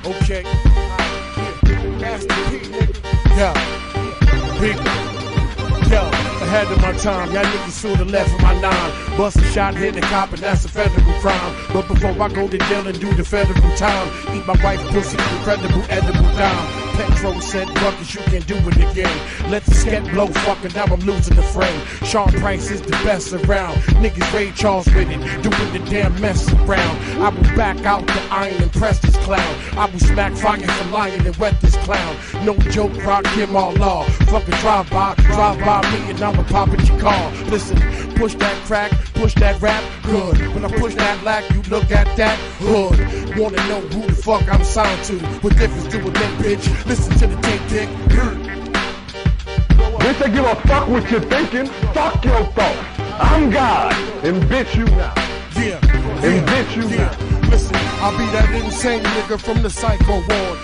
Okay. Master P, nigga. Yo. Big. Yo. Ahead of my time. Y'all niggas to the left of my nine. Bust a shot, hit the cop, and that's a federal crime. But before I go to jail and do the federal time, eat my wife's pussy, incredible edible dime. Patron said, buckets, you can do it again. Let the scat blow, fucking, now I'm losing the frame. Sean Price is the best around. Niggas Ray Charles with it, doing the damn mess around. I will back out the iron and press this clown. I will smack fire for lion and wet this clown. No joke, rock him all law. Fucking drive by me and I'ma pop at your car. Listen, push that crack, push that rap, good. When I push that lack, you look at that hood. Wanna know who the fuck I'm signed to? What difference do it make, bitch? Listen to the tape dick. Bitch, I give a fuck what you're thinking. Fuck your thoughts. I'm God, and bitch you now. Yeah, and bitch you now. Listen, I'll be that insane nigga from the psycho ward.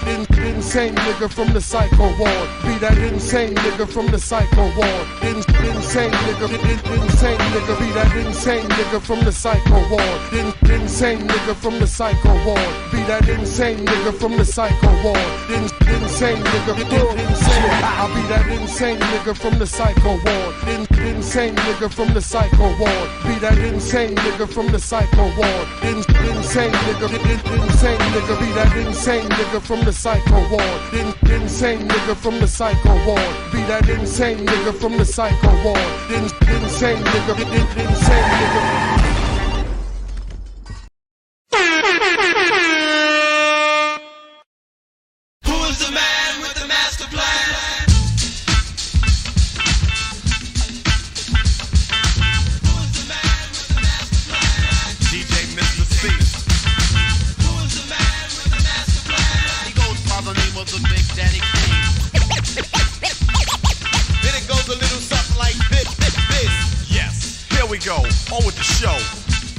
Insane nigga from the psycho ward. Be that insane nigga from the psycho ward. Insane nigga, insane nigga. Be that insane nigga from the psycho ward. Insane nigga from the psycho ward. Be that insane nigga from the psycho ward. Insane nigga, insane. I'll be that insane nigga from the psycho ward. Insane nigga from the psycho ward. Be that insane nigga from the psycho ward. Insane nigga, insane nigga. Be that insane nigga from the psycho ward. Insane nigga from the psycho ward. Be that insane nigga from the psycho ward. Insane nigga, insane nigga.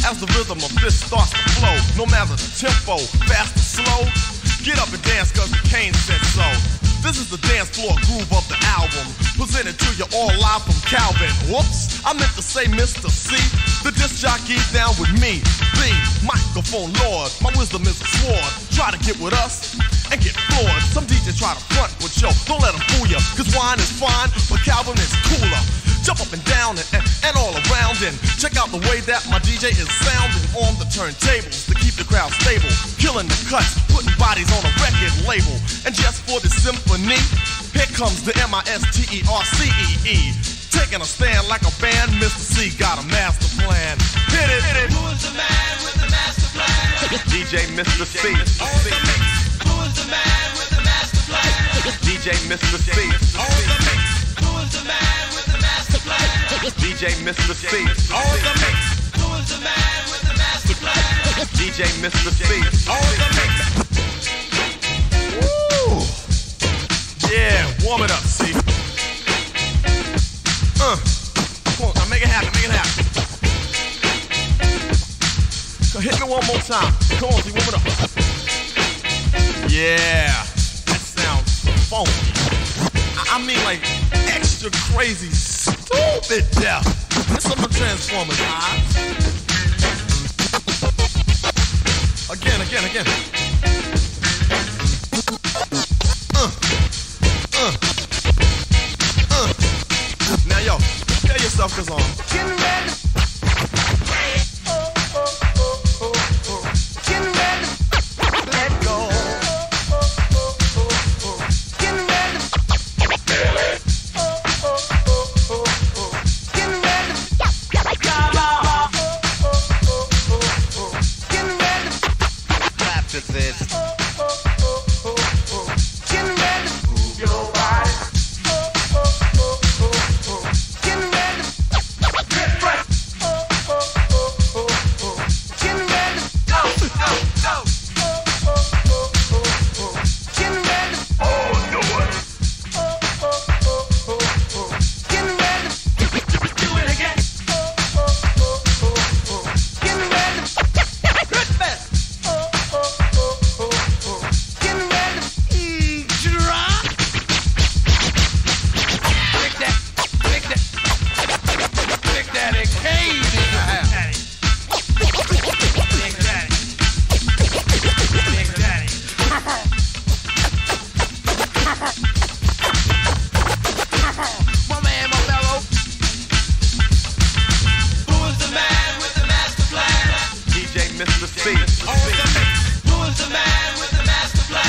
As the rhythm of this starts to flow, no matter the tempo, fast or slow, get up and dance cause the Kane said so. This is the dance floor groove of the album, presented to you all live from Calvin. Whoops, I meant to say Mr. C, the disc jockey down with me, the microphone lord. My wisdom is a sword, try to get with us and get floored. Some DJs try to front, but yo, don't let them fool ya, cause wine is fine, but Calvin is cooler. Jump up and down and all around and check out the way that my DJ is sounding on the turntables to keep the crowd stable, killing the cuts, putting bodies on a record label. And just for the symphony, here comes the MISTERCEE, taking a stand like a band. Mr. C got a master plan. Hit it, hit it. Who's the man with the master plan? DJ Mr. C. Who's the man with the master plan? DJ Mr. C. Who's the man with the master plan? DJ Mr. C. Who's the man with the master plan? DJ Mr. C. Woo! Yeah, warm it up, C. Come on, now make it happen, make it happen. So hit me one more time. Come on, C, warm it up. Yeah, that sounds funky. I mean like extra crazy, stupid death. It's some of the Transformers, Again. Now yo, tell yourself cause Getting ready. Getting ready. Let go. Getting ready. Getting ready. Getting ready. clap to this. Getting ready. Move your body. Getting ready. Get ready. Mr. C. On the mix. Who is the man with the master plan?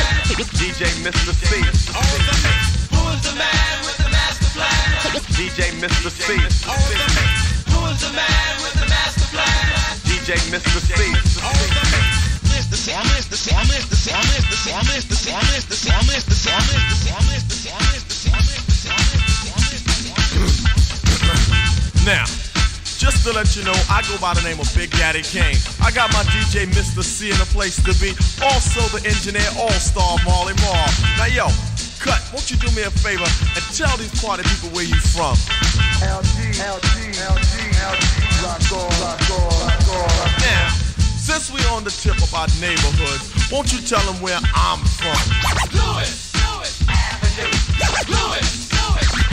DJ Mr. C. On the mix. Who is the man with the master plan? DJ Mr. C. On the mix. Who is the man with the master plan? DJ Mr. C. On the mix. Mr. C. Mr. C. Mr. C. Mr. C. Mr. C. Mr. C. Mr. C. Mr. C. Mr. C. Mr. C. Now, just to let you know, I go by the name of Big Daddy Kane. I got my DJ Mr. C in a place to be. Also the engineer all-star Marley Marl. Now yo, Cut, won't you do me a favor and tell these party people where you from? LG, rock on. Now, since we on the tip about neighborhoods, won't you tell them where I'm from? Lewis Avenue. Lewis Avenue.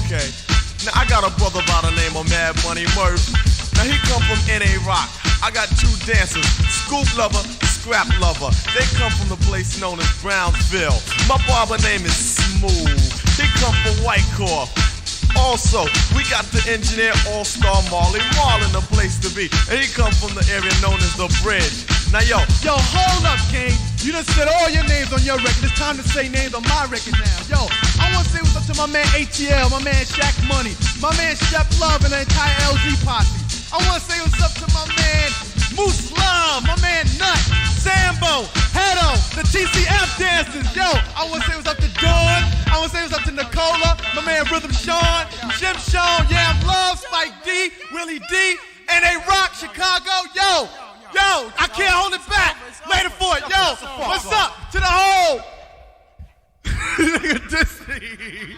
Okay, now I got a brother by the name of Mad Money Murph. Now he come from N.A. Rock. I got two dancers, Scoop Lover, Scrap Lover. They come from the place known as Brownsville. My barber name is Smooth. He come from Whitecorp. Also, we got the engineer all-star Marley Marl in the place to be. And he come from the area known as the Bridge. Now yo, hold up, King. You done said all your names on your record. It's time to say names on my record now. Yo, I want to say what's up to my man ATL, my man Shaq Money, my man Chef Love, and the entire LG posse. I want to say what's up to my man Moose Love, my man Nut, Sambo, Hedo, the TCF dancers. Yo, I want to say what's up to Dawn. I want to say what's up to Nicola, my man Rhythm Sean, Jim Sean, Yam Love, Spike D, Willie D, N.A. Rock, Chicago. Yo, I can't hold it back. Later for it. Yo, what's up to the whole? Disney.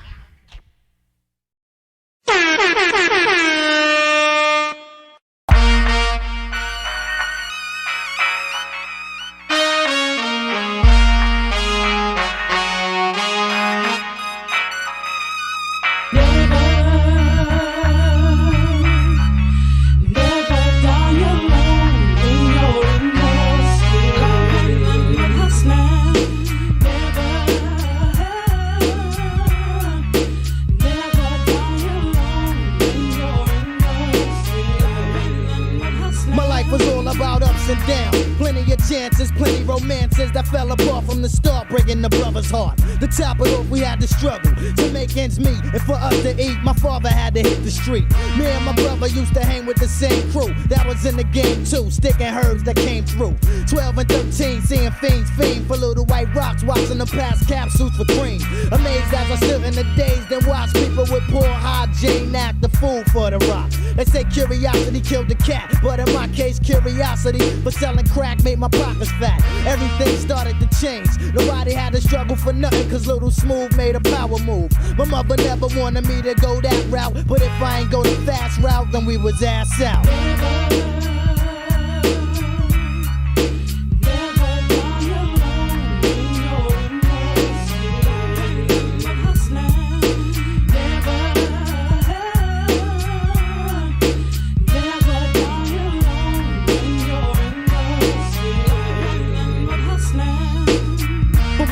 And down, plenty of chances, plenty romances that fell apart from the start, breaking the brother's heart. To top it off, we had to struggle to make ends meet, and for us to eat, my father had to hit the street. Me and my brother used to hang with the same crew that was in the game too, sticking herbs that came through. 12 and 13, seeing fiends fiend for little white rocks, watching them pass capsules for cream. Amazed as I stood in the days, then watch people with poor hygiene act the fool for the rock. They say curiosity killed the cat, but in my case, curiosity for selling crack made my pockets fat. Everything started to change. Nobody had to struggle for nothing, cause Little Smooth made a power move. My mother never wanted me to go that route, but if I ain't go the fast route, then we was ass out.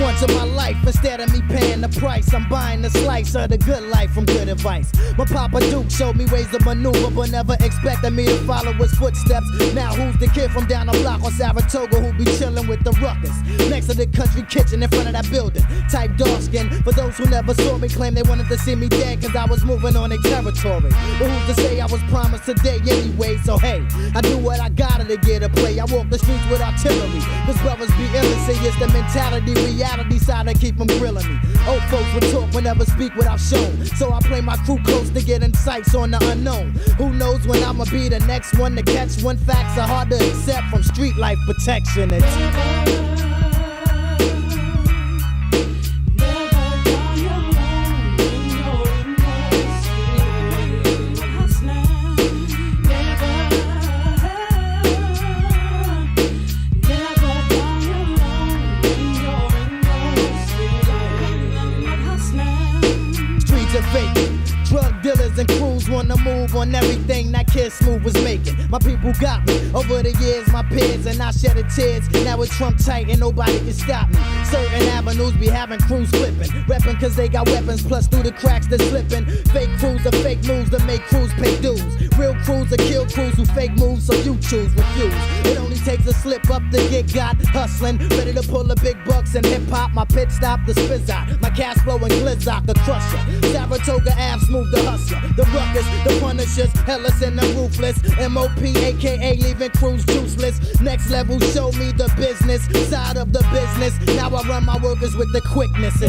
Once in my life, instead of me paying the price, I'm buying a slice of the good life from good advice. My Papa Duke showed me ways to maneuver, but never expected me to follow his footsteps. Now who's the kid from down the block on Saratoga who be chilling with the ruckus? Next to the country kitchen in front of that building. Type dark skin, for those who never saw me, claim they wanted to see me dead cause I was moving on their territory. But who's to say I was promised today anyway? So hey, I do what I gotta to get a play. I walk the streets with artillery, cause brothers be ill and say it's the mentality, reality side that keep them grilling me. Old folks would talk but never speak without shown, so I play my crew close to get insights on the unknown. Who knows when I'ma be the next one to catch one? Facts are hard to accept from street life protection. Drug dealers and crews wanna move on everything that Kid Smooth was making. My people got me. Over the years, my peers and I shed tears. Now it's Trump tight and nobody can stop me. Certain avenues be having crews flipping. Reppin' cause they got weapons, plus through the cracks they're slipping. Fake crews are fake moves to make crews pay dues. Real crews are kill crews who fake moves, so you choose, refuse. It only takes a slip up to get got. Hustling, ready to pull the big bucks in hip hop. My pit stop, the spizz out. My cash flow and glizzard, the crusher. Saratoga Ave, Smooth the hustler. The ruckus, the punishers, hellas and the ruthless. M.O.P. aka leaving crews juiceless. Next level, show me the business side of the business. Now I run my workers with the quickness.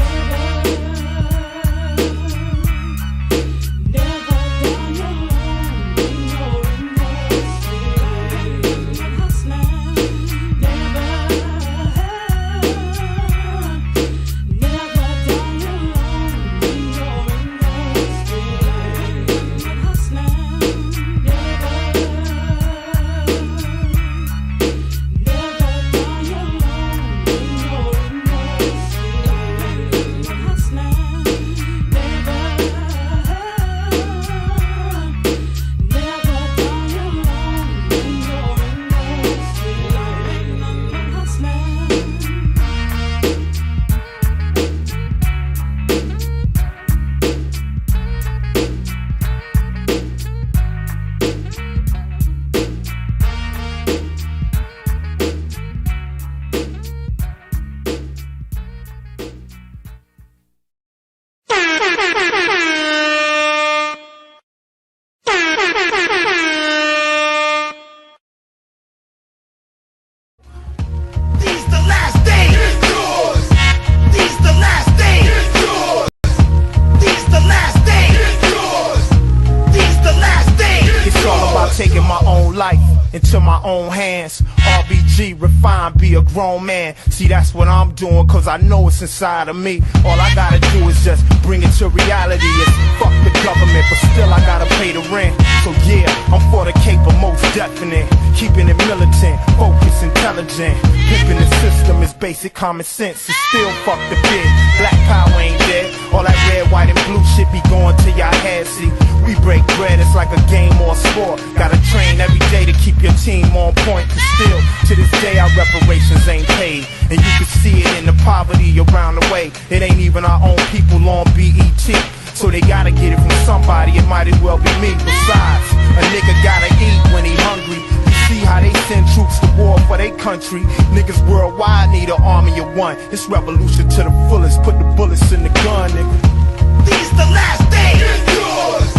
Into my own hands, RBG, refine, be a grown man. See, that's what I'm doing, cause I know it's inside of me. All I gotta do is just bring it to reality. It's fuck the government, but still I gotta pay the rent. So yeah, I'm for the caper, most definite. Keeping it militant, focused, intelligent. Pimping the system is basic common sense. It's still fuck the bid. Black power ain't dead. All that red, white, and blue shit be going to your head. See, we break bread, it's like a game or a sport. Gotta train every day to keep your team on point. Cause still, to this day, our reparations ain't paid. And you can see it in the poverty around the way. It ain't even our own people on BET. So they gotta get it from somebody, it might as well be me. Besides, a nigga gotta eat when he hungry. You see how they send troops to war for their country. Niggas worldwide need an army of one. It's revolution to the fullest, put the bullets in the gun, nigga. These the last days. It's yours.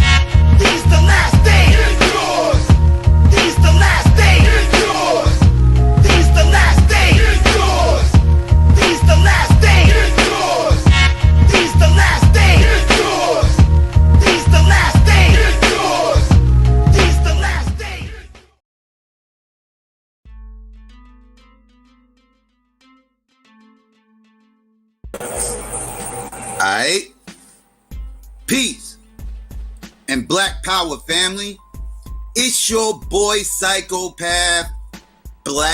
These the last days. It's yours. These the last days. It's yours. These the last days. It's yours. These the last days. It's yours. These the last days. It's yours. These the last days. It's yours. These the last days. Alright. Peace and Black Power family. It's your boy Psychopath Black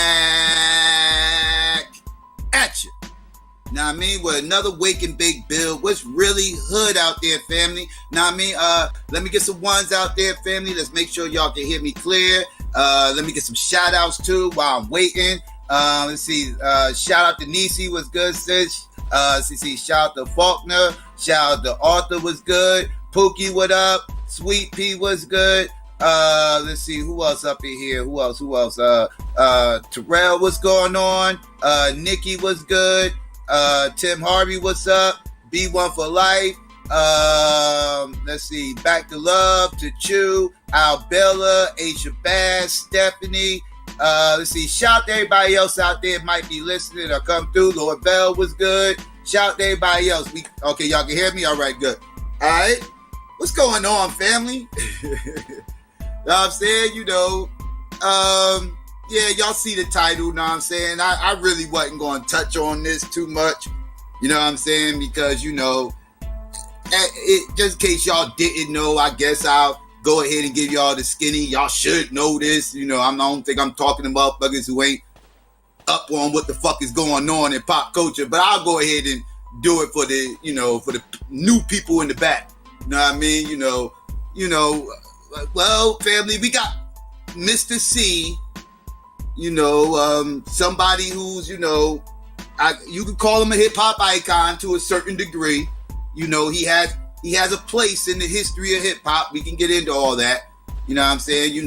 at you. Now I mean, with another Wake and Bake Bill. What's really hood out there, family? Now I mean, let me get some ones out there, family. Let's make sure y'all can hear me clear. Let me get some shout outs too while I'm waiting. Let's see. Shout out to Nisi, was good, sis. See, shout out to Faulkner. Shout out to Arthur, was good. Pookie, what up? Sweet Pea was good. Let's see, who else up in here? Who else? Terrell, what's going on? Nikki was good. Tim Harvey, what's up? B1 for life. Let's see, Back to Love, to Chew, Albella, Asia Bass, Stephanie. Let's see, shout to everybody else out there might be listening or come through. Lord Bell was good. Shout to everybody else. Okay, y'all can hear me? All right, good. All right. What's going on, family? You know what I'm saying? Yeah, y'all see the title, know what I'm saying? I really wasn't going to touch on this too much, you know what I'm saying? Because, just in case y'all didn't know, I guess I'll go ahead and give y'all the skinny. Y'all should know this. I don't think I'm talking about motherfuckers who ain't up on what the fuck is going on in pop culture, but I'll go ahead and do it for the, for the new people in the back. You know what I mean? Well, family, we got Mr. C, somebody who's, you could call him a hip hop icon to a certain degree. He has a place in the history of hip hop. We can get into all that. You know what I'm saying?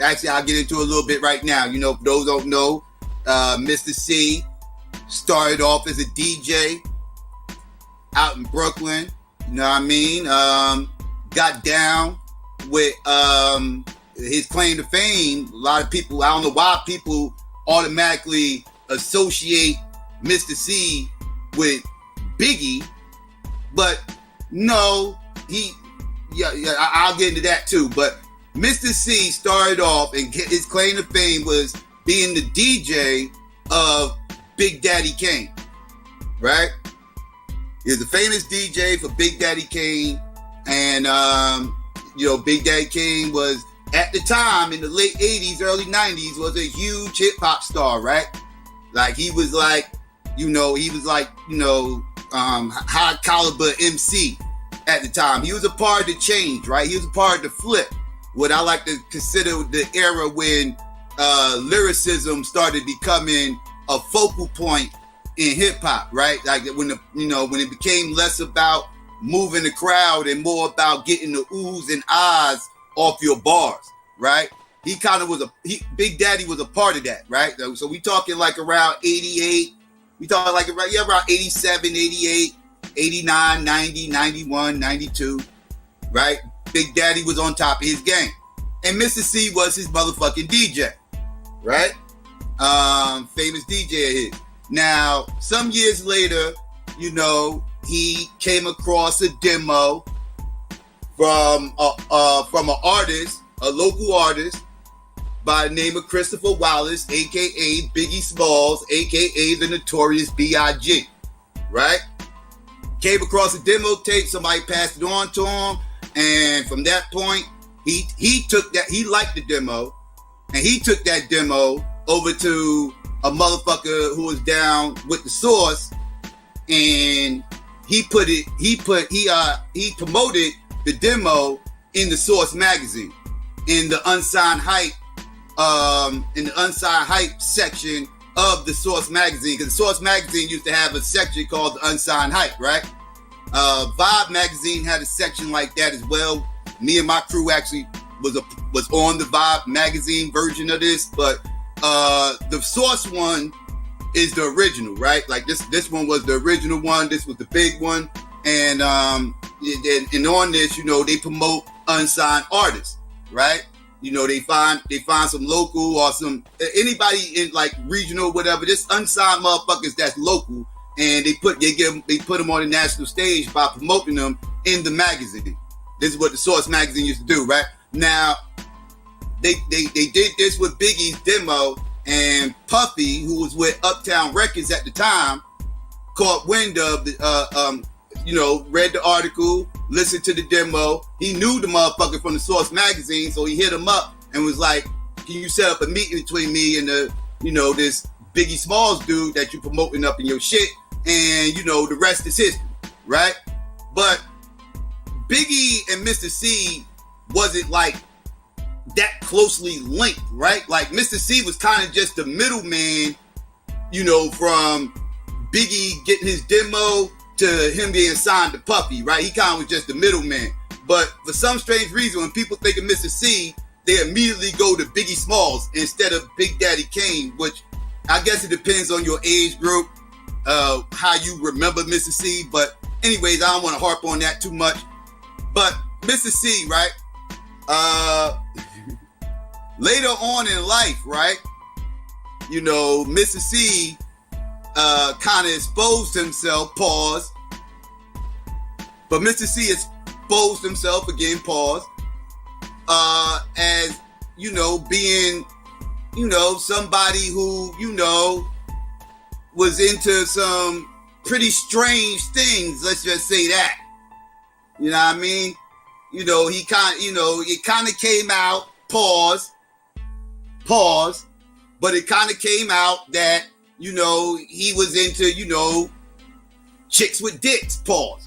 Actually, I'll get into it a little bit right now. For those who don't know, Mr. C started off as a DJ out in Brooklyn. You know what I mean? Got down with his claim to fame. A lot of people, I don't know why people automatically associate Mr. C with Biggie, but no, I'll get into that too. But Mr. C started off, and his claim to fame was being the DJ of Big Daddy Kane, right? He was a famous DJ for Big Daddy Kane, and Big Daddy Kane was, at the time, in the late 80s, early 90s, was a huge hip hop star, right? Like he was high caliber MC at the time. He was a part of the change, right? He was a part of the flip. What I like to consider the era when lyricism started becoming a focal point in hip hop, right? Like when it became less about moving the crowd and more about getting the oohs and ahs off your bars, right? He kind of was Big Daddy was a part of that, right? So we talking like around 88, we talking like around 87, 88, 89, 90, 91, 92, right? Big Daddy was on top of his game. And Mr. C was his motherfucking DJ, right? Famous DJ of his. Now, some years later, he came across a demo from an artist, a local artist by the name of Christopher Wallace, aka Biggie Smalls, aka the Notorious B.I.G., right? Came across a demo tape, somebody passed it on to him, and from that point, he liked the demo, and he took that demo over to a motherfucker who was down with the Source, and he promoted the demo in the Source magazine, in the unsigned hype section of the Source magazine, because the Source magazine used to have a section called the unsigned hype, right? Vibe magazine had a section like that as well. Me and my crew actually was on the Vibe magazine version of this, but the Source one is the original, right? Like this one was the original one. This was the big one, and on this, they promote unsigned artists, right? They find some local or some anybody in like regional, whatever, just unsigned motherfuckers that's local, and they put them on the national stage by promoting them in the magazine. This is what the Source magazine used to do, right? Now, they did this with Biggie's demo, and Puffy, who was with Uptown Records at the time, caught wind of the, read the article, listened to the demo. He knew the motherfucker from the Source magazine, so he hit him up and was like, "Can you set up a meeting between me and this Biggie Smalls dude that you promoting up in your shit?" And the rest is history, right? But Biggie and Mr. C wasn't like that closely linked, right? Like Mr. C was kind of just the middleman, from Biggie getting his demo to him being signed to Puffy, right? He kind of was just the middleman. But for some strange reason, when people think of Mr. C, they immediately go to Biggie Smalls instead of Big Daddy Kane, which I guess it depends on your age group, how you remember Mr. C. But anyways, I don't want to harp on that too much. But Mr. C, right? Later on in life, right? Mr. C kind of exposed himself, pause. But Mr. C exposed himself, again, pause, as, being, somebody who, was into some pretty strange things. Let's just say that. You know what I mean? He it kind of came out, pause, but it kind of came out that, he was into, chicks with dicks, pause.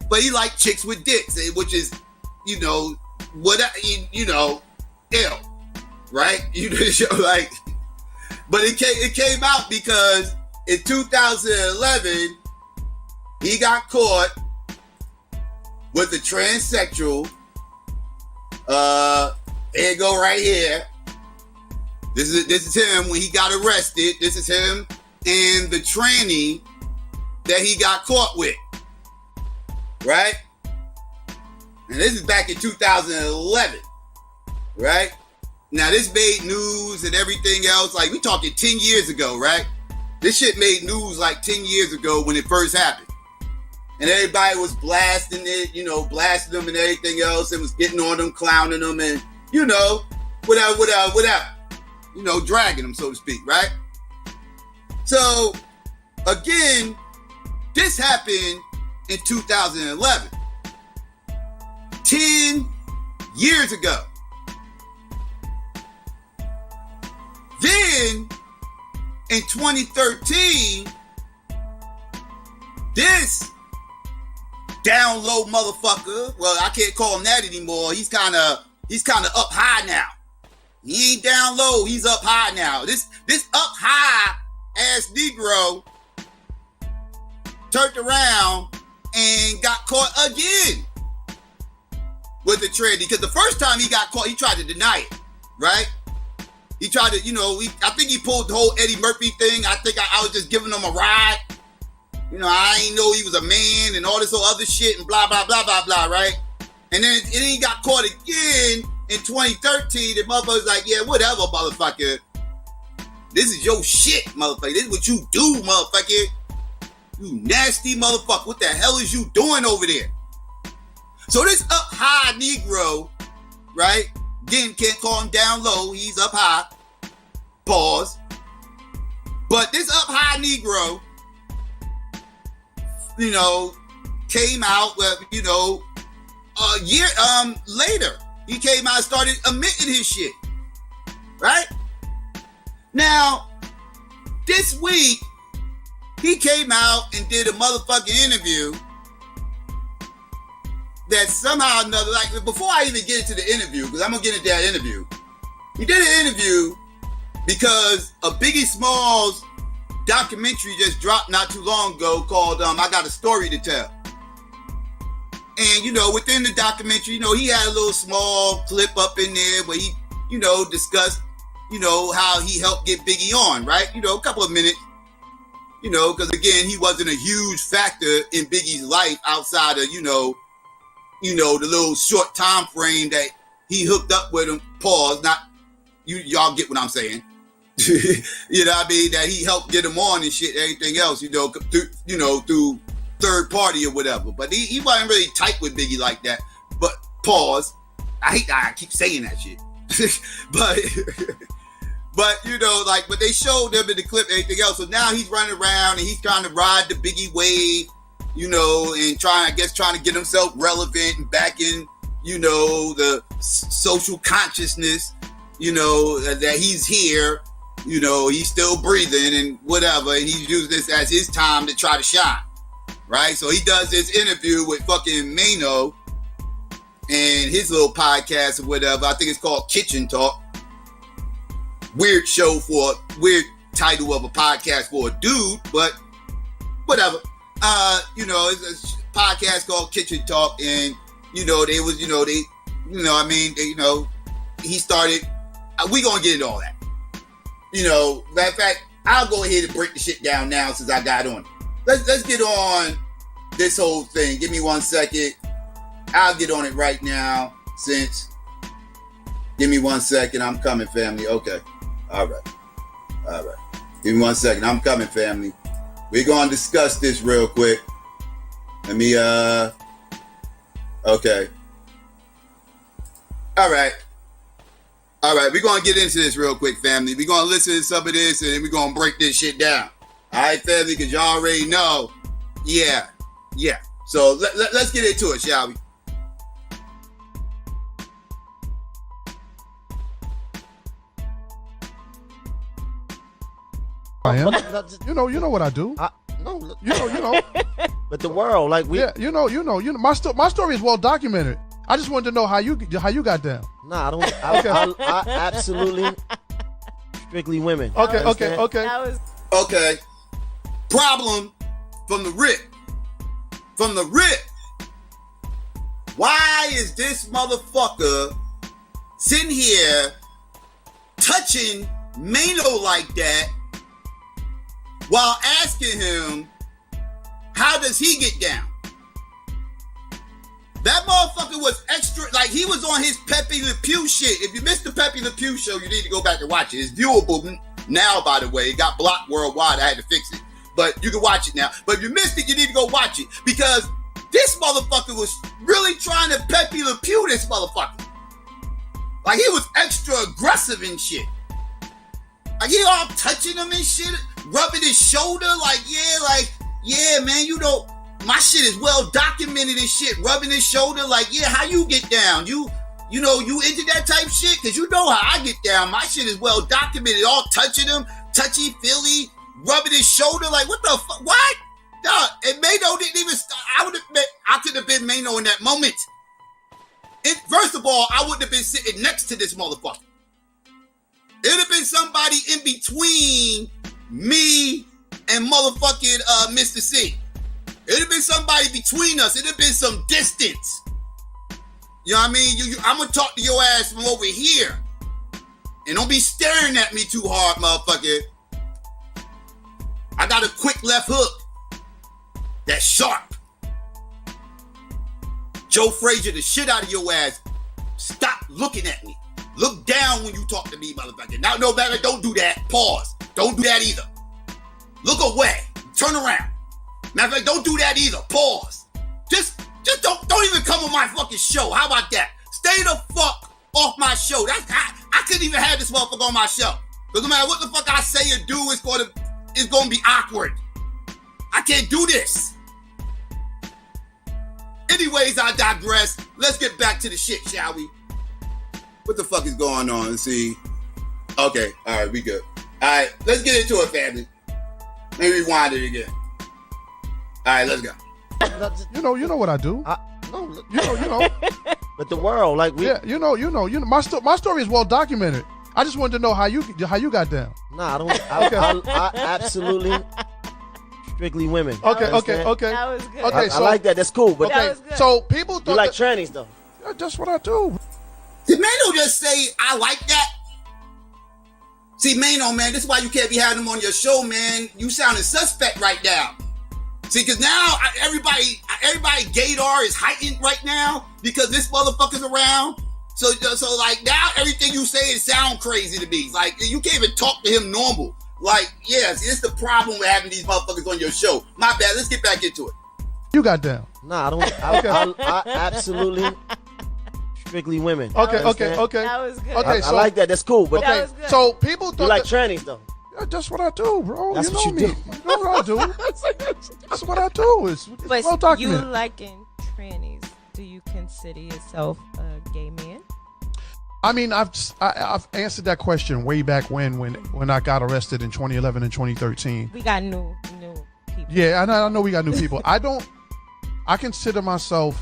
but he liked chicks with dicks, which is, you know, ill, right? You know, like, but it came out because in 2011 he got caught with a transsexual. There you go, right here. This is him when he got arrested. This is him and the tranny that he got caught with, right? And this is back in 2011, right? Now this made news and everything else. Like, we talking 10 years ago, right? This shit made news like 10 years ago when it first happened. And everybody was blasting it, you know, blasting them and everything else, and was getting on them, clowning them, and, you know, whatever. You know, dragging them, so to speak, right? So, again, this happened in 2011. 10 years ago. Then, in 2013, this down low motherfucker, well, I can't call him that anymore. He's kind of up high now. He ain't down low. He's up high now. This up high ass Negro turned around and got caught again with the tranny. Because the first time he got caught, he tried to deny it, right? He tried to, you know, I think he pulled the whole Eddie Murphy thing. I think I was just giving him a ride. You know, I ain't know he was a man and all this whole other shit and blah, blah, blah, blah, blah, right? And then he got caught again in 2013. The motherfucker's like, yeah, whatever, motherfucker. This is your shit, motherfucker. This is what you do, motherfucker. You nasty motherfucker. What the hell is you doing over there? So this up high Negro, right? Again, can't call him down low. He's up high. Pause. But this up high Negro, you know, came out with, you know, a year later. He came out and started admitting his shit. Right? Now, this week, he came out and did a motherfucking interview that somehow or another, like, before I even get into the interview, because I'm going to get into that interview, he did an interview because a Biggie Smalls documentary just dropped not too long ago called I Got a Story to Tell. And, you know, within the documentary, you know, he had a little small clip up in there where he, you know, discussed, you know, how he helped get Biggie on, right? You know, a couple of minutes, you know, because again, he wasn't a huge factor in Biggie's life outside of, you know, the little short time frame that he hooked up with him. Pause. Not y'all get what I'm saying. You know what I mean? That he helped get him on and shit, everything else, you know, through third party or whatever. But he wasn't really tight with Biggie like that. But pause. I keep saying that shit. but you know, like, but they showed them in the clip, everything else. So now he's running around and he's trying to ride the Biggie wave, you know, and trying to get himself relevant and back in, you know, the social consciousness, you know, that he's here. You know, he's still breathing and whatever, and he used this as his time to try to shine, right? So he does this interview with fucking Mano and his little podcast or whatever. I think it's called Kitchen Talk. Weird title of a podcast for a dude, but whatever. You know, it's a podcast called Kitchen Talk, and you know, he started. We gonna get into all that. You know, matter of fact, I'll go ahead and break the shit down now since I got on. Let's get on this whole thing. Give me 1 second. I'll get on it right now since. Give me 1 second. I'm coming, family. Okay. All right. Give me 1 second. I'm coming, family. We're going to discuss this real quick. Let me, okay. All right, we're going to get into this real quick, family. We're going to listen to some of this, and then we're going to break this shit down. All right, family, because y'all already know. Yeah. So let's get into it, shall we? I am. You know what I do. No. You know. But the world, like we. Yeah, you know. My story is well documented. I just wanted to know how you got down. Nah, I don't. I absolutely strictly women. Okay. Okay. Problem from the rip. From the rip. Why is this motherfucker sitting here touching Mano like that while asking him, how does he get down? That motherfucker was extra, like he was on his Pepe Le Pew shit. If you missed the Pepe Le Pew show, you need to go back and watch it. It's viewable now, by the way. It got blocked worldwide. I had to fix it. But you can watch it now. But if you missed it, you need to go watch it. Because this motherfucker was really trying to Pepe Le Pew this motherfucker. Like he was extra aggressive and shit. Like he all touching him and shit, rubbing his shoulder, yeah, man, you know, my shit is well documented and shit, rubbing his shoulder, like, yeah, how you get down? You know, you into that type shit? Cause you know how I get down. My shit is well documented, all touching him, touchy-feely, rubbing his shoulder, like, what the fuck, what? Dog, and Mano didn't even I could have been Mano in that moment. First of all, I wouldn't have been sitting next to this motherfucker. It would have been somebody in between me and motherfucking Mr. C. It would have been somebody between us. It would have been some distance. You know what I mean? I'm going to talk to your ass from over here. And don't be staring at me too hard, motherfucker. I got a quick left hook. That's sharp. Joe Frazier, the shit out of your ass. Stop looking at me. Look down when you talk to me, motherfucker. Now, no matter, don't do that. Pause. Don't do that either. Look away. Turn around. Matter of fact, don't do that either. Pause. Just don't even come on my fucking show. How about that? Stay the fuck off my show. I couldn't even have this motherfucker on my show. Because no matter what the fuck I say or do, it's gonna be awkward. I can't do this. Anyways, I digress. Let's get back to the shit, shall we? What the fuck is going on? Let's see. Okay, all right, we good. All right, let's get into it, family. Let me rewind it again. All right, let's go. You know what I do. No, you know. But the world, like we. Yeah, you know. My story is well documented. I just wanted to know how you got down. Nah, I don't. I absolutely strictly women. Okay. That was good. Okay, I like that. That's cool. But okay, so people thought you like trannies though. Yeah, that's what I do. Did Mano just say, I like that? See, Mano, man, this is why you can't be having him on your show, man. You sounding suspect right now. See, because now everybody gaydar is heightened right now because this motherfucker's around. So like now everything you say sound crazy to me. Like you can't even talk to him normal. Like, yes, it's the problem with having these motherfuckers on your show. My bad. Let's get back into it. You got down. Nah, I don't. I absolutely strictly women. Okay. That was good. Okay, I like that. That's cool. But okay, was good. so people thought you like trannies though. Yeah, that's what I do, bro. That's you what know you me. do. You know what I do. That's what I do. It's But well documented. you liking trannies, do you consider yourself a gay man? I mean, I've answered that question way back when I got arrested in 2011 and 2013. We got new people. Yeah, I know we got new people. I consider myself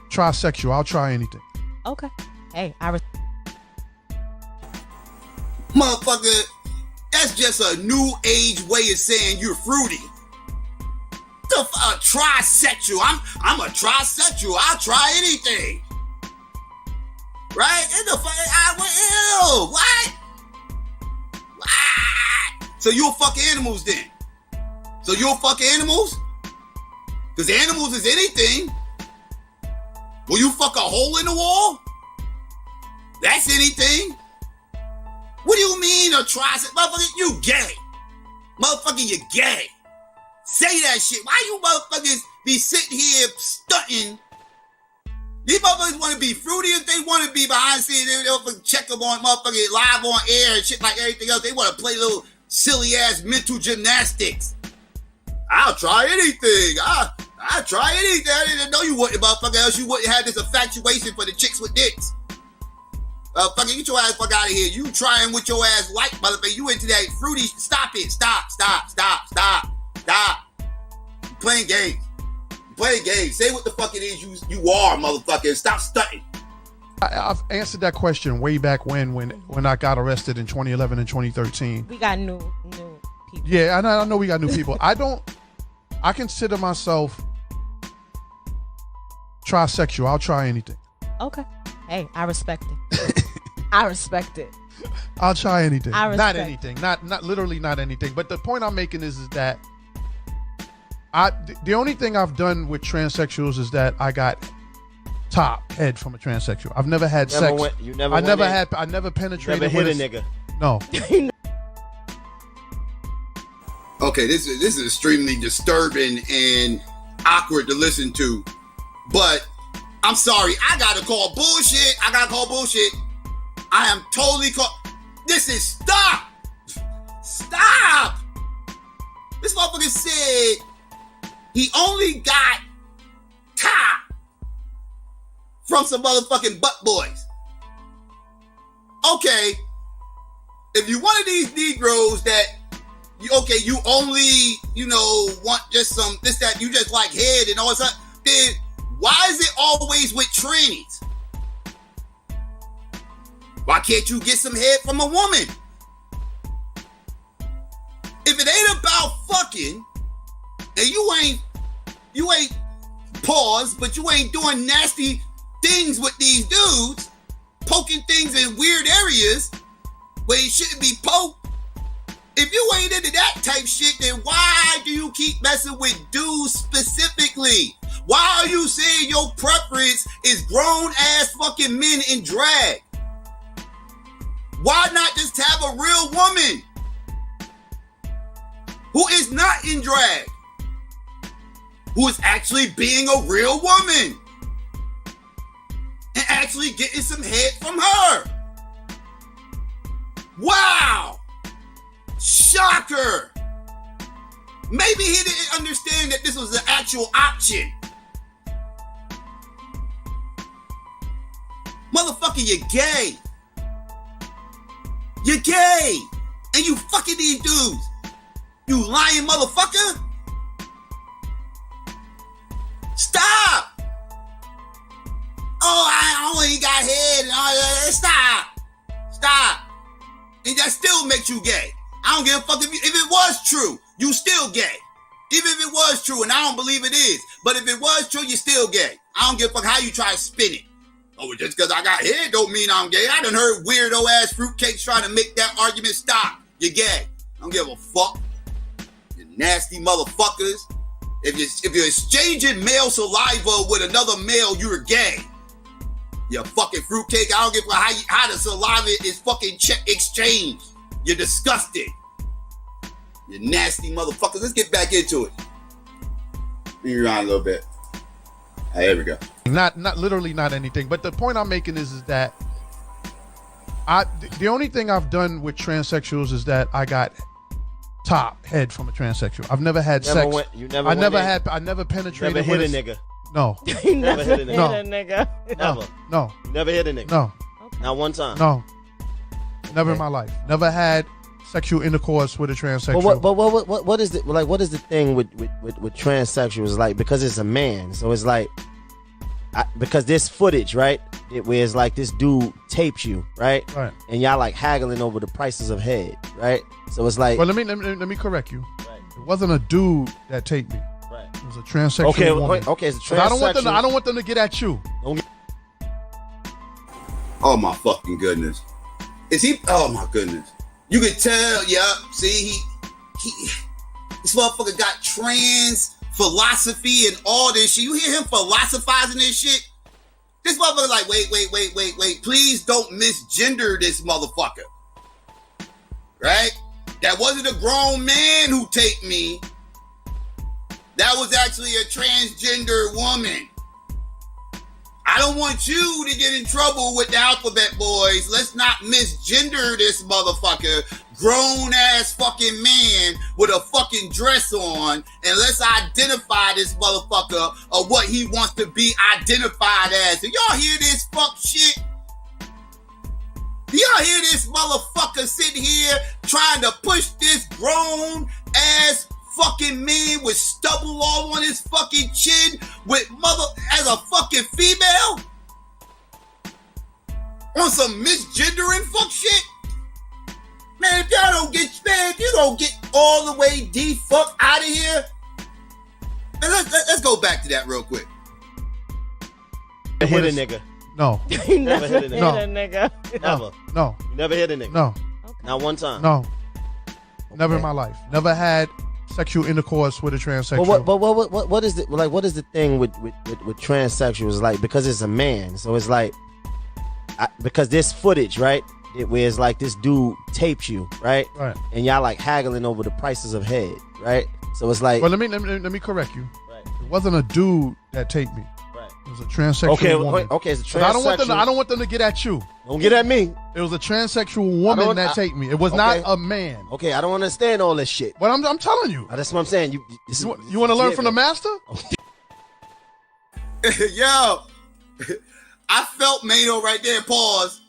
trisexual. I'll try anything. Okay. Hey, Motherfucker, that's just a new age way of saying you're fruity. Trisexual. I'm a trisexual. I'll try anything. Right? Ew, what? So you'll fuck animals then? So you'll fuck animals? Because animals is anything. Will you fuck a hole in the wall? That's anything. What do you mean a trisexual? Motherfucker, you gay. Motherfucker, you gay. Say that shit. Why you motherfuckers be sitting here stunting? These motherfuckers want to be fruity if they want to be behind the scenes. They don't check them on motherfucking live on air and shit like everything else. They want to play little silly ass mental gymnastics. I'll try anything. I try anything. I didn't know you wouldn't, motherfucker. Else you wouldn't have this infatuation for the chicks with dicks. Fucking get your ass fuck out of here. You trying with your ass like, motherfucker. You into that fruity. Stop it. Stop. playing games. Playing games. Say what the fuck it is you are, motherfucker. Stop stunting. I've answered that question way back when I got arrested in 2011 and 2013. We got new people. Yeah, I know we got new people. I consider myself trisexual. I'll try anything. Okay. Hey, I respect it. I respect it. I'll try anything. Not anything. Not literally not anything. But the point I'm making is that the only thing I've done with transsexuals is that I got top head from a transsexual. I've never had sex. I never penetrated. Never hit a nigga. No. Okay, this is extremely disturbing and awkward to listen to. But I'm sorry, I gotta call bullshit. I am totally This is stop. This motherfucker said he only got top from some motherfucking butt boys. Okay, if you one of these Negroes that you only want just some this that you just like head and all that, then why is it always with trannies? Why can't you get some head from a woman? If it ain't about fucking, and you ain't pause, but you ain't doing nasty things with these dudes, poking things in weird areas where it shouldn't be poked. If you ain't into that type shit, then why do you keep messing with dudes specifically? Why are you saying your preference is grown ass fucking men in drag? Why not just have a real woman who is not in drag, who is actually being a real woman and actually getting some head from her? Wow! Shocker! Maybe he didn't understand that this was an actual option. Motherfucker, you're gay. You're gay. And you fucking these dudes. You lying motherfucker. Stop. Oh, I only got head and all that. Stop. And that still makes you gay. I don't give a fuck if it was true, you still gay. Even if it was true, and I don't believe it is. But if it was true, you're still gay. I don't give a fuck how you try to spin it. Oh, just because I got head don't mean I'm gay. I done heard weirdo ass fruitcakes trying to make that argument stop. You're gay. I don't give a fuck. You nasty motherfuckers. If you're exchanging male saliva with another male, you're gay. You fucking fruitcake. I don't give a fuck how the saliva is fucking exchanged. You're disgusting. You nasty motherfuckers. Let's get back into it. Bring you around a little bit. There we go. Not literally not anything, but the point I'm making is that the only thing I've done with transsexuals is that I got top head from a transsexual. I've never had sex. I never penetrated. Never hit a nigga. No. You never hit a nigga. Never. No. You never hit a nigga. No. Okay. Not one time. No. Never in my life. Never had sexual intercourse with a transsexual. What is it like? What is the thing with transsexuals? Like, because it's a man, so it's like because there's footage, right? Where it's like this dude tapes you, right? Right. And y'all like haggling over the prices of head, right? So it's like. Well, let me correct you. Right. It wasn't a dude that taped me. Right. It was a transsexual woman. Okay, it's a transsexual. I don't want them to get at you. Oh my fucking goodness. Is he? Oh my goodness. You can tell, see, he this motherfucker got trans philosophy and all this shit. You hear him philosophizing this shit? This motherfucker like, wait. Please don't misgender this motherfucker. Right? That wasn't a grown man who taped me. That was actually a transgender woman. I don't want you to get in trouble with the alphabet boys. Let's not misgender this motherfucker. Grown ass fucking man with a fucking dress on. And let's identify this motherfucker of what he wants to be identified as. Do y'all hear this fuck shit? Do y'all hear this motherfucker sitting here trying to push this grown ass fucking man with stubble all on fucking female on some misgendering fuck shit. Man, if y'all don't get, man, if you don't get all the way D-fuck out of here, man, let's go back to that real quick. Hit a nigga. No. You never hit a nigga. Hit a nigga. Never. No. You never hit a nigga. No. Okay. Not one time. No. Never in my life. Never had sexual intercourse with a transsexual. But what is the like? What is the thing with transsexuals? Like, because it's a man, so it's like because there's footage, right? Where it's like this dude tapes you, right? Right. And y'all like haggling over the prices of head, right? So it's like. Well, let me correct you. Right. It wasn't a dude that taped me. Right. It was a transsexual woman. Okay, it's a transsexual. I don't want them to get at you. Don't get at me. It was a transsexual woman that taped me. It was not a man. Okay, I don't understand all this shit. But I'm telling you. That's what I'm saying. You want to learn from the master? Yo, I felt Mano right there. Pause.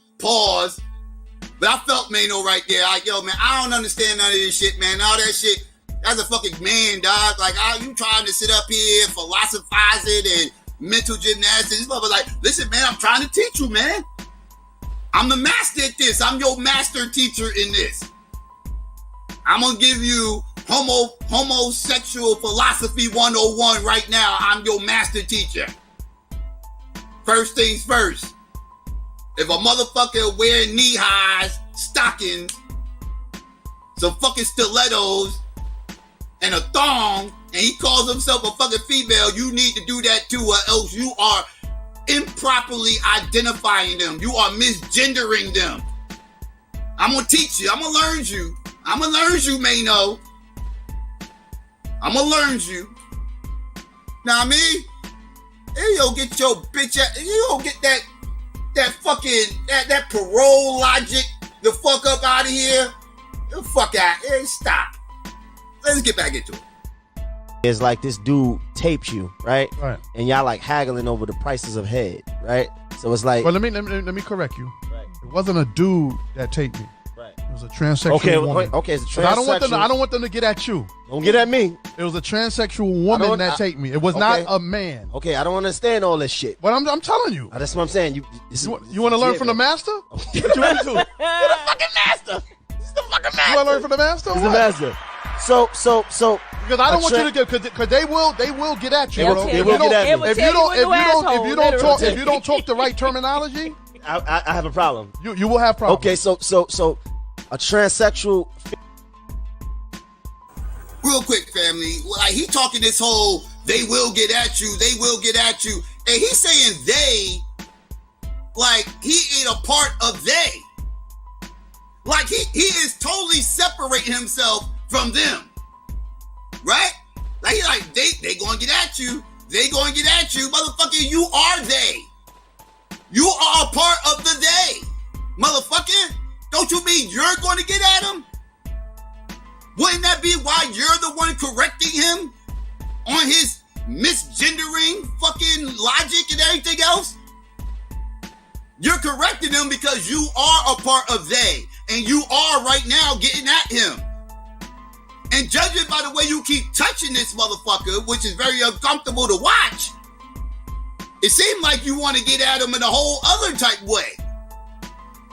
But I felt Mano right there. Like, yo, man, I don't understand none of this shit, man. All that shit, that's a fucking man, dog. Like, you trying to sit up here philosophizing and mental gymnastics. But like, listen, man, I'm trying to teach you, man. I'm the master at this. I'm your master teacher in this. I'm gonna give you homosexual philosophy 101 right now. I'm your master teacher. First things first. If a motherfucker wearing knee-highs, stockings, some fucking stilettos, and a thong, and he calls himself a fucking female, you need to do that too, or else you are improperly identifying them. You are misgendering them. I'm gonna teach you. I'm gonna learn you. Mano. I'm gonna learn you. Now I mean, you don't get your bitch out. You don't get that fucking that parole logic the fuck up out of here. The fuck out. Hey, stop. Let's get back into it. It's like this dude tapes you, right? Right. And y'all like haggling over the prices of head, right? So it's like. Well, let me correct you. Right. It wasn't a dude that taped me. Right. It was a transsexual woman. Okay, it's a transsexual. I don't want them to get at you. Don't get at me. It was a transsexual woman that taped me. It was not a man. Okay, I don't understand all this shit. But I'm telling you. That's what I'm saying. You want to learn from the master? What you into? You're the fucking master. He's the fucking master. You want to learn from the master? He's the master. So. Because I don't want you to get, because they will get at you, bro. They will get at me. If you don't talk the right terminology, I have a problem. You will have problems. Okay, so a transsexual. Real quick, family. Like, he talking this whole they will get at you, and he's saying they like he ain't a part of they. Like he is totally separating himself from them. Right? Like, they gonna get at you. They gonna get at you. Motherfucker, you are they. You are a part of the they. Motherfucker, don't you mean you're going to get at him? Wouldn't that be why you're the one correcting him on his misgendering fucking logic and everything else? You're correcting him because you are a part of they, and you are right now getting at him. And judging by the way you keep touching this motherfucker, which is very uncomfortable to watch, it seemed like you want to get at him in a whole other type way.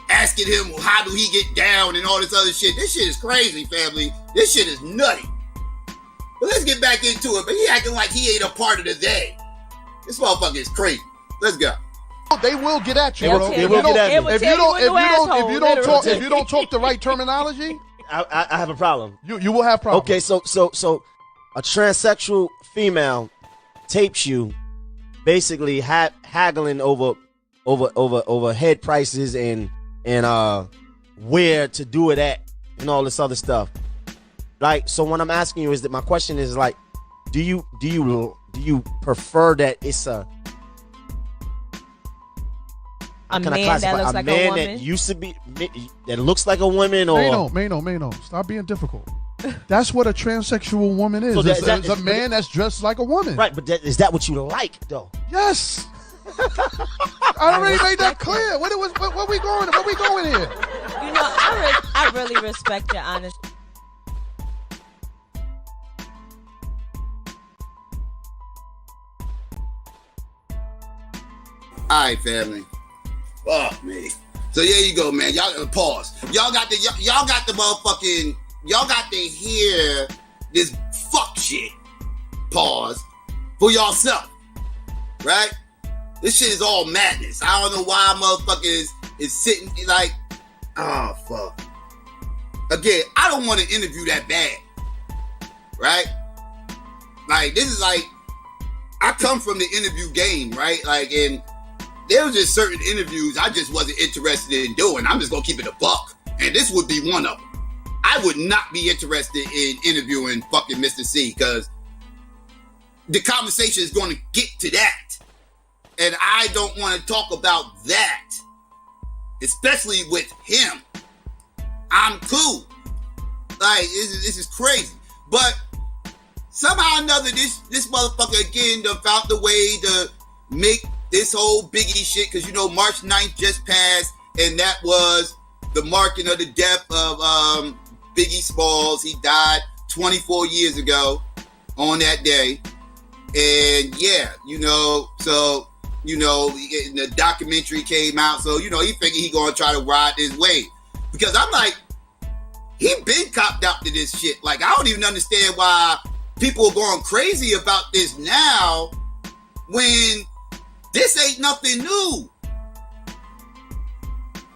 Asking him, well, how do he get down and all this other shit. This shit is crazy, family. This shit is nutty. But let's get back into it. But he acting like he ain't a part of the they. This motherfucker is crazy. Let's go. They will get at you, bro. They will get at me. If you don't talk the right terminology, I have a problem. You will have problems. Okay, so a transsexual female tapes you, basically haggling over head prices and where to do it at and all this other stuff. Like, so what I'm asking you is that my question is like, do you prefer that it's a man that looks like a woman? That used to be, that looks like a woman, or Mano, stop being difficult. That's what a transsexual woman is. So it's a man that's dressed like a woman. Right, but is that what you like, though? Yes. I already made that clear. Where we going? Where we going here? You know, I really respect your honesty. All right, family. Fuck me. So there you go, man. Y'all pause. Y'all got the motherfucking. Y'all got to hear this fuck shit. Pause for yourself, right? This shit is all madness. I don't know why motherfuckers is sitting like, oh fuck. Again, I don't want to interview that bad, right? Like this is like, I come from the interview game, right? Like, and there was just certain interviews I just wasn't interested in doing. I'm just gonna keep it a buck, and this would be one of them. I would not be interested in interviewing fucking Mr. C because the conversation is going to get to that. And I don't want to talk about that, especially with him. I'm cool. Like, this is crazy. But somehow or another, this motherfucker again done found the way to make this whole Biggie shit, because you know March 9th just passed, and that was the marking of the death of Biggie Smalls. He died 24 years ago on that day. And yeah, you know, so, you know, the documentary came out. So, you know, he figured he gonna try to ride this wave. Because I'm like, he been copped out to this shit. Like, I don't even understand why people are going crazy about this now when this ain't nothing new.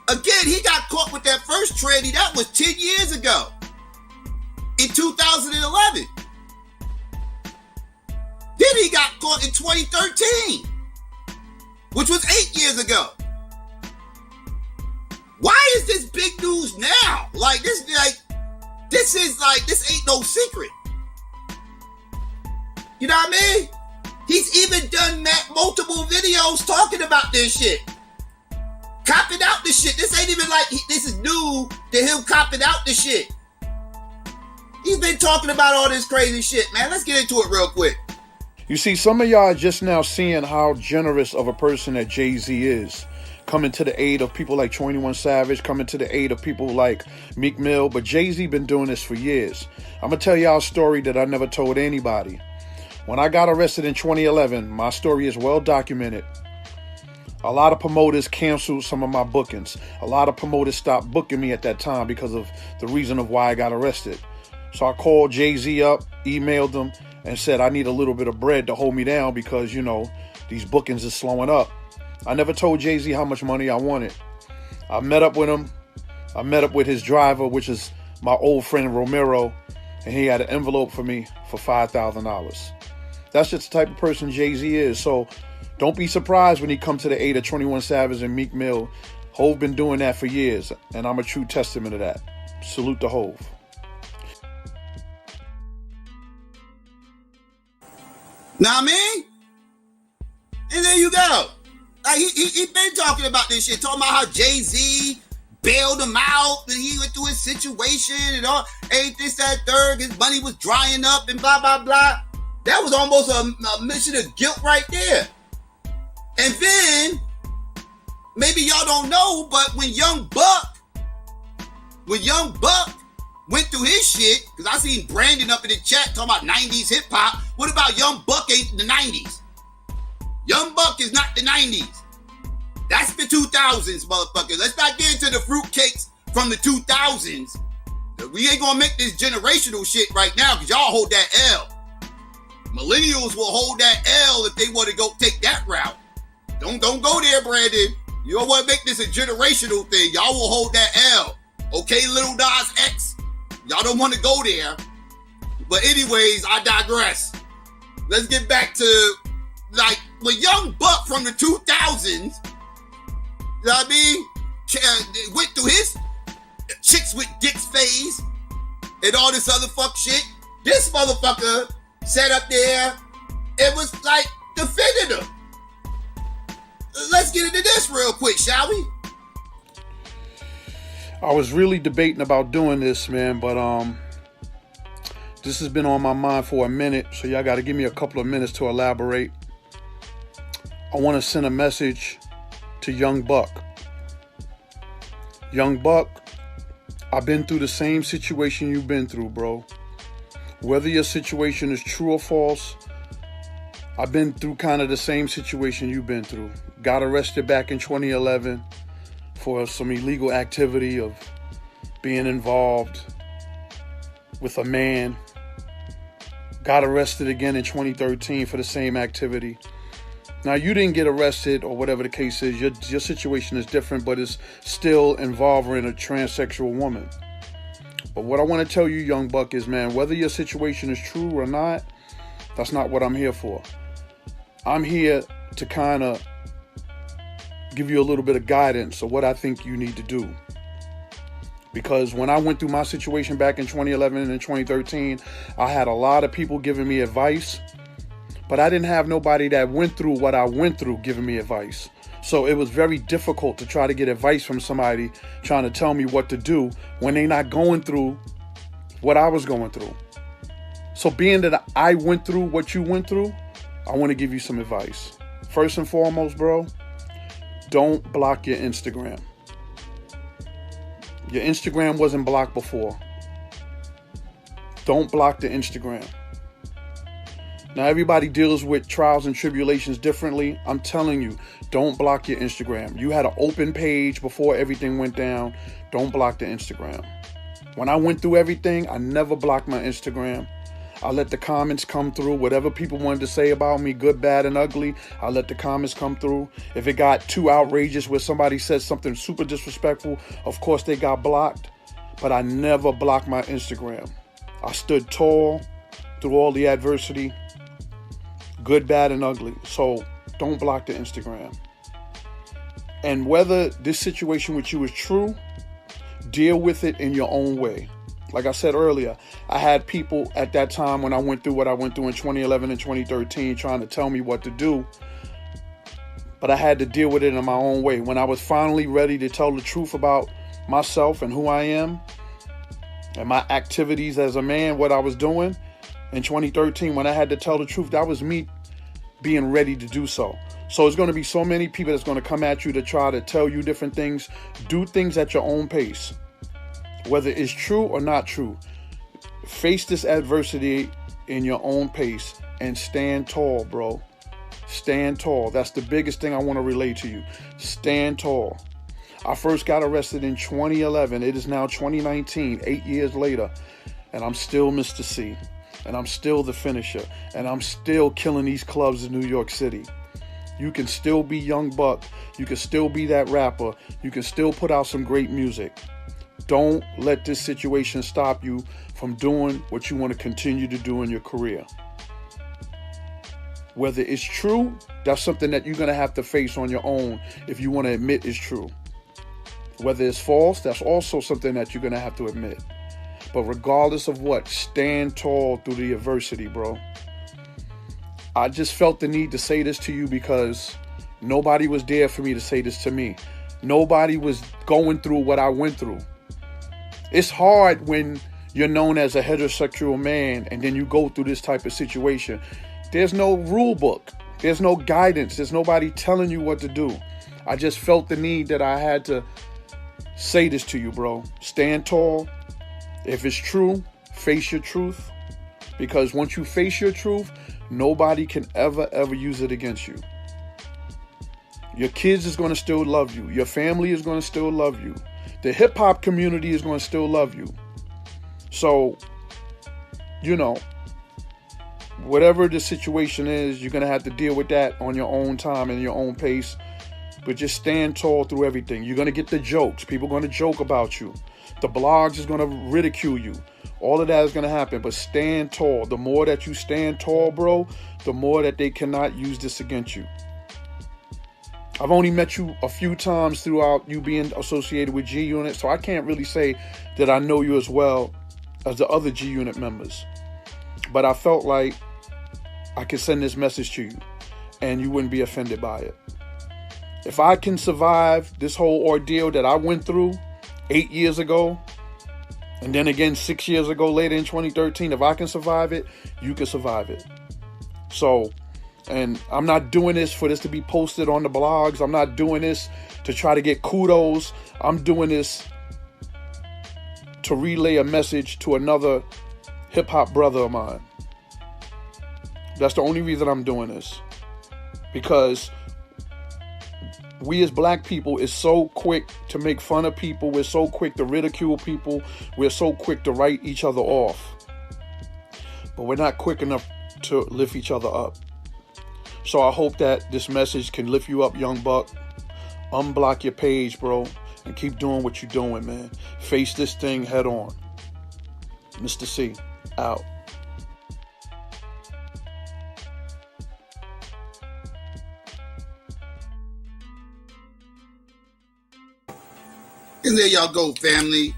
Again, he got caught with that first tranny. That was 10 years ago. In 2011. Then he got caught in 2013. Which was 8 years ago. Why is this big news now? Like, this ain't no secret. You know what I mean? He's even done multiple videos talking about this shit. Copping out the shit. This ain't even like this is new to him copping out the shit. He's been talking about all this crazy shit, man. Let's get into it real quick. You see, some of y'all are just now seeing how generous of a person that Jay-Z is. Coming to the aid of people like 21 Savage, coming to the aid of people like Meek Mill. But Jay-Z been doing this for years. I'm going to tell y'all a story that I never told anybody. When I got arrested in 2011, my story is well documented. A lot of promoters canceled some of my bookings. A lot of promoters stopped booking me at that time because of the reason of why I got arrested. So I called Jay-Z up, emailed them, and said I need a little bit of bread to hold me down because, you know, these bookings are slowing up. I never told Jay-Z how much money I wanted. I met up with him. I met up with his driver, which is my old friend Romero, and he had an envelope for me for $5,000. That's just the type of person Jay-Z is. So don't be surprised when he comes to the aid of 21 Savage and Meek Mill. Hov been doing that for years, and I'm a true testament of that. Salute to Hov. Know what I mean? And there you go. Like he been talking about this shit, talking about how Jay-Z bailed him out and he went through his situation and all, ain't this, that, third, his money was drying up and blah, blah, blah. That was almost a mission of guilt right there. And then, maybe y'all don't know, but when Young Buck went through his shit, because I seen Brandon up in the chat talking about 90s hip hop. What about Young Buck ain't the 90s? Young Buck is not the 90s. That's the 2000s, motherfucker. Let's not get into the fruitcakes from the 2000s. We ain't gonna make this generational shit right now because y'all hold that L. Millennials will hold that L if they want to go take that route. Don't go there, Brandon. You don't want to make this a generational thing. Y'all will hold that L. Okay, Lil Nas X? Y'all don't want to go there. But anyways, I digress. Let's get back to, like, when Young Buck from the 2000s, you know what I mean, went through his chicks with dicks phase and all this other fuck shit. This motherfucker sat up there and was, like, defending him. Let's get into this real quick, shall we? I was really debating about doing this, man, but this has been on my mind for a minute, so y'all got to give me a couple of minutes to elaborate. I want to send a message to Young Buck. Young Buck, I've been through the same situation you've been through, bro. Whether your situation is true or false, I've been through kind of the same situation you've been through. Got arrested back in 2011 for some illegal activity of being involved with a man. Got arrested again in 2013 for the same activity. Now, you didn't get arrested or whatever the case is. Your situation is different, but it's still involving a transsexual woman. But what I want to tell you, young buck, is, man, whether your situation is true or not, that's not what I'm here for. I'm here to kind of give you a little bit of guidance of what I think you need to do. Because when I went through my situation back in 2011 and 2013, I had a lot of people giving me advice, but I didn't have nobody that went through what I went through giving me advice. So it was very difficult to try to get advice from somebody trying to tell me what to do when they're not going through what I was going through. So being that I went through what you went through, I want to give you some advice. First and foremost, bro, don't block your Instagram. Your Instagram wasn't blocked before. Don't block the Instagram. Now, everybody deals with trials and tribulations differently. I'm telling you, don't block your Instagram. You had an open page before everything went down. Don't block the Instagram. When I went through everything, I never blocked my Instagram. I let the comments come through. Whatever people wanted to say about me, good, bad, and ugly, I let the comments come through. If it got too outrageous where somebody said something super disrespectful, of course they got blocked. But I never blocked my Instagram. I stood tall through all the adversity, good, bad, and ugly. So don't block the Instagram. And whether this situation with you is true, deal with it in your own way. Like I said earlier, I had people at that time when I went through what I went through in 2011 and 2013 trying to tell me what to do. But I had to deal with it in my own way. When I was finally ready to tell the truth about myself and who I am and my activities as a man, what I was doing in 2013, when I had to tell the truth, that was me being ready to do so. So there's going to be so many people that's going to come at you to try to tell you different things. Do things at your own pace. Whether it's true or not true, face this adversity in your own pace and stand tall, bro. Stand tall. That's the biggest thing I want to relay to you. Stand tall. I first got arrested in 2011. It is now 2019, 8 years later, and I'm still Mr. C, and I'm still the finisher, and I'm still killing these clubs in New York City. You can still be Young Buck. You can still be that rapper. You can still put out some great music. Don't let this situation stop you from doing what you want to continue to do in your career. Whether it's true, that's something that you're going to have to face on your own if you want to admit it's true. Whether it's false, that's also something that you're going to have to admit. But regardless of what, stand tall through the adversity, bro. I just felt the need to say this to you because nobody was there for me to say this to me. Nobody was going through what I went through. It's hard when you're known as a heterosexual man and then you go through this type of situation. There's no rule book. There's no guidance. There's nobody telling you what to do. I just felt the need that I had to say this to you, bro. Stand tall. If it's true, face your truth. Because once you face your truth, nobody can ever use it against you. Your kids is going to still love you. Your family is going to still love you. The hip-hop community is going to still love you. So, you know, whatever the situation is, you're going to have to deal with that on your own time and your own pace. But just stand tall through everything. You're going to get the jokes. People are going to joke about you. The blogs is going to ridicule you. All of that is going to happen. But stand tall. The more that you stand tall, bro, the more that they cannot use this against you. I've only met you a few times throughout you being associated with G Unit, so I can't really say that I know you as well as the other G Unit members. But I felt like I could send this message to you and you wouldn't be offended by it. If I can survive this whole ordeal that I went through 8 years ago, and then again 6 years ago later in 2013, if I can survive it, you can survive it. So, and I'm not doing this for this to be posted on the blogs. I'm not doing this to try to get kudos. I'm doing this to relay a message to another hip-hop brother of mine. That's the only reason I'm doing this. Because we as black people is so quick to make fun of people. We're so quick to ridicule people. We're so quick to write each other off. But we're not quick enough to lift each other up. So I hope that this message can lift you up, young buck. Unblock your page, bro, and keep doing what you're doing, man. Face this thing head on. Mr. C, out. And there y'all go, family.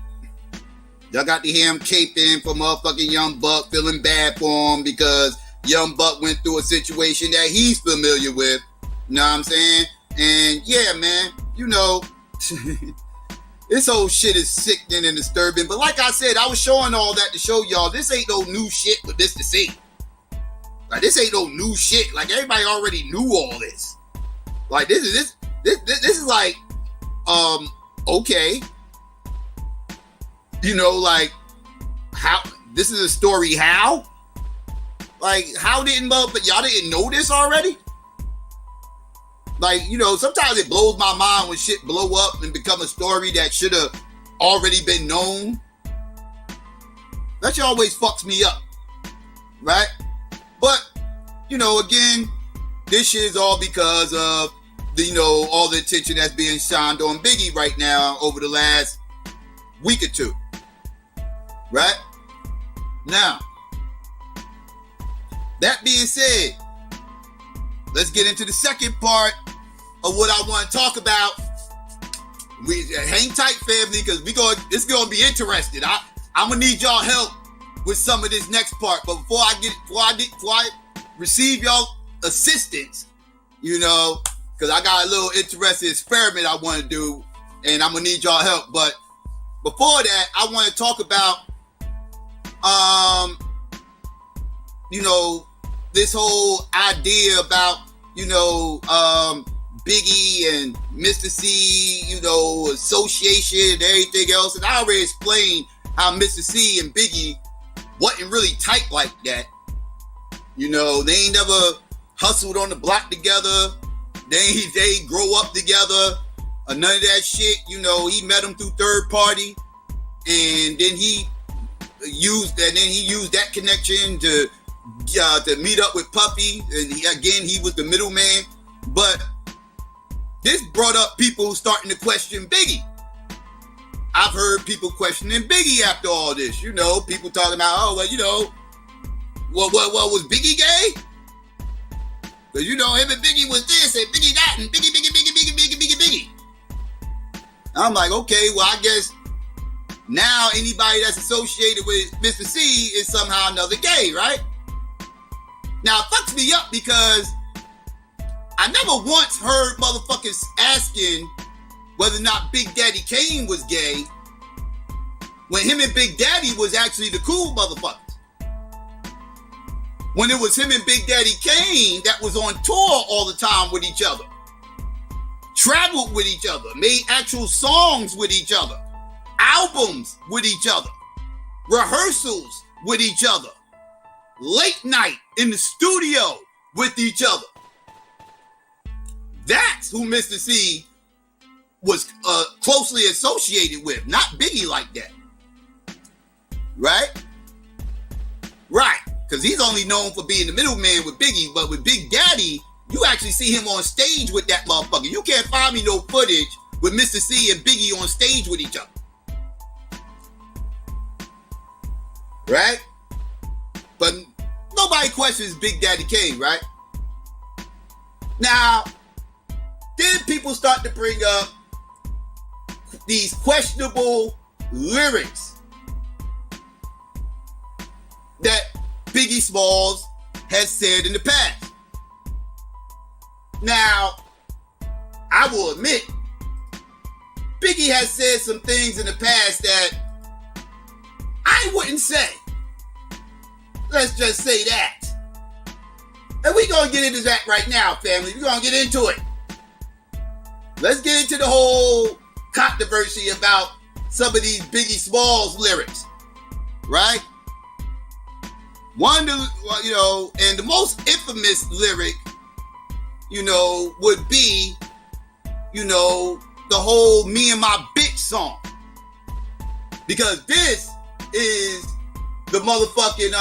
Y'all got to hear him caping for motherfucking Young Buck, feeling bad for him because Young Buck went through a situation that he's familiar with. You know what I'm saying? And yeah, man, you know, this whole shit is sickening and disturbing. But like I said, I was showing all that to show y'all this ain't no new shit with Mr. C. Like, this ain't no new shit. Like, everybody already knew all this. Like, this is like, okay. You know, like, how, this is a story how? Like, how didn't y'all didn't know this already? Like, you know, sometimes it blows my mind when shit blow up and become a story that should have already been known. That shit always fucks me up, right? But, you know, again, this shit is all because of the, you know, all the attention that's being shined on Biggie right now over the last week or two, right? Now, that being said, let's get into the second part of what I want to talk about. We hang tight, family, because it's gonna be interesting. I'm gonna need y'all help with some of this next part. But before I receive y'all assistance, you know, because I got a little interesting experiment I want to do, and I'm gonna need y'all help. But before that, I want to talk about, you know, this whole idea about, you know, Biggie and Mr. C, you know, association and everything else. And I already explained how Mr. C and Biggie wasn't really tight like that. You know, they ain't never hustled on the block together. They ain't grow up together. None of that shit. You know, he met him through third party. And then he used that connection to meet up with Puffy, and he was the middleman. But this brought up people starting to question Biggie. I've heard people questioning Biggie after all this. You know, people talking about, oh, well, you know, what was Biggie gay? Because, you know, him and Biggie was this, and Biggie that, and Biggie. I'm like, okay, well, I guess now anybody that's associated with Mr. C is somehow another gay, right? Now, it fucks me up because I never once heard motherfuckers asking whether or not Big Daddy Kane was gay when him and Big Daddy was actually the cool motherfuckers. When it was him and Big Daddy Kane that was on tour all the time with each other, traveled with each other, made actual songs with each other, albums with each other, rehearsals with each other, late night in the studio with each other. That's who Mr. C was closely associated with, not Biggie like that. Right? Right. Because he's only known for being the middleman with Biggie, but with Big Daddy, you actually see him on stage with that motherfucker. You can't find me no footage with Mr. C and Biggie on stage with each other. Right? But nobody questions Big Daddy Kane, right? Now, then people start to bring up these questionable lyrics that Biggie Smalls has said in the past. Now, I will admit, Biggie has said some things in the past that I wouldn't say. Let's just say that. And we're going to get into that right now, family. We're going to get into it. Let's get into the whole controversy about some of these Biggie Smalls lyrics, right? One, you know, and the most infamous lyric, you know, would be, you know, the whole "Me and My Bitch" song, because this is the motherfucking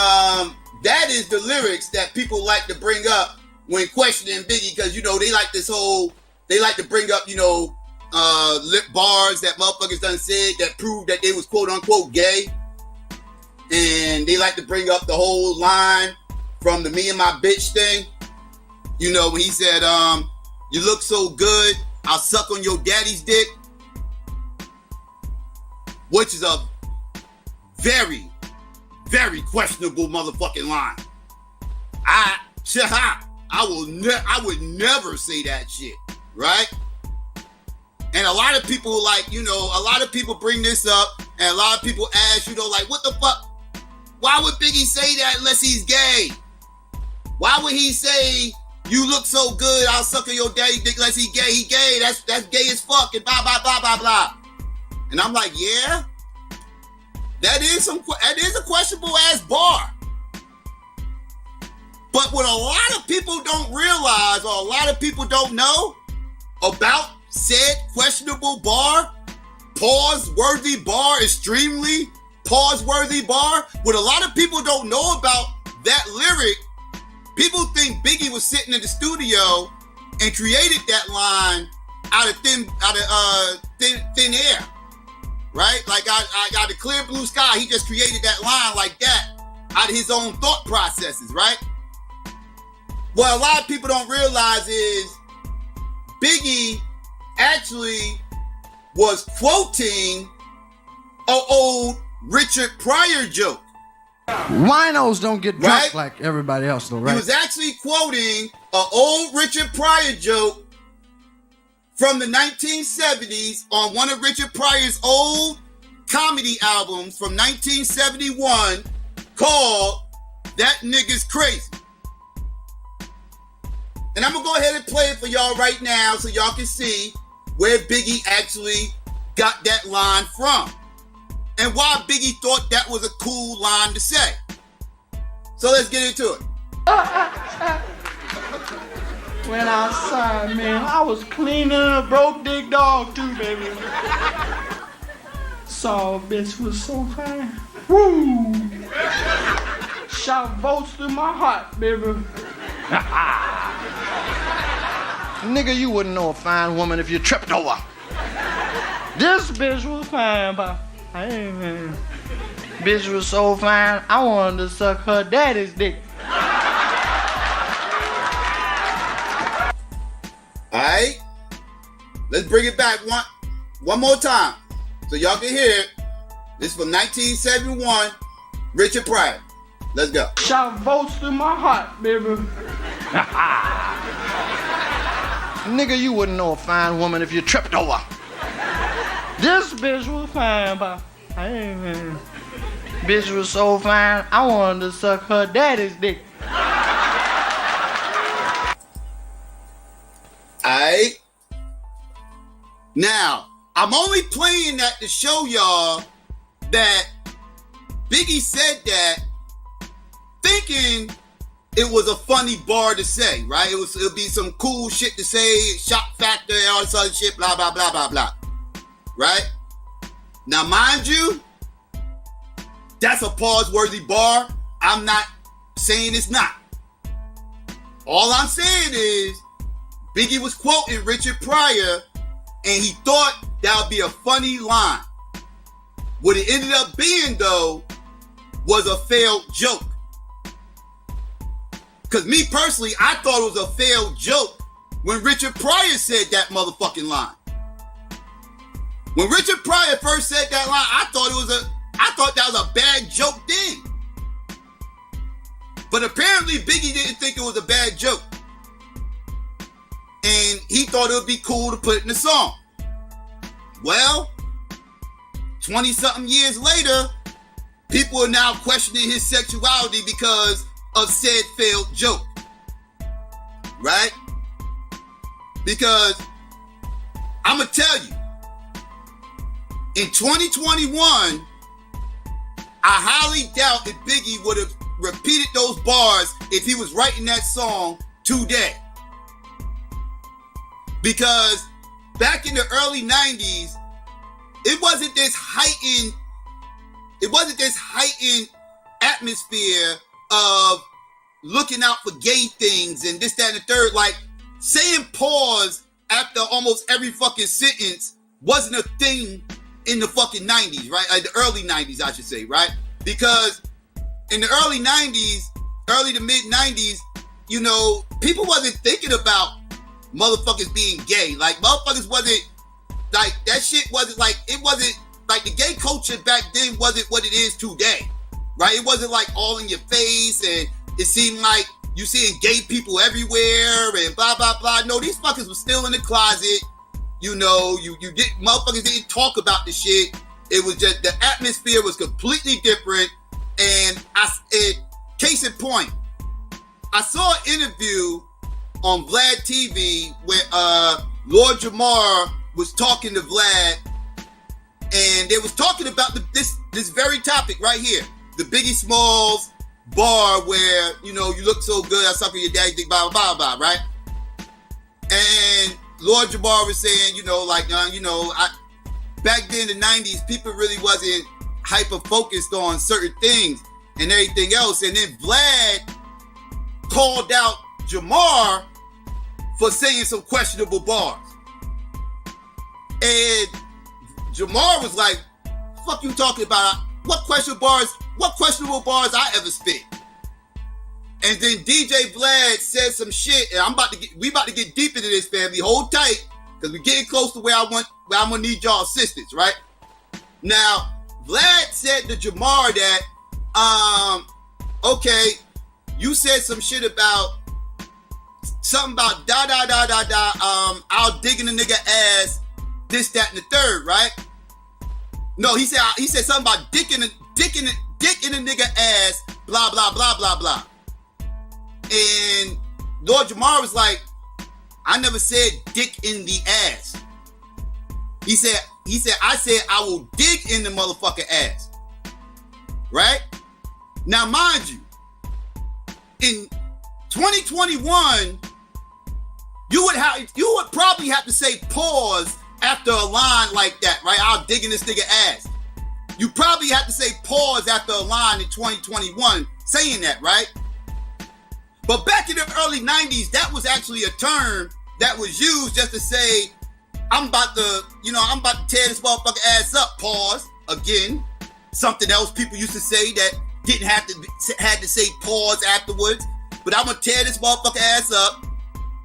that is the lyrics that people like to bring up when questioning Biggie, because you know they like to bring up, you know, lip bars that motherfuckers done said that prove that they was quote unquote gay. And they like to bring up the whole line from the "Me and My Bitch" thing. You know, when he said, you look so good, I'll suck on your daddy's dick. Which is a very, very questionable motherfucking line. I would never say that shit, right? And a lot of people, like, you know, a lot of people bring this up, and a lot of people ask, you know, like, what the fuck? Why would Biggie say that unless he's gay? Why would he say, you look so good, I'll suck on your daddy dick unless he gay? He gay. That's gay as fuck, and blah, blah, blah, blah, blah. And I'm like, yeah, that is a questionable ass bar. But what a lot of people don't realize, or a lot of people don't know about said questionable bar, pause-worthy bar, extremely pause-worthy bar, what a lot of people don't know about that lyric, people think Biggie was sitting in the studio and created that line out of thin air, right? Like I got a clear blue sky, he just created that line like that out of his own thought processes, right? What a lot of people don't realize is Biggie actually was quoting an old Richard Pryor joke. Winos don't get drunk, right? Like everybody else, though, right? He was actually quoting an old Richard Pryor joke from the 1970s on one of Richard Pryor's old comedy albums from 1971 called "That Nigga's Crazy." And I'm going to go ahead and play it for y'all right now so y'all can see where Biggie actually got that line from and why Biggie thought that was a cool line to say. So let's get into it. When I signed, man, I was cleaning a broke dick dog too, baby. Saw a bitch was so fine. Woo! Shot volts through my heart, baby. Nigga, you wouldn't know a fine woman if you tripped over. This bitch was fine, but hey, man. Bitch was so fine, I wanted to suck her daddy's dick. Alright, let's bring it back one more time so y'all can hear it. This is from 1971, Richard Pryor. Let's go. Shot volts through my heart, baby. Nigga, you wouldn't know a fine woman if you tripped over. This bitch was fine, but hey, man. Bitch was so fine, I wanted to suck her daddy's dick. Alright. Now, I'm only playing that to show y'all that Biggie said that thinking it was a funny bar to say, right? It'll be some cool shit to say, shock factor and all this other shit, blah, blah, blah, blah, blah. Right? Now, mind you, that's a pause-worthy bar. I'm not saying it's not. All I'm saying is Biggie was quoting Richard Pryor and he thought that would be a funny line. What it ended up being, though, was a failed joke. Because me personally, I thought it was a failed joke when Richard Pryor said that motherfucking line. When Richard Pryor first said that line, I thought that was a bad joke then. But apparently Biggie didn't think it was a bad joke. And he thought it would be cool to put it in the song. Well, 20-something years later, people are now questioning his sexuality because of said failed joke. Right? Because I'm going to tell you, in 2021, I highly doubt if Biggie would have repeated those bars if he was writing that song today. Because back in the early 90s, it wasn't this heightened atmosphere of looking out for gay things and this, that, and the third. Like, saying pause after almost every fucking sentence wasn't a thing in the fucking 90s, right? The early 90s, I should say, right? Because in the early 90s, early to mid 90s, you know, people wasn't thinking about motherfuckers being gay. Like, motherfuckers wasn't, like, that shit wasn't, like, it wasn't, like, the gay culture back then wasn't what it is today, right? It wasn't, like, all in your face, and it seemed like you seeing gay people everywhere, and blah, blah, blah. No, these fuckers were still in the closet. You know, motherfuckers didn't talk about the shit. It was just, the atmosphere was completely different. And case in point, I saw an interview on Vlad TV where Lord Jamar was talking to Vlad, and they was talking about this very topic right here, the Biggie Smalls bar where, you know, you look so good, I suck on your daddy dick, blah, blah, blah, right? And Lord Jamar was saying, you know, like, you know, back then in the 90s, people really wasn't hyper-focused on certain things and everything else. And then Vlad called out Jamar for saying some questionable bars. And Jamar was like, fuck you talking about? What questionable bars I ever spit? And then DJ Vlad said some shit, and we about to get deep into this, family. Hold tight, because we're getting close to where I'm gonna need y'all assistance, right? Now, Vlad said to Jamar that, okay, you said some shit about something about I'll digging a nigga ass, this, that, and the third, right? No, he said something about dick in a nigga ass, blah, blah, blah, blah, blah. And Lord Jamar was like, I never said dick in the ass. He said, I said I will dig in the motherfucking ass. Right? Now, mind you, in 2021, you would probably have to say pause after a line like that, right? I'll dig in this nigga ass. You probably have to say pause after a line in 2021 saying that, right? But back in the early 90s, that was actually a term that was used just to say, I'm about to tear this motherfucker ass up, pause. Again, something else people used to say that didn't had to say pause afterwards. But I'm gonna tear this motherfucker ass up.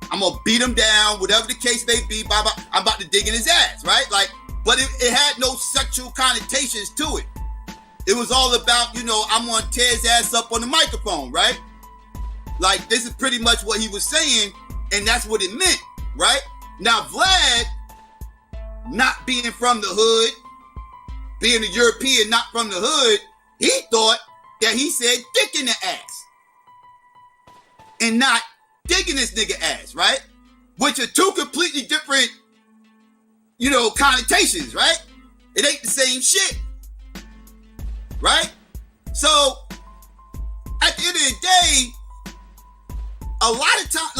I'm gonna beat him down, whatever the case may be. I'm about to dig in his ass, right? Like, but it had no sexual connotations to it. It was all about, you know, I'm gonna tear his ass up on the microphone, right? Like, this is pretty much what he was saying, and that's what it meant, right? Now, Vlad, not being from the hood, being a European, not from the hood, he thought that he said dick in the ass and not digging this nigga ass, right? Which are two completely different, you know, connotations, right? It ain't the same shit, right? So, at the end of the day, a lot of time,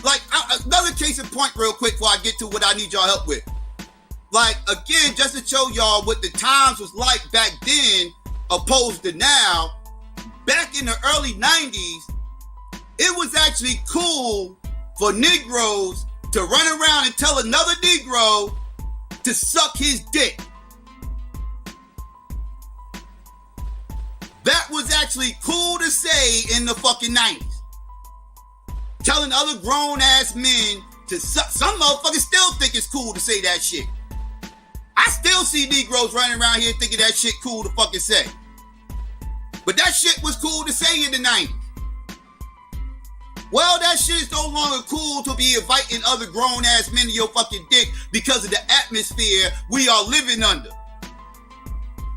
like another case in point real quick before I get to what I need y'all help with. Like, again, just to show y'all what the times was like back then opposed to now, back in the early 90s, it was actually cool for Negroes to run around and tell another Negro to suck his dick. That was actually cool to say in the fucking 90s. Telling other grown-ass men to suck. Some motherfuckers still think it's cool to say that shit. I still see Negroes running around here thinking that shit cool to fucking say. But that shit was cool to say in the 90s. Well, that shit is no longer cool to be inviting other grown-ass men to your fucking dick because of the atmosphere we are living under.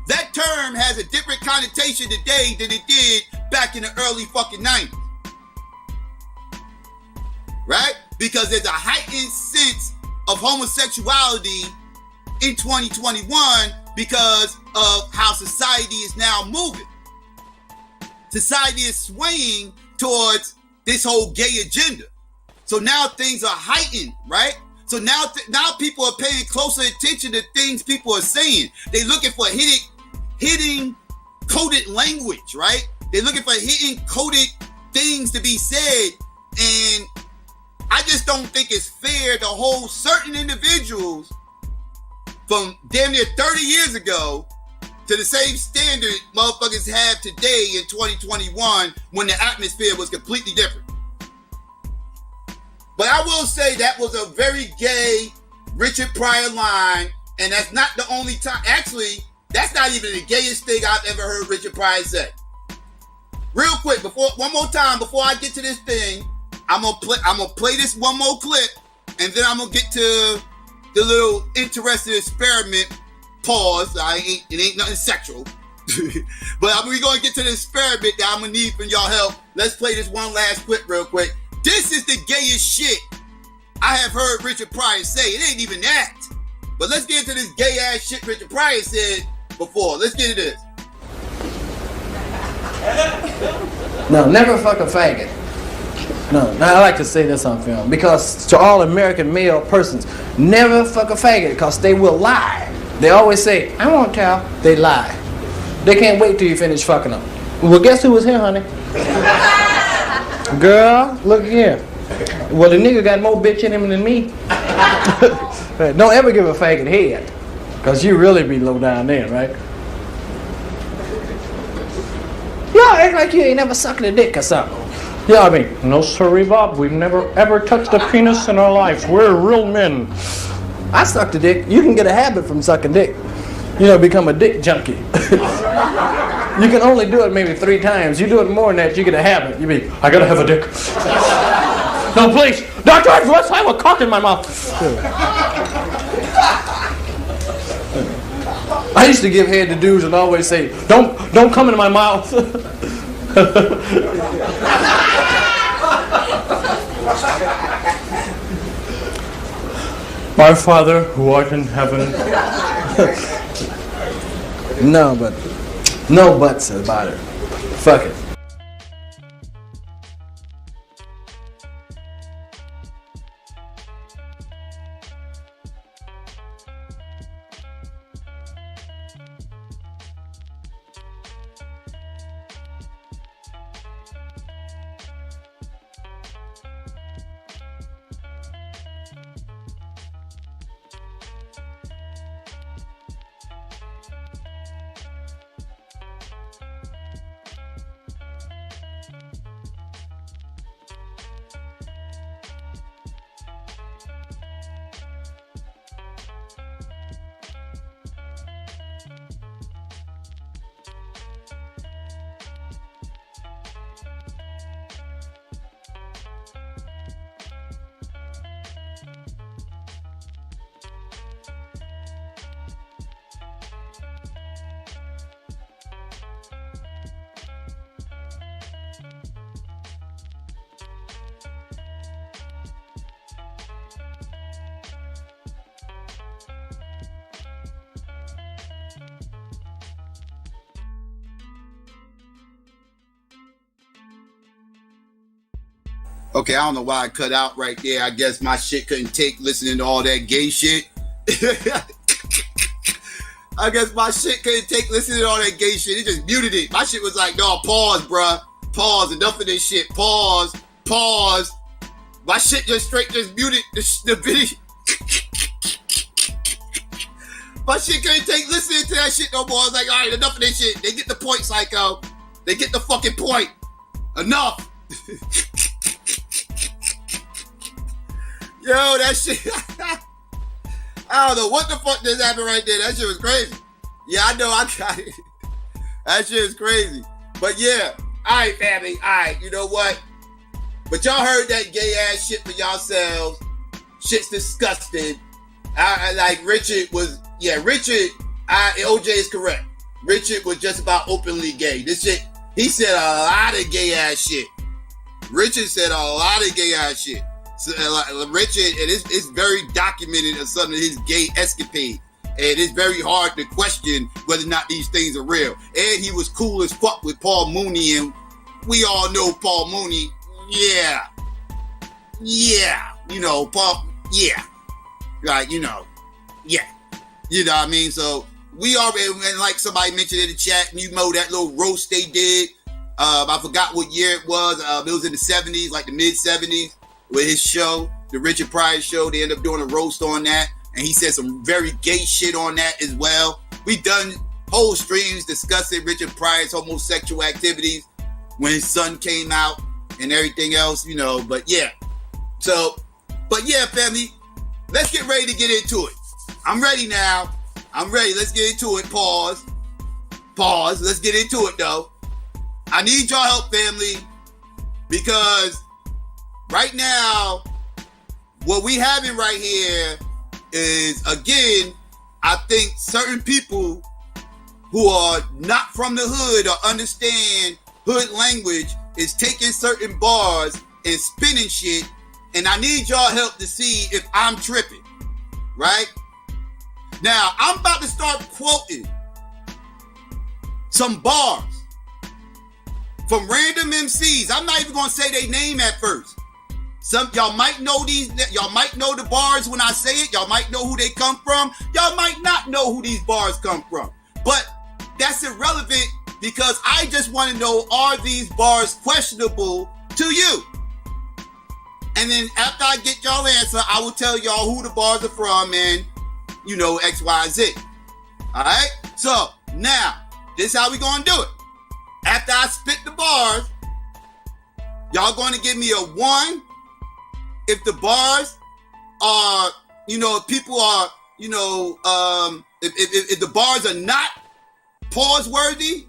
That term has a different connotation today than it did back in the early fucking 90s. Right? Because there's a heightened sense of homosexuality in 2021 because of how society is now moving. society is swaying towards this whole gay agenda. So now things are heightened, right? So now people are paying closer attention to things people are saying. They're looking for hitting coded language, right? They're looking for hitting coded things to be said. And I just don't think it's fair to hold certain individuals from damn near 30 years ago to the same standard motherfuckers have today in 2021 when the atmosphere was completely different. But I will say that was a very gay Richard Pryor line, and that's not the only time. Actually, that's not even the gayest thing I've ever heard Richard Pryor say. Real quick, one more time before I get to this thing, I'm gonna play this one more clip, and then I'm gonna get to the little interesting experiment. Pause. It ain't nothing sexual, but we're gonna get to the experiment that I'm gonna need from y'all help. Let's play this one last clip real quick. This is the gayest shit I have heard Richard Pryor say. It ain't even that. But let's get into this gay ass shit Richard Pryor said before. Let's get into this. No, never fuck a faggot. No, now I like to say this on film because to all American male persons, never fuck a faggot because they will lie. They always say, I won't tell. They lie. They can't wait till you finish fucking them. Well, guess who was here, honey? Girl, look here. Well, the nigga got more bitch in him than me. Don't ever give a faggot head because you really be low down there, right? Y'all act like you ain't never sucked a dick or something. Yeah, I mean, no sorry, Bob. We've never ever touched a penis in our life. We're real men. I sucked a dick. You can get a habit from sucking dick. You know, become a dick junkie. You can only do it maybe 3 times. You do it more than that, you get a habit. You mean, I gotta have a dick. No, please. Doctor, I have a cock in my mouth. I used to give head to dudes and always say, don't come into my mouth. My Father who art in heaven. No buts about it. Fuck it. Okay, I don't know why I cut out right there. I guess my shit couldn't take listening to all that gay shit. I guess my shit couldn't take listening to all that gay shit. It just muted it. My shit was like, no, pause, bruh. Pause. Enough of this shit. Pause. My shit just muted the video. My shit couldn't take listening to that shit no more. I was like, all right, enough of this shit. They get the point, psycho. They get the fucking point. Enough. Yo, that shit. I don't know what the fuck just happened right there. That shit was crazy. Yeah, I know. I got it. That shit is crazy. But yeah. All right, family. All right. You know what? But y'all heard that gay ass shit for yourselves. Shit's disgusting. Like Richard was. Yeah, Richard. OJ is correct. Richard was just about openly gay. This shit. He said a lot of gay ass shit. Richard said a lot of gay ass shit. So, Richard, and it's very documented as some of his gay escapade. And it's very hard to question whether or not these things are real. And he was cool as fuck with Paul Mooney we all know Paul Mooney. Yeah. You know, Paul, yeah. Like, you know, yeah. You know what I mean? So we already, and like somebody mentioned in the chat, you know that little roast they did. I forgot what year it was. It was in the 70s, like the mid 70s, with his show, the Richard Pryor show. They ended up doing a roast on that. And he said some very gay shit on that as well. We done whole streams discussing Richard Pryor's homosexual activities when his son came out and everything else, you know, but yeah. So, but yeah, family, let's get ready to get into it. I'm ready now. I'm ready. Let's get into it. Pause. Let's get into it, though. I need y'all help, family, because right now, what we having right here is, again, I think certain people who are not from the hood or understand hood language is taking certain bars and spinning shit, and I need y'all help to see if I'm tripping, right? Now, I'm about to start quoting some bars from random MCs. I'm not even gonna say their name at first. Some y'all might know these. Y'all might know the bars when I say it. Y'all might know who they come from. Y'all might not know who these bars come from. But that's irrelevant because I just want to know, are these bars questionable to you? And then after I get y'all answer, I will tell y'all who the bars are from and, you know, X, Y, Z. All right? So now, this is how we gonna do it. After I spit the bars, y'all going to give me a 1 if the bars are, you know, if people are, you know, if the bars are not pause worthy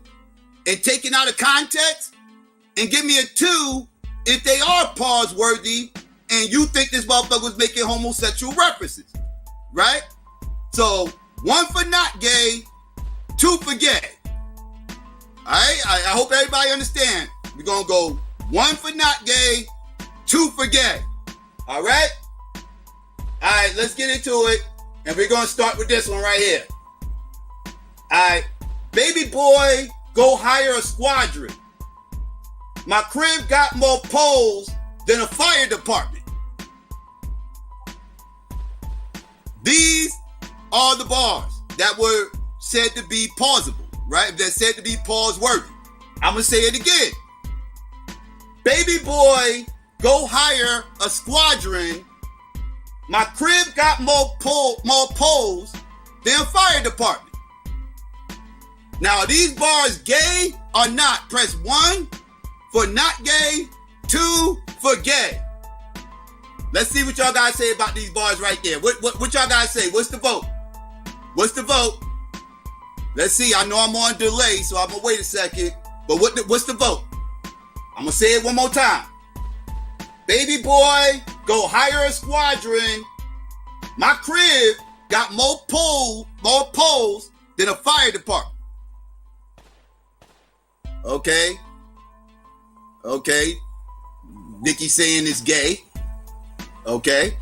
and taken out of context, and give me a 2 if they are pause worthy and you think this motherfucker was making homosexual references, right? So 1 for not gay, 2 for gay. All right, I hope everybody understand. We're gonna go 1 for not gay, 2 for gay. All right? All right, let's get into it. And we're gonna start with this one right here. All right, baby boy, go hire a squadron. My crib got more poles than a fire department. These are the bars that were said to be pausable, right? That said to be pause worthy. I'm gonna say it again. Baby boy, go hire a squadron. My crib got more poles than a fire department. Now, are these bars gay or not? Press 1 for not gay, 2 for gay. Let's see what y'all guys say about these bars right there. What y'all guys say? What's the vote? What's the vote? Let's see. I know I'm on delay, so I'm gonna wait a second. But what's the vote? I'm gonna say it one more time. Baby boy, go hire a squadron. My crib got more poles than a fire department. Okay. Nikki saying it's gay. Okay.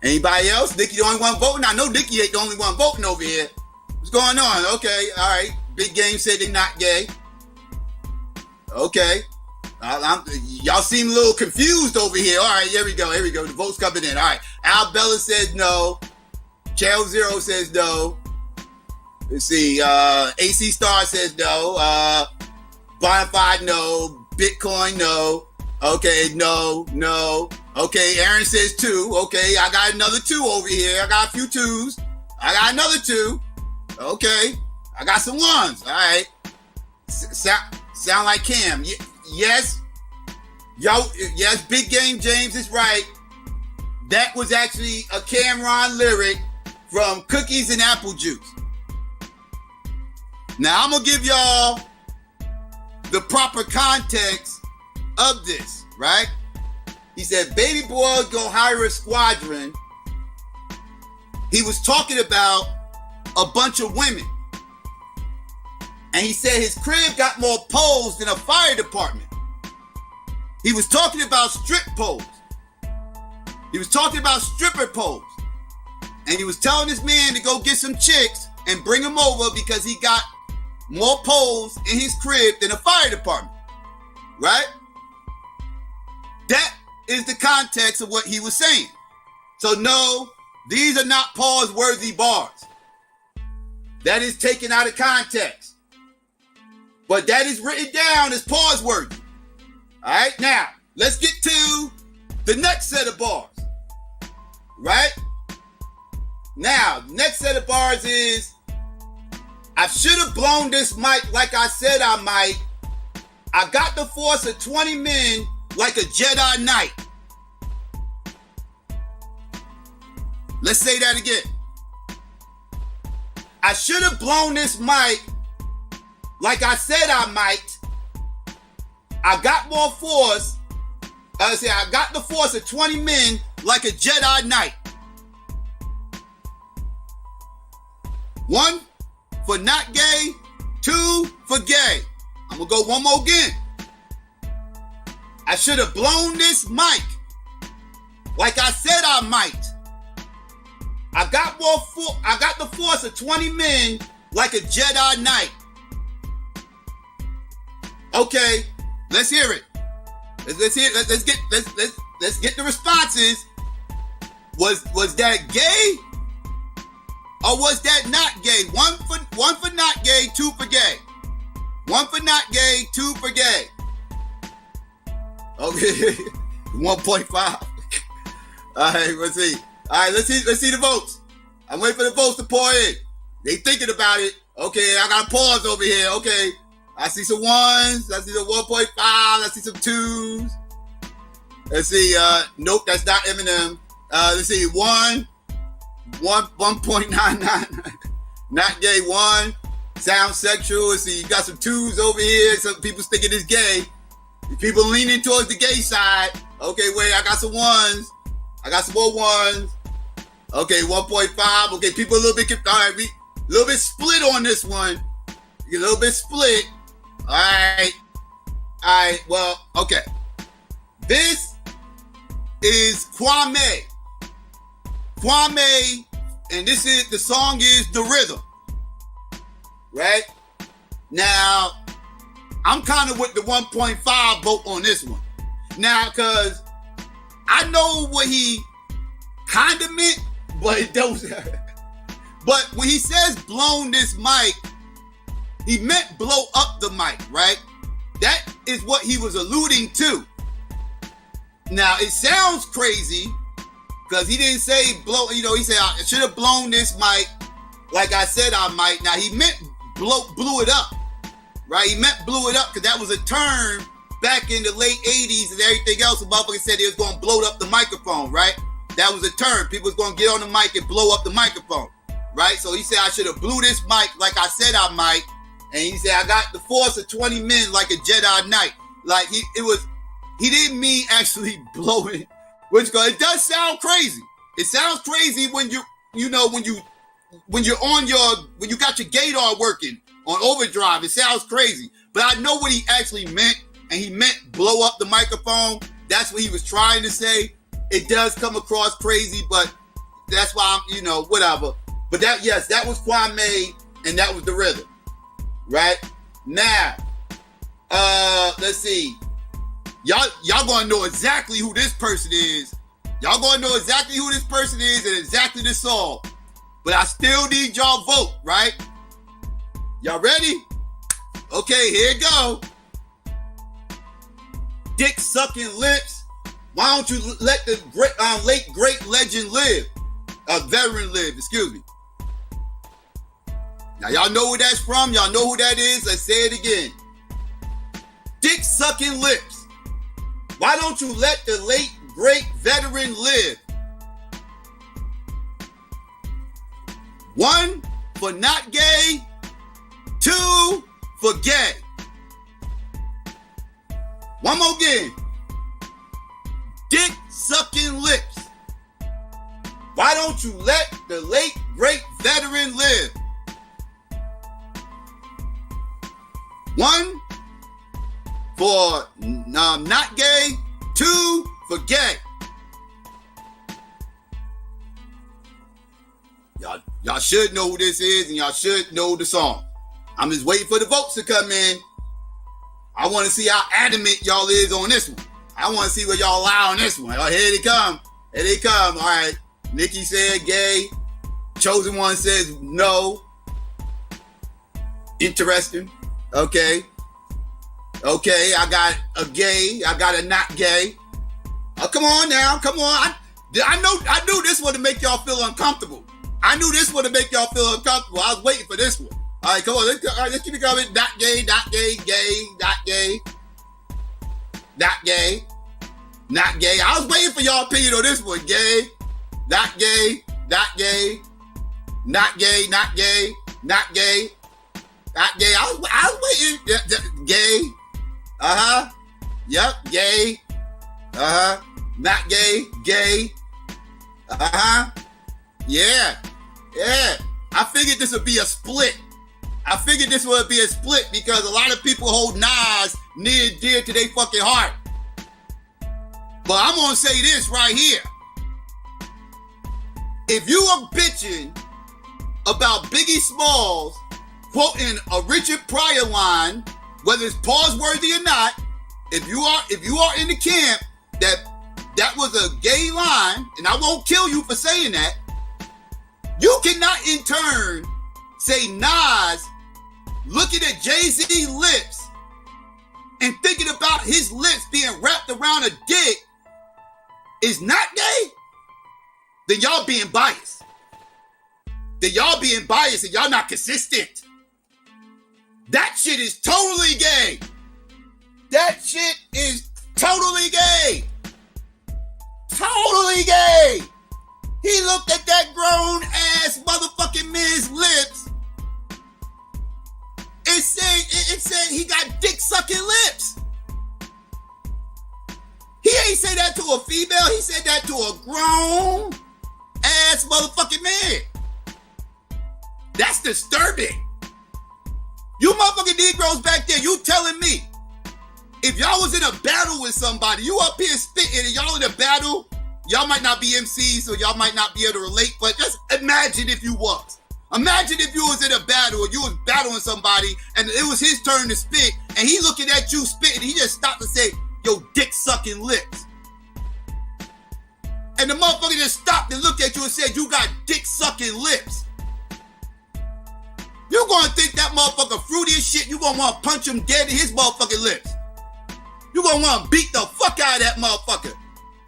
Anybody else? Nikki the only one voting? I know Nikki ain't the only one voting over here. What's going on? Okay, all right. Big Game said they're not gay. Okay. Y'all seem a little confused over here. All right, here we go. The vote's coming in. All right. Al Bella says no. Channel Zero says no. Let's see. AC Star says no. Bonafide no. Bitcoin no. Okay, no. Okay, Aaron says 2. Okay, I got another 2 over here. I got a few 2s. I got another 2. Okay, I got some 1s. All right. Sound like Cam. Yes. Yes, Big Game James is right. That was actually a Cameron lyric from Cookies and Apple Juice. Now, I'm going to give y'all the proper context of this, right? He said, baby boy, go hire a squadron. He was talking about a bunch of women. And he said his crib got more poles than a fire department. He was talking about strip poles. He was talking about stripper poles. And he was telling this man to go get some chicks and bring them over because he got more poles in his crib than a fire department, right? That is the context of what he was saying. So no, these are not pause-worthy bars. That is taken out of context. But that is written down as pause-worthy. All right, now, let's get to the next set of bars. Right? Now, next set of bars is, I should have blown this mic like I said I might. I got the force of 20 men like a Jedi Knight. Let's say that again. I should have blown this mic like I said I might. I got more force. I got the force of 20 men like a Jedi Knight. 1 for not gay, 2 for gay. I'm gonna go one more again. I should have blown this mic like I said I might. I got the force of 20 men like a Jedi Knight. Okay, let's hear it. Let's get the responses. Was that gay or was that not gay? One for not gay, 2 for gay. 1 for not gay, 2 for gay. Okay, 1.5. All right, let's see. All right, let's see the votes. I'm waiting for the votes to pour in. They thinking about it. Okay, I got a pause over here. Okay, I see some 1s. I see some 1.5. I see some 2s. Let's see. Nope, that's not Eminem. Let's see. 1.99. Not gay. 1. Sound sexual. Let's see. You got some 2s over here. Some people thinking it's gay. People leaning towards the gay side. Okay, wait. I got some 1s. I got some more 1s. Okay, 1.5. Okay, people a little bit, all right, a little bit split on this one. A little bit split. All right, well, okay. This is Kwame. Kwame, and the song is The Rhythm. Right? Now, I'm kind of with the 1.5 vote on this one. Now, because I know what he kind of meant, but it doesn't. But when he says blown this mic, he meant blow up the mic, right? That is what he was alluding to. Now, it sounds crazy because he didn't say blow, he said, I should have blown this mic like I said I might. Now, he meant blew it up, right? He meant blew it up because that was a term back in the late 80s and everything else. The motherfucker said he was going to blow up the microphone, right? That was a term. People was going to get on the mic and blow up the microphone, right? So he said, I should have blew this mic like I said I might. And he said, I got the force of 20 men like a Jedi Knight. Like he didn't mean actually blowing, it does sound crazy. It sounds crazy when you got your gaydar working on overdrive. It sounds crazy. But I know what he actually meant, and he meant blow up the microphone. That's what he was trying to say. It does come across crazy, but that's why I'm, whatever. But that was Kwame, and that was The Rhythm. Right? Now, let's see. Y'all gonna know exactly who this person is. Y'all gonna know exactly who this person is and exactly the song. But I still need y'all vote, right? Y'all ready? Okay, here it go. Dick sucking lips. Why don't you let the late great legend live? Veteran live, excuse me. Now y'all know where that's from. Y'all know who that is. Let's say it again. Dick sucking lips. Why don't you let the late great veteran live? 1 for not gay, 2 for gay. One more again. Dick sucking lips. Why don't you let the late great veteran live? 1 for not gay, 2 for gay. Y'all should know who this is, and y'all should know the song. I'm just waiting for the votes to come in. I want to see how adamant y'all is on this one. I want to see what y'all lie on this one. Oh, here they come. Here they come. All right. Nikki said gay. Chosen One says no. Interesting. Okay. Okay, I got a gay. I got a not gay. Oh, come on now. Come on. I knew this one to make y'all feel uncomfortable. I knew this one to make y'all feel uncomfortable. I was waiting for this one. All right, come on. Let's keep it going. Not gay, not gay, gay, not gay. Not gay. Not gay. I was waiting for y'all opinion on this one. Gay, not gay, not gay, not gay, not gay, not gay, not gay. I was waiting. Gay. Uh-huh. Yep, gay. Uh-huh. Not gay, gay. Uh-huh. Yeah. Yeah. I figured this would be a split. I figured this would be a split because a lot of people hold Nas near and dear to their fucking heart. But I'm gonna say this right here. If you are bitching about Biggie Smalls quoting a Richard Pryor line, whether it's pause worthy or not, if you are in the camp that was a gay line, and I won't kill you for saying that, you cannot in turn say Nas looking at Jay-Z's lips and thinking about his lips being wrapped around a dick is not gay. Then y'all being biased. Then y'all being biased and y'all not consistent. That shit is totally gay. That shit is totally gay. Totally gay. He looked at that grown ass motherfucking man's lips. It said he got dick sucking lips. He ain't say that to a female. He said that to a grown ass motherfucking man. That's disturbing. You motherfucking Negroes back there, you telling me if y'all was in a battle with somebody, you up here spitting and y'all in a battle, y'all might not be MCs, so y'all might not be able to relate, but just imagine if you was. Imagine if you was in a battle or you was battling somebody and it was his turn to spit and he looking at you spitting, he just stopped and said, yo, dick sucking lips. And the motherfucker just stopped and looked at you and said, you got dick sucking lips. You gonna think that motherfucker fruity as shit, you gonna wanna punch him dead in his motherfucking lips. You gonna wanna beat the fuck out of that motherfucker.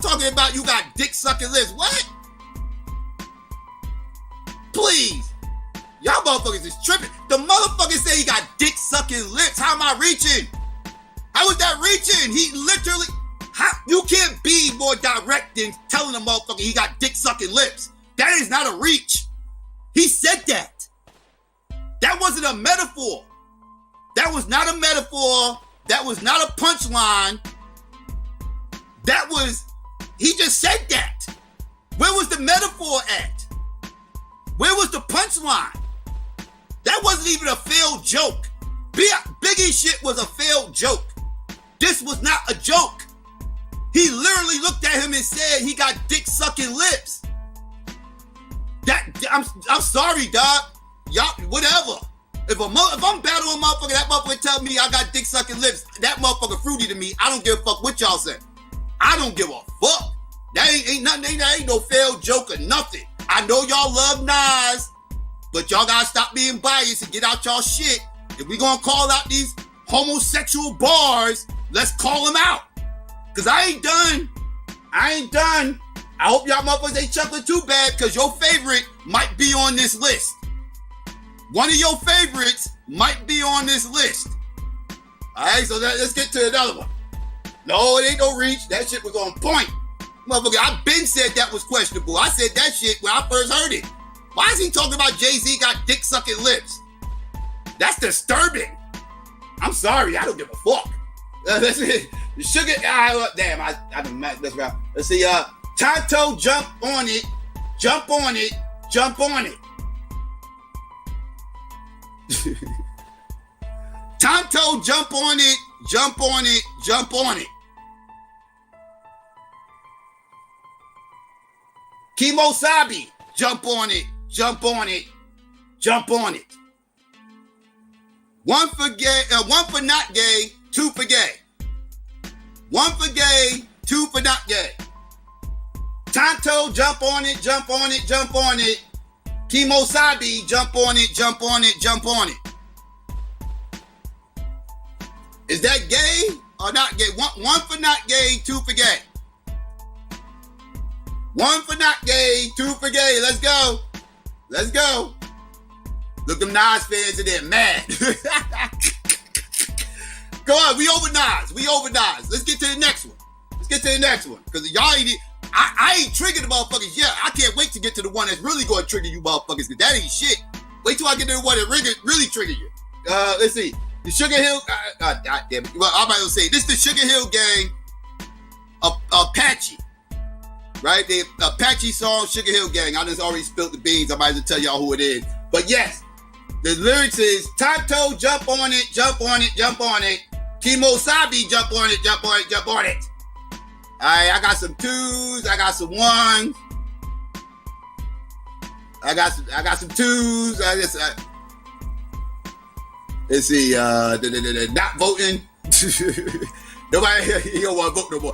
Talking about you got dick sucking lips. What? Please. Y'all motherfuckers is tripping. The motherfucker say he got dick sucking lips. How am I reaching? How was that reaching? He literally, you can't be more direct than telling the motherfucker he got dick sucking lips. That is not a reach. He said that. That wasn't a metaphor. That was not a metaphor. That was not a punchline. That was, he just said that. Where was the metaphor at? Where was the punchline? That wasn't even a failed joke. Biggie shit was a failed joke. This was not a joke. He literally looked at him and said he got dick sucking lips. I'm sorry, dog. Y'all, whatever. If I'm battling a motherfucker, that motherfucker tell me I got dick sucking lips, that motherfucker fruity to me. I don't give a fuck what y'all say. I don't give a fuck. That ain't nothing. That ain't no failed joke or nothing. I know y'all love Nas, but y'all gotta stop being biased and get out y'all shit. If we gonna call out these homosexual bars, let's call them out. Cause I ain't done. I hope y'all motherfuckers ain't chuckling too bad, cause your favorite might be on this list. One of your favorites might be on this list. All right, so let's get to another one. No, it ain't no reach. That shit was on point. Motherfucker, I been said that was questionable. I said that shit when I first heard it. Why is he talking about Jay-Z got dick sucking lips? That's disturbing. I'm sorry, I don't give a fuck. That's it. The sugar, damn, I don't know. That's right. Let's see, Tonto, jump on it, jump on it, jump on it. Tonto, jump on it, jump on it, jump on it. Kimosabi, jump on it, jump on it, jump on it. 1 for gay, 1 for not gay, 2 for gay. 1 for gay, 2 for not gay. Tonto, jump on it, jump on it, jump on it. Kimosabi, jump on it, jump on it, jump on it. Is that gay or not gay? 1 for not gay, 2 for gay. 1 for not gay, 2 for gay. Let's go. Let's go. Look, them Nas fans in there mad. Go on, we over Nas. We over Nas. Let's get to the next one. Let's get to the next one. Because y'all ain't, I ain't triggered the motherfuckers yet. I can't wait to get to the one that's really going to trigger you motherfuckers. Because that ain't shit. Wait till I get to the one that really trigger you. Let's see. The Sugar Hill, God damn it. Well, I'm about to say, this is the Sugar Hill Gang, Apache. Right? The Apache song, Sugar Hill Gang. I just already spilled the beans. I might as well tell y'all who it is. But yes, the lyrics is, Tonto, jump on it, jump on it, jump on it. Kimosabi, jump on it, jump on it, jump on it. All right, I got some 2s, I got some 1s. I got some 2s. Let's see, not voting. Nobody, you don't want to vote no more.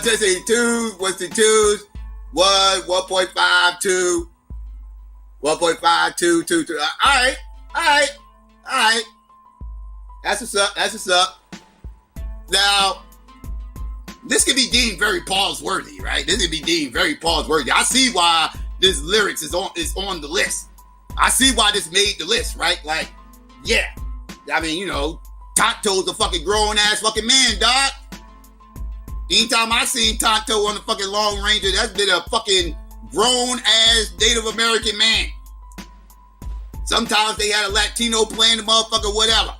Just say 2s, what's the 2s? 1, 1.5, 2. 1.5, 2, 2, 2. All right. That's what's up. That's what's up. Now, this can be deemed very pause-worthy, right? This can be deemed very pause-worthy. I see why this lyrics is on the list. I see why this made the list, right? Like, yeah. I mean, you know, Tonto's a fucking grown-ass fucking man, dog. Anytime I seen Tonto on the fucking Long Ranger, that's been a fucking grown-ass Native American man. Sometimes they had a Latino playing the motherfucker, whatever.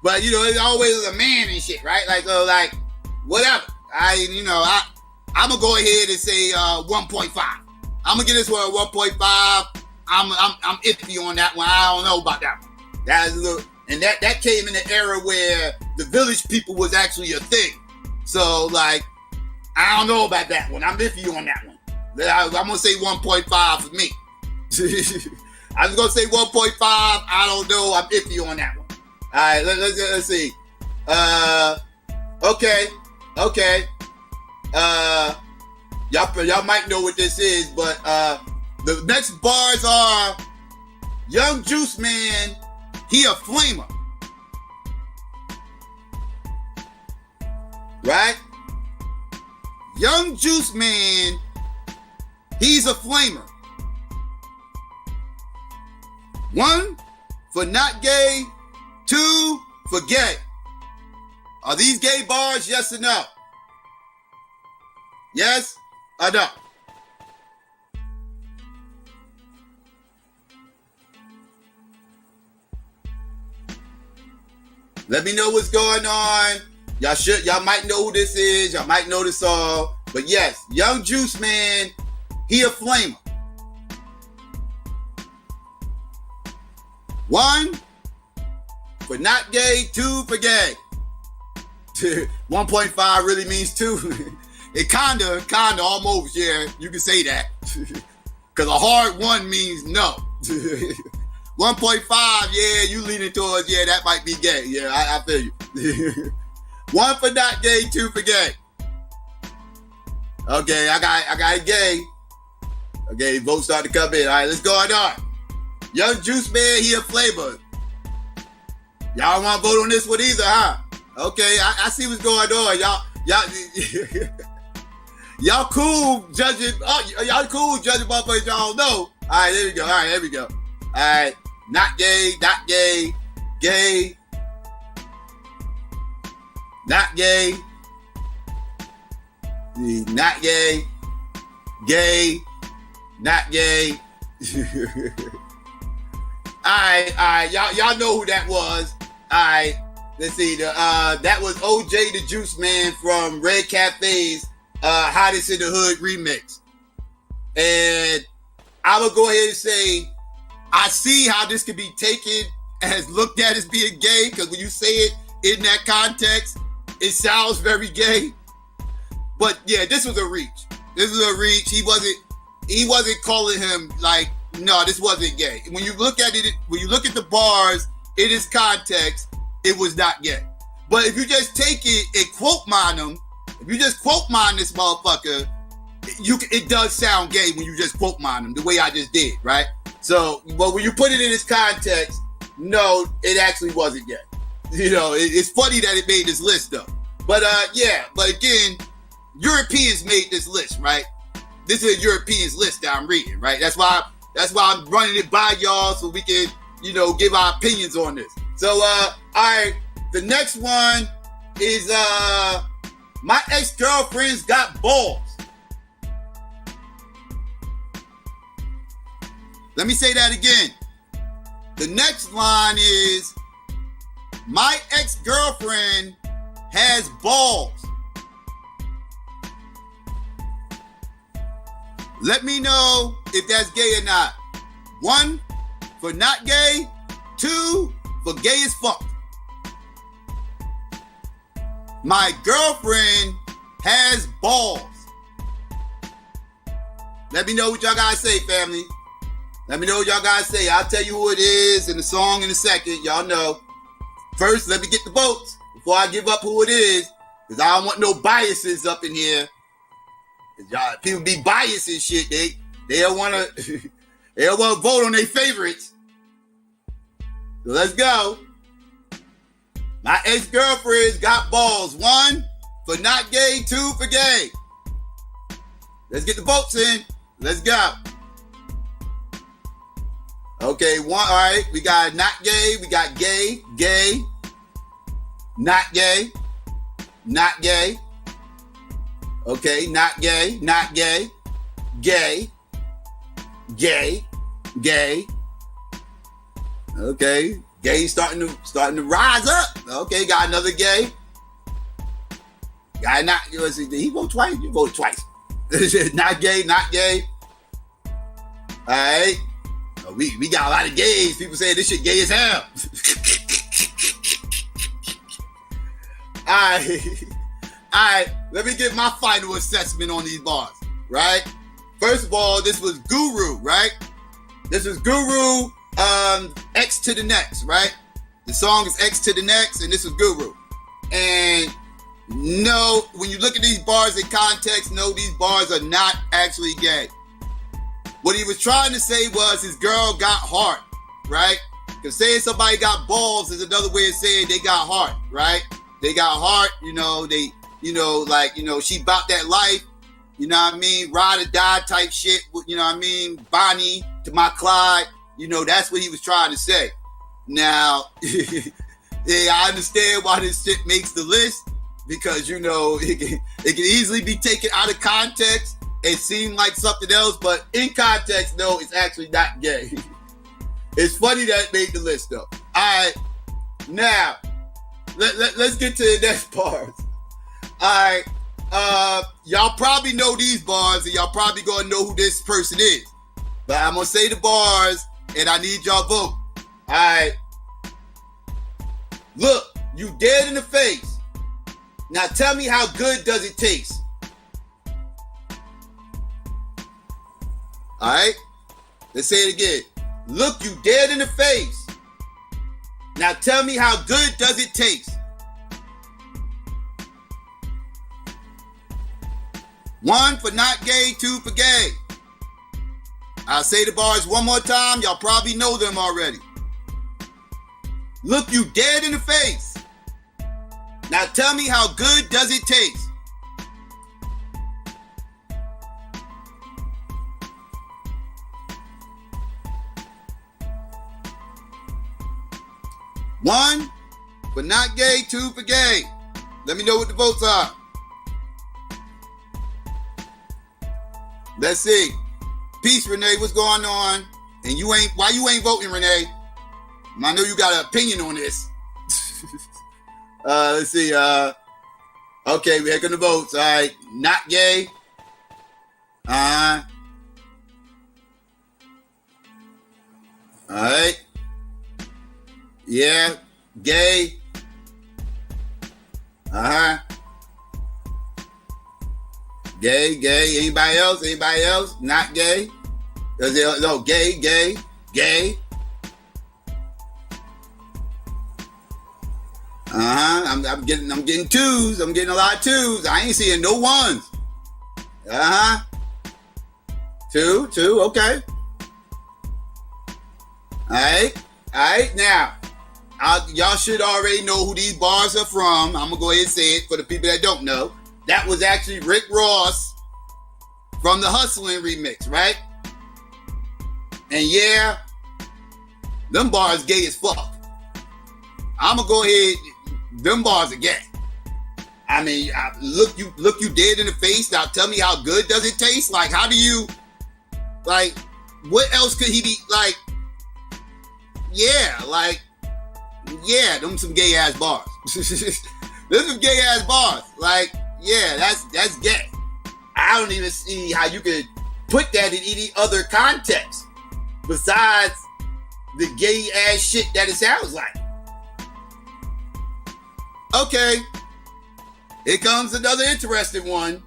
But, you know, it's always a man and shit, right? Like, whatever. I'm going to go ahead and say 1.5. I'm going to give this one a 1.5. I'm iffy on that one. I don't know about that one. That came in the era where the village people was actually a thing. So, like, I don't know about that one. I'm iffy on that one. I'm going to say 1.5 for me. I was going to say 1.5. I don't know. I'm iffy on that one. All right, let's see. Okay. Y'all might know what this is, but the next bars are Young Juice Man, he a flamer. Right? Young Juice Man, he's a flamer. 1 for not gay, 2 for gay. Are these gay bars, yes or no? Yes or no? Let me know what's going on. Y'all might know who this is. Y'all might know this all. But yes, Young Juice Man, he a flamer. 1 for not gay, 2 for gay. 1.5 really means 2. It kinda almost, yeah, you can say that. Because a hard 1 means no. 1.5, yeah, you leaning towards, yeah, that might be gay. Yeah, I feel you. 1 for not gay, 2 for gay. Okay, I got a gay. Okay, votes start to come in. All right, let's go on. Young Juice Man, he a flavor. Y'all want to vote on this one either, huh? Okay, I see what's going on. Y'all cool judging. Oh, y'all cool judging motherfuckers y'all don't know. All right, there we go. All right, not gay, not gay, gay, not gay, not gay, gay, not gay. All right, y'all know who that was. All right, let's see. That was OJ the Juice Man from Red Cafe's Hottest in the Hood remix. And I will go ahead and say, I see how this could be taken as looked at as being gay, because when you say it in that context, it sounds very gay. But yeah, this was a reach. This was a reach. He wasn't calling him like, no, this wasn't gay. When you look at it, when you look at the bars, in its context, it was not gay. But if you just take it and quote mine them, if you just quote mine this motherfucker, it does sound gay when you just quote mine them the way I just did, right? So, but when you put it in its context, no, it actually wasn't gay. You know, it's funny that it made this list though. But yeah, but again, Europeans made this list, right? This is a Europeans list that I'm reading, right? That's why I'm running it by y'all so we can, you know, give our opinions on this. So, all right, the next one is my ex-girlfriend's got balls. Let me say that again. The next line is my ex-girlfriend has balls. Let me know if that's gay or not. 1, for not gay. 2, for gay as fuck. My girlfriend has balls. Let me know what y'all guys say, family. Let me know what y'all guys say. I'll tell you who it is in the song in a second. Y'all know. First, let me get the votes before I give up who it is, because I don't want no biases up in here. Y'all, people be biased and shit. They don't want to they don't want to vote on their favorites. So let's go. My ex-girlfriend's got balls. 1, for not gay. 2, for gay. Let's get the votes in. Let's go. Okay, 1. All right, we got not gay. We got gay, gay, not gay, not gay. Okay, not gay, not gay, gay, gay, gay. Okay, gay starting to rise up. Okay, got another gay. Guy not, did he vote twice? You voted twice. Not gay, not gay. All right. We got a lot of gays. People say this shit gay as hell. All right, let me get my final assessment on these bars, right? First of all, this was Guru, right? This is Guru, X to the next, right? The song is X to the next, and this is Guru. And no, when you look at these bars in context, no, these bars are not actually gay. What he was trying to say was his girl got heart, right? Because saying somebody got balls is another way of saying they got heart, right? They got heart, you know, she bought that life, you know what I mean? Ride or die type shit, you know what I mean? Bonnie to my Clyde, you know, that's what he was trying to say. Now, yeah, I understand why this shit makes the list, because, you know, it can easily be taken out of context and seem like something else, but in context, no, it's actually not gay. It's funny that it made the list, though. All right, now, let's get to the next bars. All right, y'all probably know these bars, and y'all probably gonna know who this person is. But I'm gonna say the bars, and I need y'all vote. All right. Look, you dead in the face. Now tell me how good does it taste? All right. Let's say it again. Look, you dead in the face. Now tell me how good does it taste? 1 for not gay, 2 for gay. I'll say the bars one more time. Y'all probably know them already. Look you dead in the face. Now tell me how good does it taste? One for not gay, 2 for gay. Let me know what the votes are. Let's see. Peace, Renee. What's going on? And why you ain't voting, Renee? I know you got an opinion on this. Let's see. Okay, we're going to vote. All right. Not gay. All right. Yeah. Gay. Gay. Anybody else? Not gay? No, gay. I'm getting twos. I'm getting a lot of twos. I ain't seeing no ones. Two. Okay. All right. Now, y'all should already know who these bars are from. I'm gonna go ahead and say it for the people that don't know. That was actually Rick Ross from the Hustlin' remix, right? And yeah, them bars gay as fuck. I'm gonna go ahead. Them bars are gay. I mean, look you dead in the face. Now tell me, how good does it taste? Like, how do you, like, what else could he be like? Yeah, them some gay ass bars. Them some gay ass bars. Like, yeah, that's gay. I don't even see how you could put that in any other context besides the gay ass shit that it sounds like. Okay, here comes another interesting one.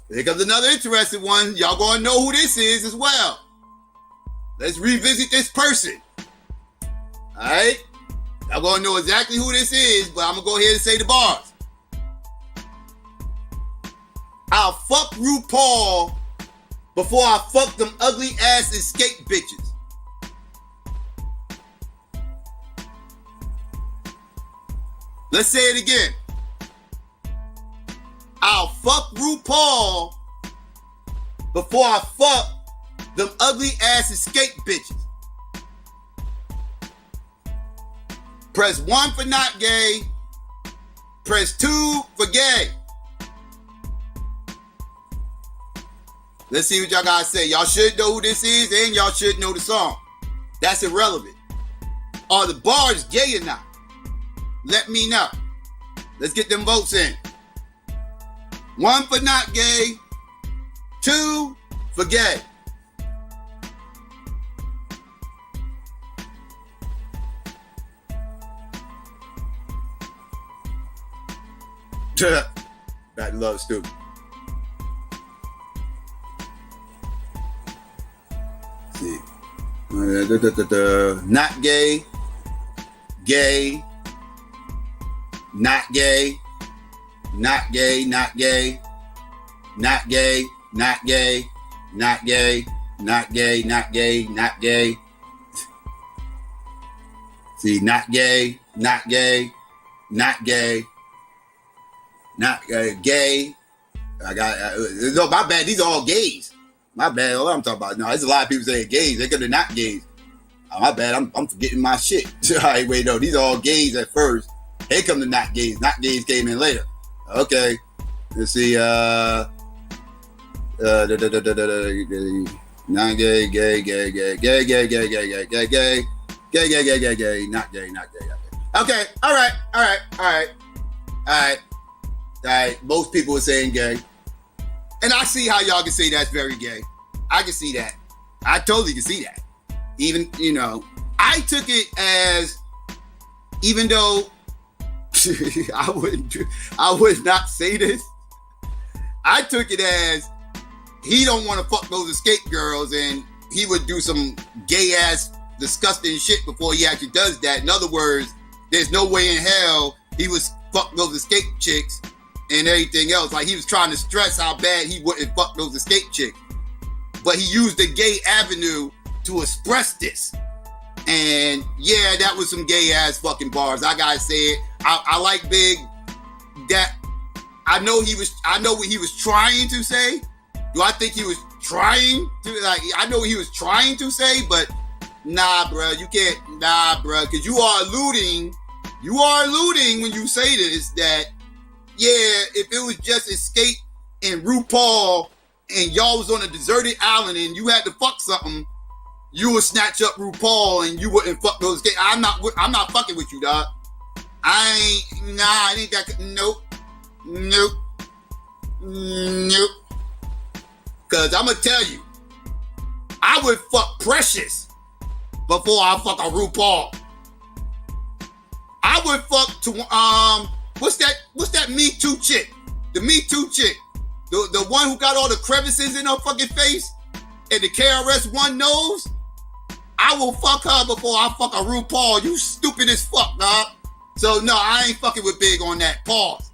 Y'all gonna know who this is as well. Let's revisit this person. All right, y'all gonna know exactly who this is, but I'm gonna go ahead and say the bars. I'll fuck RuPaul before I fuck them ugly ass escape bitches. Let's say it again. I'll fuck RuPaul before I fuck them ugly ass escape bitches. Press 1 for not gay. Press 2 for gay. Let's see what y'all gotta say. Y'all should know who this is, and y'all should know the song. That's irrelevant. Are the bars gay or not? Let me know. Let's get them votes in. 1 for not gay. 2 for gay. That love stupid. See. Not gay. Gay. Not gay. Not gay. Not gay. Not gay. Not gay. Not gay. Not gay. Not gay. Not gay. See, not gay. Not gay. Not gay. Not gay. I got no, my bad. These are all gays. My bad. All I'm talking about. No, there's a lot of people saying gays. They could have not gays. My bad. I'm forgetting my shit. All right, wait, no. These are all gays at first. They come to not gays. Not gays came in later. Okay. Let's see. Not gay, gay, gay, gay, gay, gay, gay, gay, gay, gay, gay, gay, gay, gay, gay, gay, not gay, not gay, not gay. Okay. All right. Most people are saying gay. And I see how y'all can say that's very gay. I can see that. I totally can see that. Even, I took it as, even though I would not say this, I took it as he don't want to fuck those escape girls and he would do some gay ass disgusting shit before he actually does that. In other words, there's no way in hell he would fuck those escape chicks and everything else. Like, he was trying to stress how bad he wouldn't fuck those escape chicks. But he used the gay avenue to express this. And yeah, that was some gay ass fucking bars. I gotta say it. I like Big. That I know what he was trying to say. Do I think he was trying to, I know what he was trying to say, but nah, bruh, you can't, bruh, because you are alluding when you say this that, yeah, if it was just Escape and RuPaul and y'all was on a deserted island and you had to fuck something, you would snatch up RuPaul and you wouldn't fuck those Escape. I'm not fucking with you, dog. I ain't that, nope. Cause I'm gonna tell you, I would fuck Precious before I fuck a RuPaul. I would fuck to what's that Me Too chick? The Me Too chick, the one who got all the crevices in her fucking face and the KRS-One nose. I will fuck her before I fuck a RuPaul. You stupid as fuck, dog. So no, I ain't fucking with Big on that. Pause.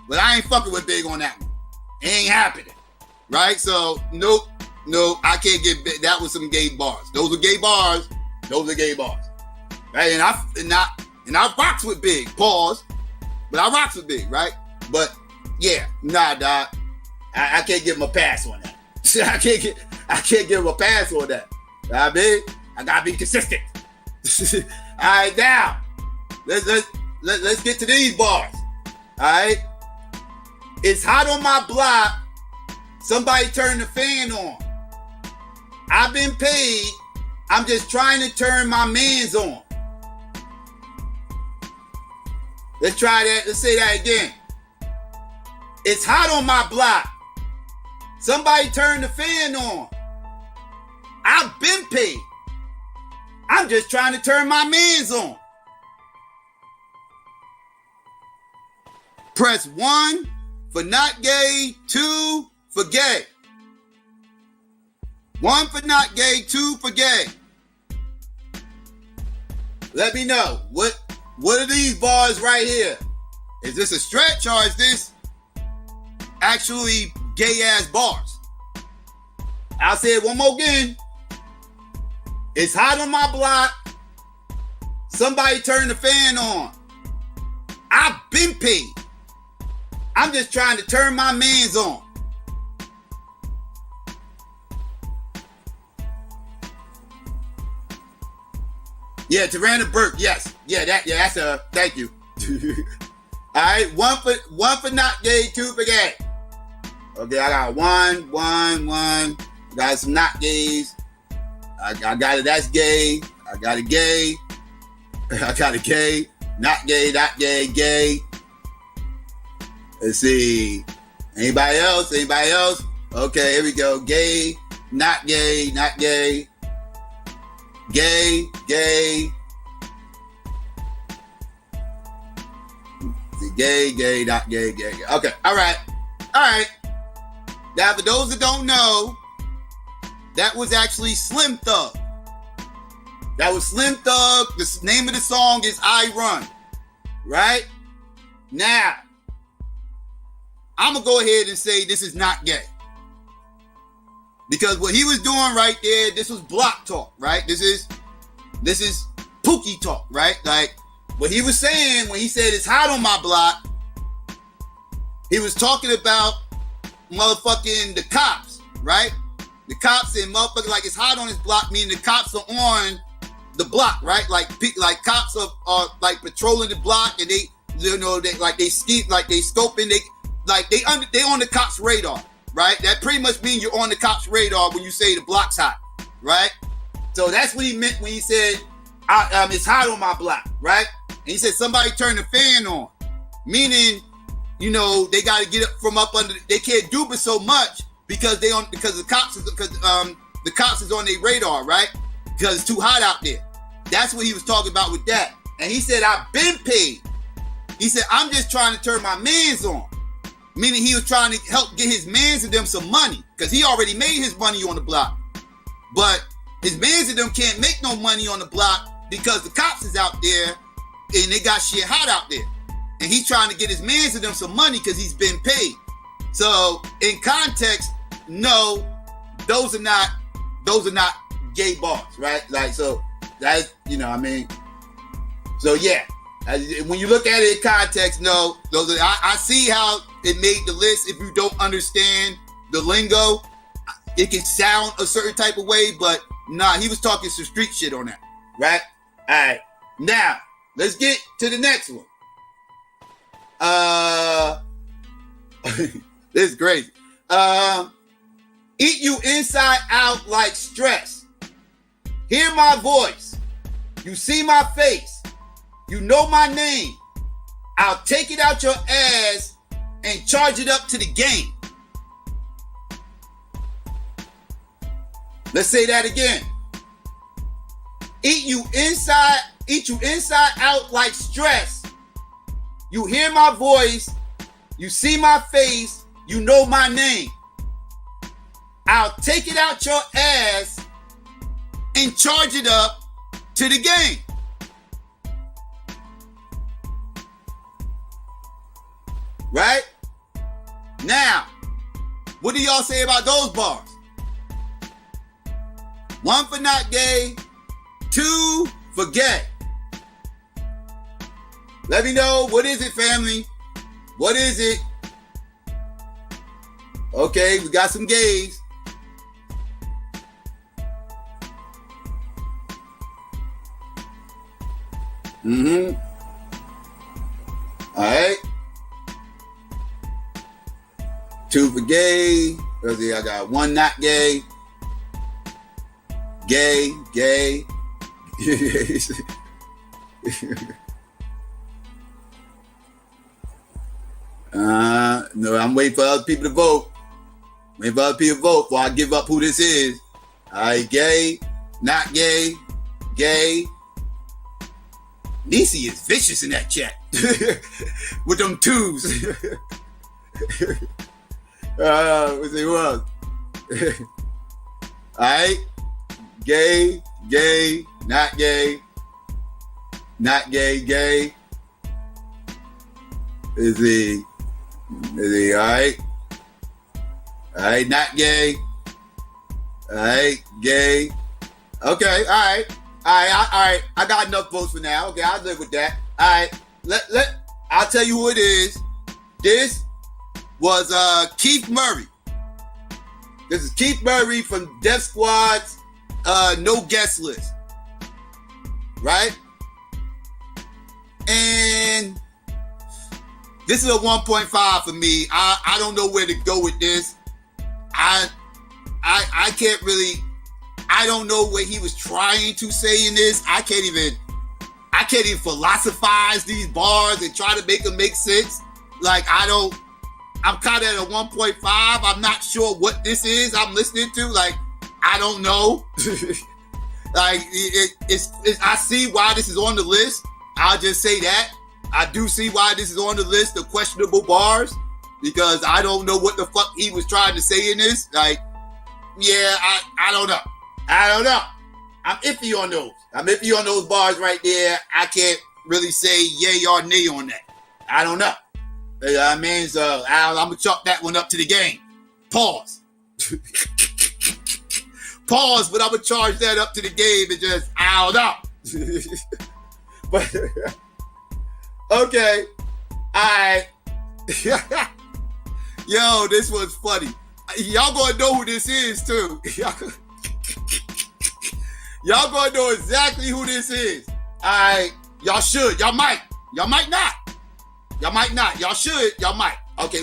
But I ain't fucking with Big on that one. It ain't happening. Right? So nope, I can't get Big. That was some gay bars. Those are gay bars. Right? And I rocks with Big. Pause. But I rocks with Big, right? But yeah, nah, dog. I can't give him a pass on that. I can't give him a pass on that. I mean, I gotta be consistent. All right, now let's get to these bars. All right, it's hot on my block. Somebody turn the fan on. I've been paid. I'm just trying to turn my mans on. Let's try that. Let's say that again. It's hot on my block. Somebody turn the fan on. I've been paid. I'm just trying to turn my mans on. Press 1 for not gay, 2 for gay. 1 for not gay, 2 for gay. Let me know. What are these bars right here? Is this a stretch or is this actually gay ass bars? I'll say it one more again. It's hot on my block. Somebody turn the fan on. I've been paid. I'm just trying to turn my mans on. Yeah, Tarana Burke, yes. That's a thank you. All right, one for not gay, 2 for gay. Okay, I got one. Got some not gays. I got it. That's gay. I got a gay. I got a gay. Not gay. Gay. Let's see. Anybody else? Okay, here we go. Gay. Not gay. Gay. Gay. Not gay. Okay. All right. Now, for those that don't know, that was actually Slim Thug. That was Slim Thug. The name of the song is I Run. Right? Now, I'm going to go ahead and say this is not gay. Because what he was doing right there, this was block talk, right? This is Pookie talk, right? Like, what he was saying when he said it's hot on my block, he was talking about motherfucking the cops, right? The cops and motherfucking like it's hot on his block, meaning the cops are on the block, right? Like cops are like patrolling the block, and they scoping, they on the cops' radar, right? That pretty much means you're on the cops' radar when you say the block's hot, right? So that's what he meant when he said it's hot on my block, right? And he said somebody turn the fan on, meaning they got to get it from up under. They can't do it so much because the cops is on their radar, right? Because it's too hot out there. That's what he was talking about with that. And he said, I've been paid. He said, I'm just trying to turn my mans on. Meaning he was trying to help get his mans and them some money. Because he already made his money on the block. But his mans and them can't make no money on the block because the cops is out there and they got shit hot out there. And he's trying to get his mans and them some money because he's been paid. So in context, no, those are not gay bars, right? Like, so that's, so yeah, when you look at it in context, no, those are, I see how it made the list. If you don't understand the lingo, it can sound a certain type of way, but nah, he was talking some street shit on that, right? All right, now let's get to the next one. This is crazy. Eat you inside out like stress. Hear my voice. You see my face. You know my name. I'll take it out your ass and charge it up to the game. Let's say that again. Eat you inside out like stress. You hear my voice. You see my face. You know my name. I'll take it out your ass and charge it up to the game. Right? Now, what do y'all say about those bars? 1 for not gay, 2 for gay. Let me know, what is it, family? What is it? Okay, we got some gays. All right. 2 for gay. Let's see, I got 1 not gay. Gay. No, I'm waiting for other people to vote. Before I give up who this is. All right, gay, not gay, gay. Nisi is vicious in that chat. With them 2s. Let's see who else. All right, gay, not gay, gay. Is he? All right? All right, not gay. All right, gay. Okay, all right. I got enough votes for now. Okay, I'll live with that. All right, I'll tell you who it is. This was Keith Murray. This is Keith Murray from Def Squad's No Guest List. Right? And this is a 1.5 for me. I don't know where to go with this. I can't really, I don't know what he was trying to say in this. I can't even philosophize these bars and try to make them make sense. Like, I'm kind of at a 1.5. I'm not sure what this is I'm listening to. Like, I don't know. Like, I see why this is on the list. I'll just say that. I do see why this is on the list of questionable bars, because I don't know what the fuck he was trying to say in this. Like, yeah, I don't know. I'm iffy on those. Bars right there. I can't really say yay or nay on that. I don't know. I mean, so I'm going to chalk that one up to the game. Pause. Pause, but I'm going to charge that up to the game and just, I don't know. But, okay. All right. Yo, this was funny. Y'all going to know who this is, too. Y'all going to know exactly who this is. All right. Y'all should. Y'all might. Y'all might not. Y'all might not. Y'all should. Y'all might. Okay,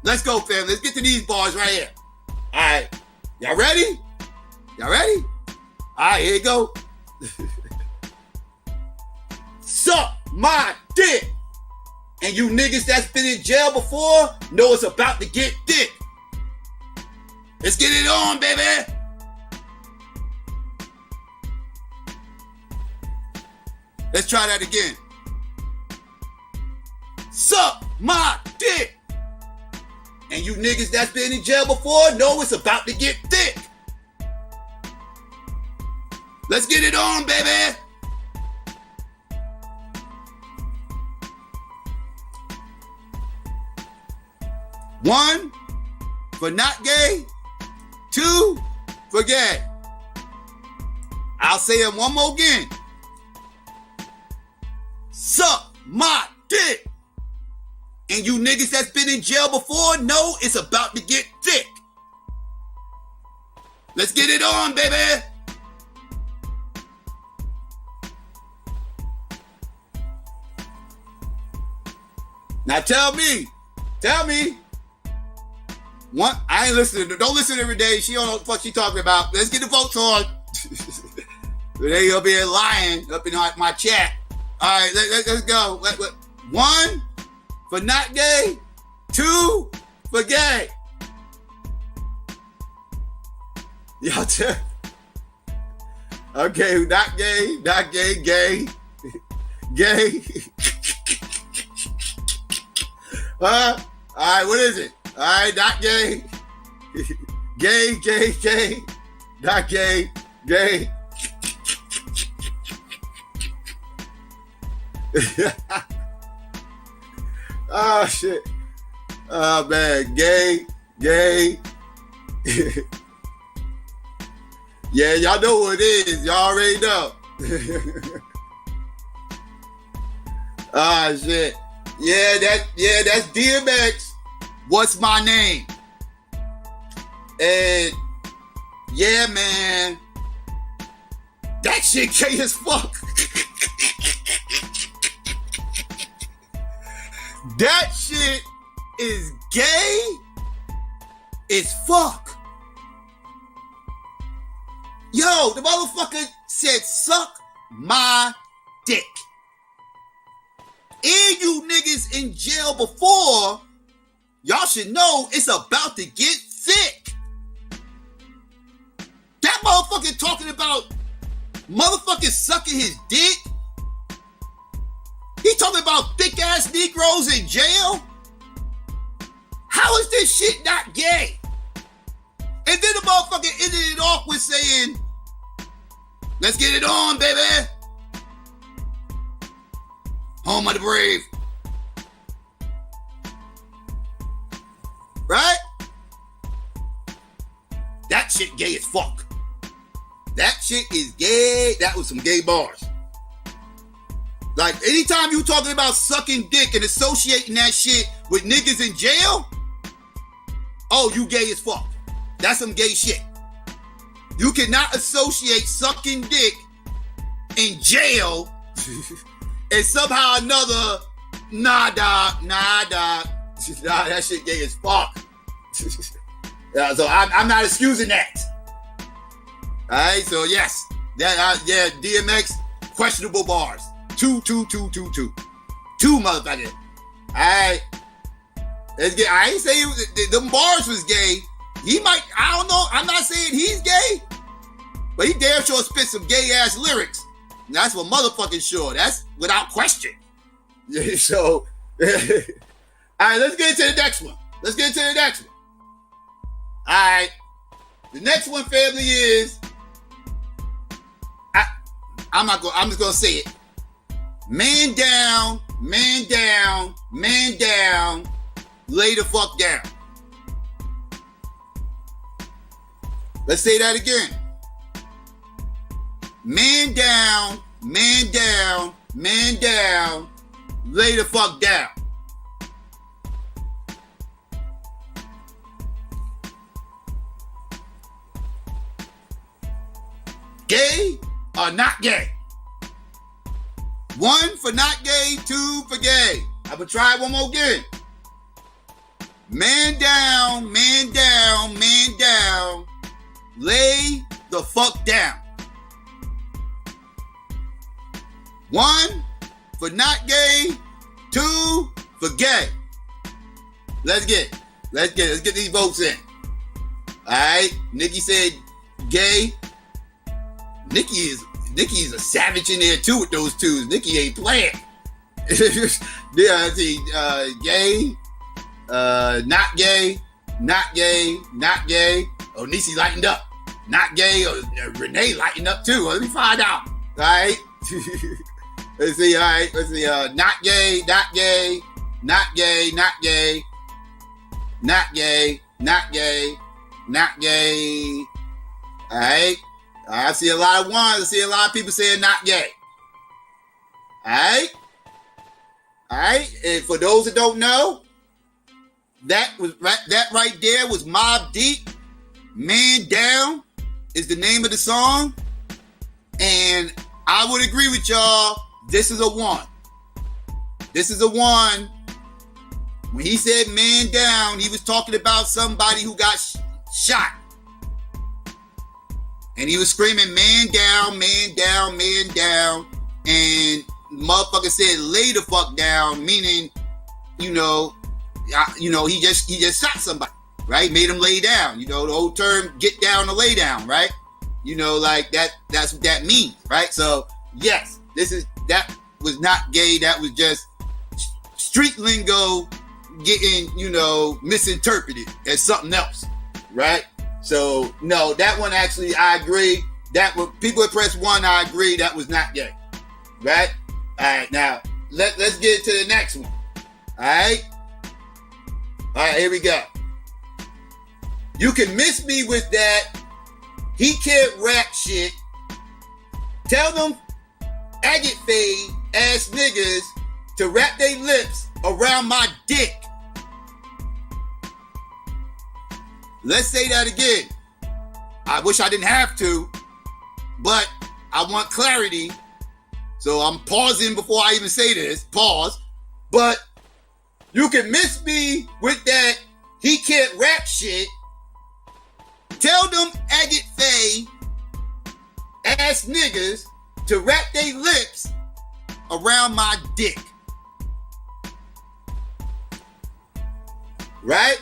let's go, fam. Let's get to these bars right here. All right. Y'all ready? All right, here you go. Suck my dick. And you niggas that's been in jail before know it's about to get thick. Let's get it on, baby. Let's try that again. Suck my dick. And you niggas that's been in jail before know it's about to get thick. Let's get it on, baby. One for not gay. 2 for gay. I'll say it one more again. Suck my dick. And you niggas that's been in jail before know it's about to get thick. Let's get it on, baby. Now tell me. One, I ain't listening. Don't listen every day. She don't know what the fuck she talking about. Let's get the votes on. They gonna be lying up in my chat. All right, let's go. 1 for not gay. 2 for gay. Y'all tell. Okay, not gay, gay. Gay. All right, what is it? All right, not gay. Gay. Not gay. Oh shit. Oh man, gay. Yeah, y'all know what it is. Y'all already know. Ah shit. Yeah, that's DMX. What's my name? And yeah, man, that shit gay as fuck. That shit is gay as fuck. Yo, the motherfucker said, suck my dick. And you niggas in jail before, y'all should know it's about to get thick. That motherfucker talking about motherfucking sucking his dick. He talking about thick ass Negroes in jail. How is this shit not gay? And then the motherfucker ended it off with saying, let's get it on, baby. Home of the brave. Right? That shit gay as fuck. That shit is gay. That was some gay bars. Like, anytime you talking about sucking dick and associating that shit with niggas in jail, oh, you gay as fuck. That's some gay shit. You cannot associate sucking dick in jail and somehow another, nah, dog. Nah, that shit gay as fuck. Yeah, so I'm not excusing that. All right, so yes, yeah, DMX, questionable bars. Two motherfucker. All right, let's get. I ain't saying them bars was gay. He might. I don't know. I'm not saying he's gay, but he damn sure spit some gay ass lyrics. And that's what motherfucking sure. That's without question. So, all right, let's get into the next one. All right, the next one, family, is I'm just gonna say it. Man down, lay the fuck down. Let's say that again. Man down, lay the fuck down. Gay or not gay? 1 for not gay, 2 for gay. I'm gonna try it one more again. Man down, lay the fuck down. 1 for not gay, 2 for gay. Let's get these votes in. All right, Nikki said gay. Nikki is a savage in there too with those twos. Nikki ain't playing. Yeah, I see, gay, not gay. Oh, Nisi lightened up. Not gay. Or Renee lightened up too. Let me find out. All right. Let's see. All right. Let's see. Not gay. All right. I see a lot of ones. I see a lot of people saying not gay. All right. And for those that don't know, that right there was Mobb Deep. Man Down is the name of the song. And I would agree with y'all. This is a 1. When he said man down, he was talking about somebody who got shot. And he was screaming, man down. And motherfucker said, lay the fuck down, meaning, he just shot somebody, right? Made him lay down. The old term, get down to lay down, right? Like that's what that means, right? So, yes, that was not gay. That was just street lingo getting, misinterpreted as something else, right? So, no, that one actually, I agree. That was, people at press 1, I agree, that was not gay. Right? All right, now, let's get to the next one. All right, here we go. You can miss me with that. He can't rap shit. Tell them agate fade ass niggas to wrap their lips around my dick. Let's say that again. I wish I didn't have to, but I want clarity. So I'm pausing before I even say this. Pause. But you can miss me with that he can't rap shit. Tell them agate fade ass niggas to wrap their lips around my dick. Right?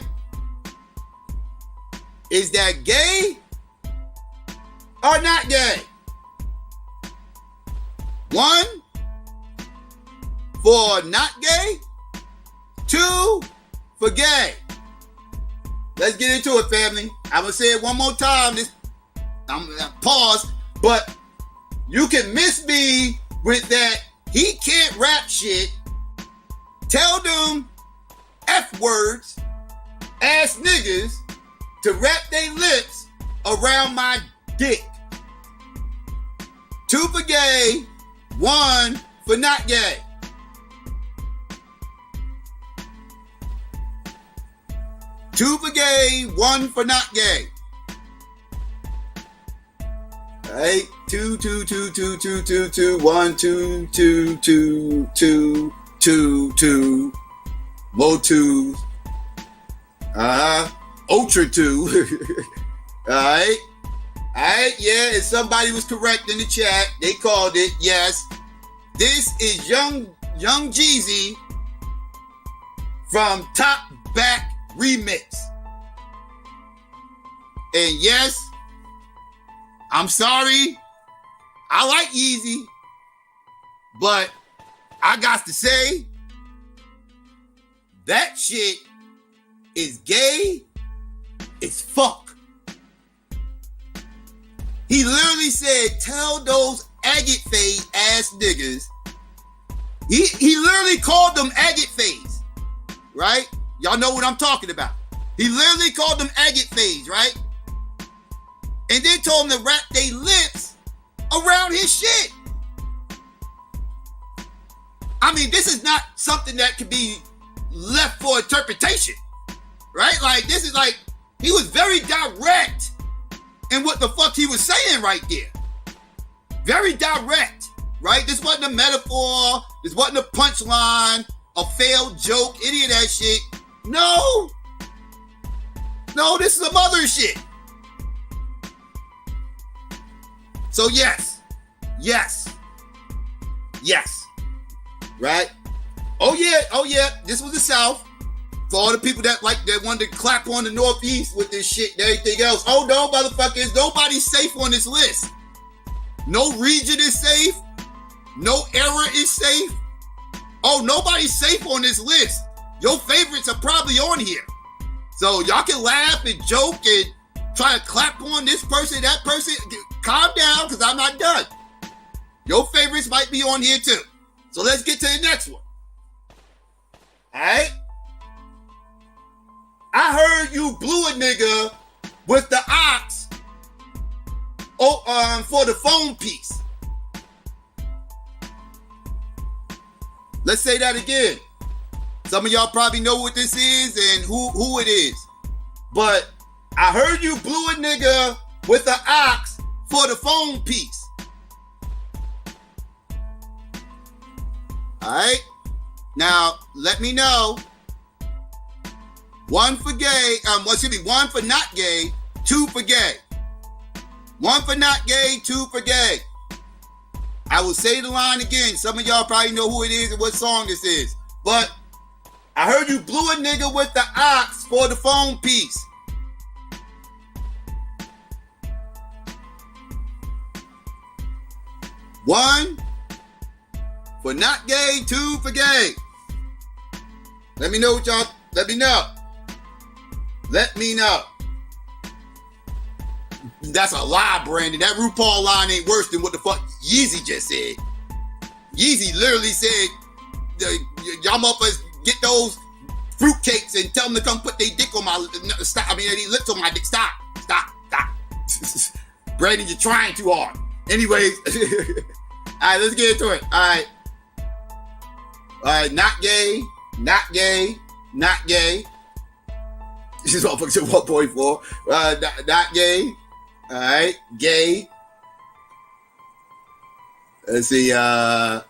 Is that gay or not gay? 1, for not gay. 2, for gay. Let's get into it, family. I'm gonna say it one more time. I'm gonna pause, but you can miss me with that he can't rap shit. Tell them F words, ass niggas, to wrap their lips around my dick. 2 for gay, 1 for not gay. Two for gay, 1 for not gay. All right, 2, 2, 2, 2, 2, 2, 2, 1, 2, 2, 2, 2, 2, 2. Low 2s. Ultra 2. Alright, yeah, and somebody was correct in the chat. They called it, yes. This is Young Jeezy from Top Back Remix. And yes, I'm sorry. I like Yeezy, but I got to say, that shit is gay as fuck. He literally said, tell those agate fade ass niggas. He literally called them agate fades, right? Y'all know what I'm talking about. He literally called them agate fades, right? And then told them to wrap their lips around his shit. I mean, this is not something that could be left for interpretation, right? Like, this is like, he was very direct in what the fuck he was saying right there. Very direct, right? This wasn't a metaphor. This wasn't a punchline, a failed joke, any of that shit. No, this is some other shit. So yes, right? Oh yeah, this was the South. For all the people that wanted to clap on the Northeast with this shit and everything else. Oh no, motherfuckers, nobody's safe on this list. No region is safe. No era is safe. Oh, nobody's safe on this list. Your favorites are probably on here. So y'all can laugh and joke and try to clap on this person, that person. Calm down, because I'm not done. Your favorites might be on here too. So let's get to the next one. All right? I heard you blew a nigga with the ox for the phone piece. Let's say that again. Some of y'all probably know what this is and who it is. But I heard you blew a nigga with the ox for the phone piece. All right? Now, let me know. 1 for gay, 1 for not gay, 2 for gay. 1 for not gay, 2 for gay. I will say the line again. Some of y'all probably know who it is and what song this is. But I heard you blew a nigga with the ox for the phone piece. One for not gay, 2 for gay. Let me know what y'all, let me know. Let me know. That's a lie, Brandon. That RuPaul line ain't worse than what the fuck Yeezy just said. Yeezy literally said, y'all motherfuckers get those fruitcakes and tell them to come put their dick on my lips on my dick. Stop. Brandon, you're trying too hard. Anyways, all right, let's get into it. All right, not gay. This is motherfuckers at 1.4. Not gay. All right, gay. Let's see. I'm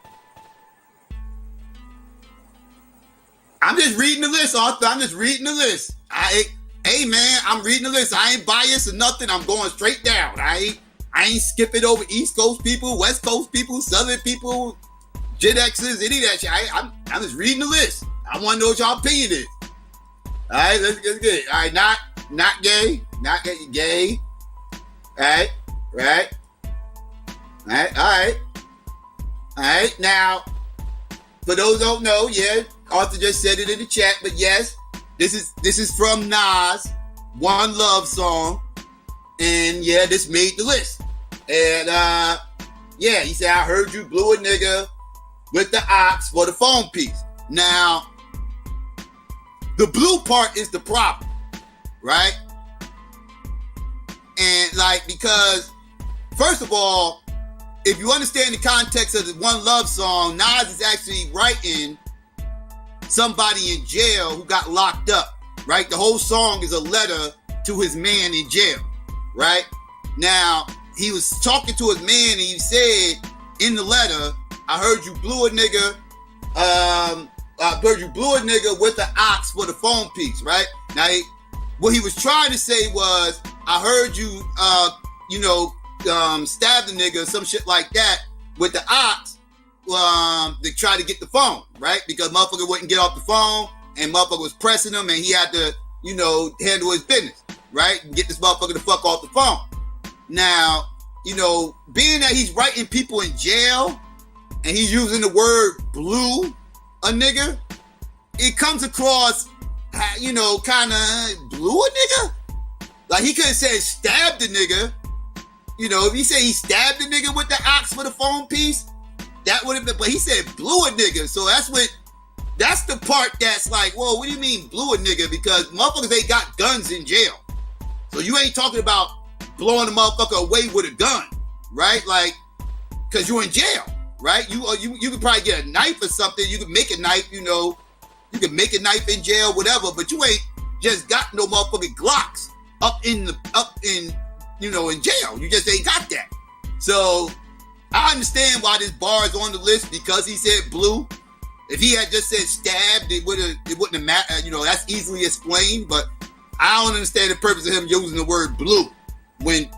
just reading the list, Arthur. I'm just reading the list. Hey man, I'm reading the list. I ain't biased or nothing. I'm going straight down. I ain't skipping over East Coast people, West Coast people, Southern people, Gen X's, any of that shit. I'm just reading the list. I want to know what y'all opinion is. All right, let's get it. All right, not gay, gay. All right. Now, for those who don't know, yeah, Arthur just said it in the chat, but yes, this is from Nas, One Love song, and yeah, this made the list. And yeah, he said, I heard you blew a nigga with the ox for the phone piece. Now, the blue part is the problem, right? And like, because first of all, if you understand the context of the One Love song, Nas is actually writing somebody in jail who got locked up, right? The whole song is a letter to his man in jail, right? Now, he was talking to his man and he said in the letter, I heard you blew a nigga, with the ox for the phone piece, right? Now, what he was trying to say was, I heard you, stabbed the nigga, some shit like that, with the ox, to try to get the phone, right? Because motherfucker wouldn't get off the phone, and motherfucker was pressing him, and he had to, handle his business, right? And get this motherfucker the fuck off the phone. Now, being that he's writing people in jail, and he's using the word blew a nigga, it comes across, kind of blew a nigga? Like, he could have said stabbed the nigga. If he said he stabbed the nigga with the ox for the phone piece, that would have been, but he said blew a nigga. So that's the part that's like, whoa, what do you mean blew a nigga? Because motherfuckers ain't got guns in jail. So you ain't talking about blowing a motherfucker away with a gun, right? Like, cause you're in jail, right? You could probably get a knife or something. You could make a knife, you could make a knife in jail, whatever, but you ain't just got no motherfucking Glocks in jail. You just ain't got that. So I understand why this bar is on the list, because he said blue. If he had just said stabbed, it wouldn't have mattered. That's easily explained, but I don't understand the purpose of him using the word blue when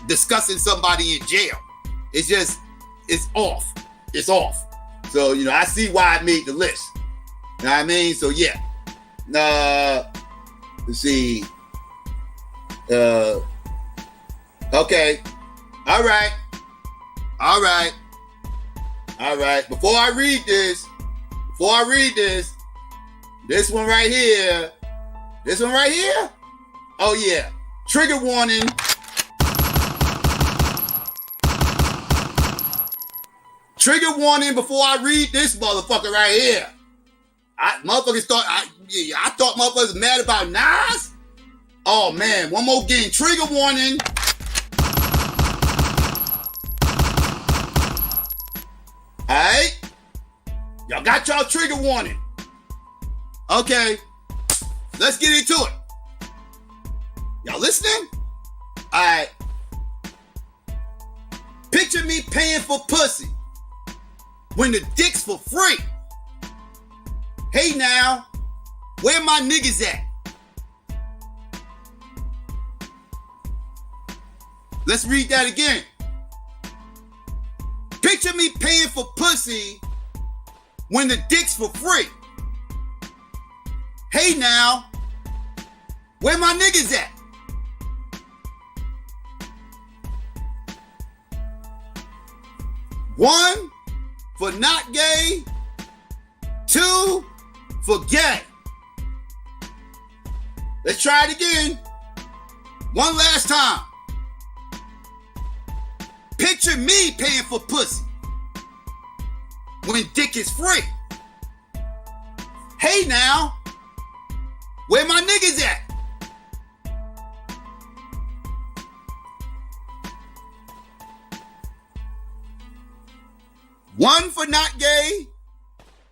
discussing somebody in jail. It's off. It's off. So, I see why I made the list. You know what I mean? So yeah. Let's see. Okay. All right. Before I read this, this one right here. Oh yeah. Trigger warning. Trigger warning before I read this motherfucker right here. I thought motherfuckers mad about Nas. Oh man, one more again. Trigger warning. Alright? Y'all got y'all trigger warning. Okay. Let's get into it. Y'all listening? Alright. Picture me paying for pussy when the dick's for free. Hey now, where my niggas at? Let's read that again. Picture me paying for pussy when the dick's for free. Hey now, where my niggas at? One, for not gay. Two, for gay. Let's try it again. One last time. Picture me paying for pussy when dick is free. Hey now, where my niggas at? One, for not gay.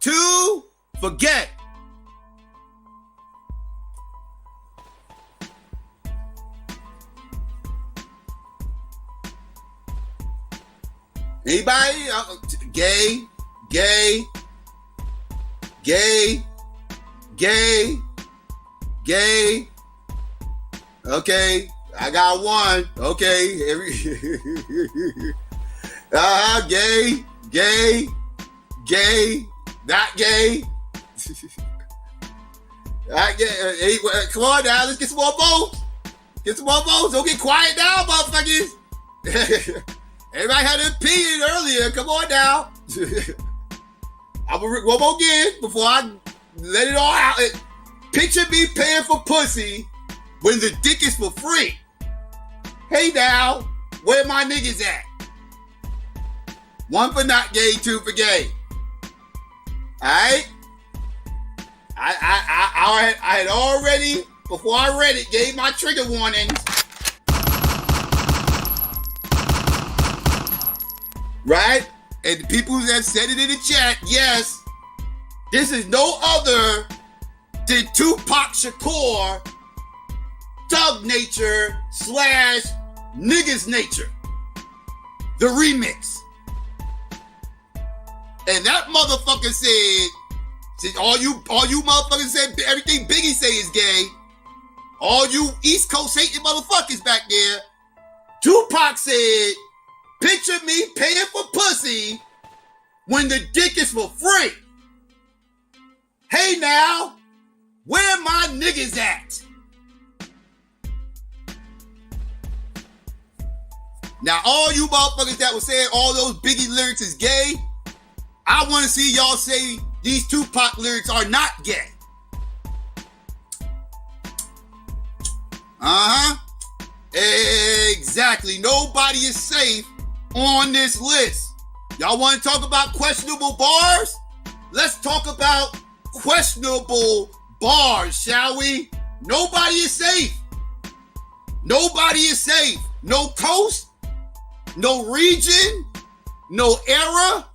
Two, forget. Anybody? Gay, gay, gay, gay, gay. Okay, I got one. Okay, gay, gay, gay, not gay. Come on now, let's get some more votes. Get some more votes. Don't get quiet now, motherfuckers. Everybody had an opinion earlier. Come on now. I'm gonna one more again before I let it all out. Picture me paying for pussy when the dick is for free. Hey now, where my niggas at? One for not gay, two for gay. Alright? I had already, before I read it, gave my trigger warnings. Right? And the people that said it in the chat, yes, this is no other than Tupac Shakur, Thug Nature / Niggas Nature. The remix. And that motherfucker said, all you motherfuckers said everything Biggie say is gay. All you East Coast hating motherfuckers back there. Tupac said, picture me paying for pussy when the dick is for free. Hey now, where my niggas at? Now all you motherfuckers that were saying all those Biggie lyrics is gay, I want to see y'all say these Tupac lyrics are not gay. Exactly. Nobody is safe on this list. Y'all want to talk about questionable bars? Let's talk about questionable bars, shall we? Nobody is safe. Nobody is safe. No coast, no region, no era.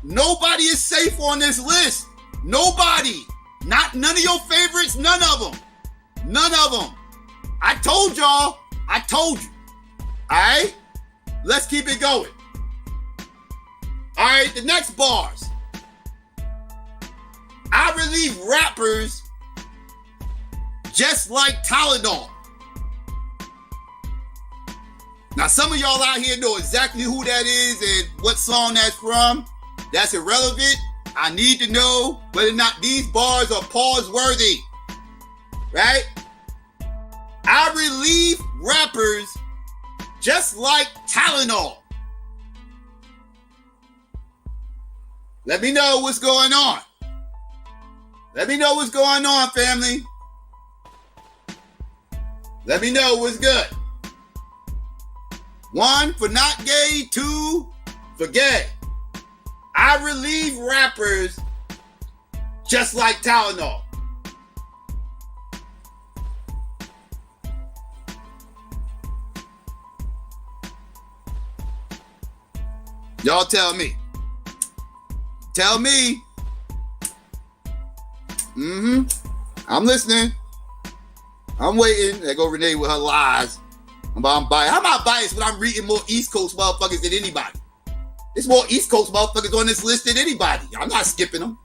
Nobody is safe on this list. Nobody. None of your favorites, none of them. None of them. I told y'all. I told you. All right? Let's keep it going. All right, the next bars. I relieve rappers just like Tylenol. Now, some of y'all out here know exactly who that is and what song that's from. That's irrelevant. I need to know whether or not these bars are pause worthy. Right? I relieve rappers just like Tylenol. Let me know what's going on. Let me know what's going on, family. Let me know what's good. 1, for not gay. 2, for gay. I relieve rappers just like Tylenol. Y'all tell me. Tell me. I'm listening. I'm waiting. There go Renee with her lies. I'm biased. How am I biased when I'm reading more East Coast motherfuckers than anybody? There's more East Coast motherfuckers on this list than anybody. I'm not skipping them.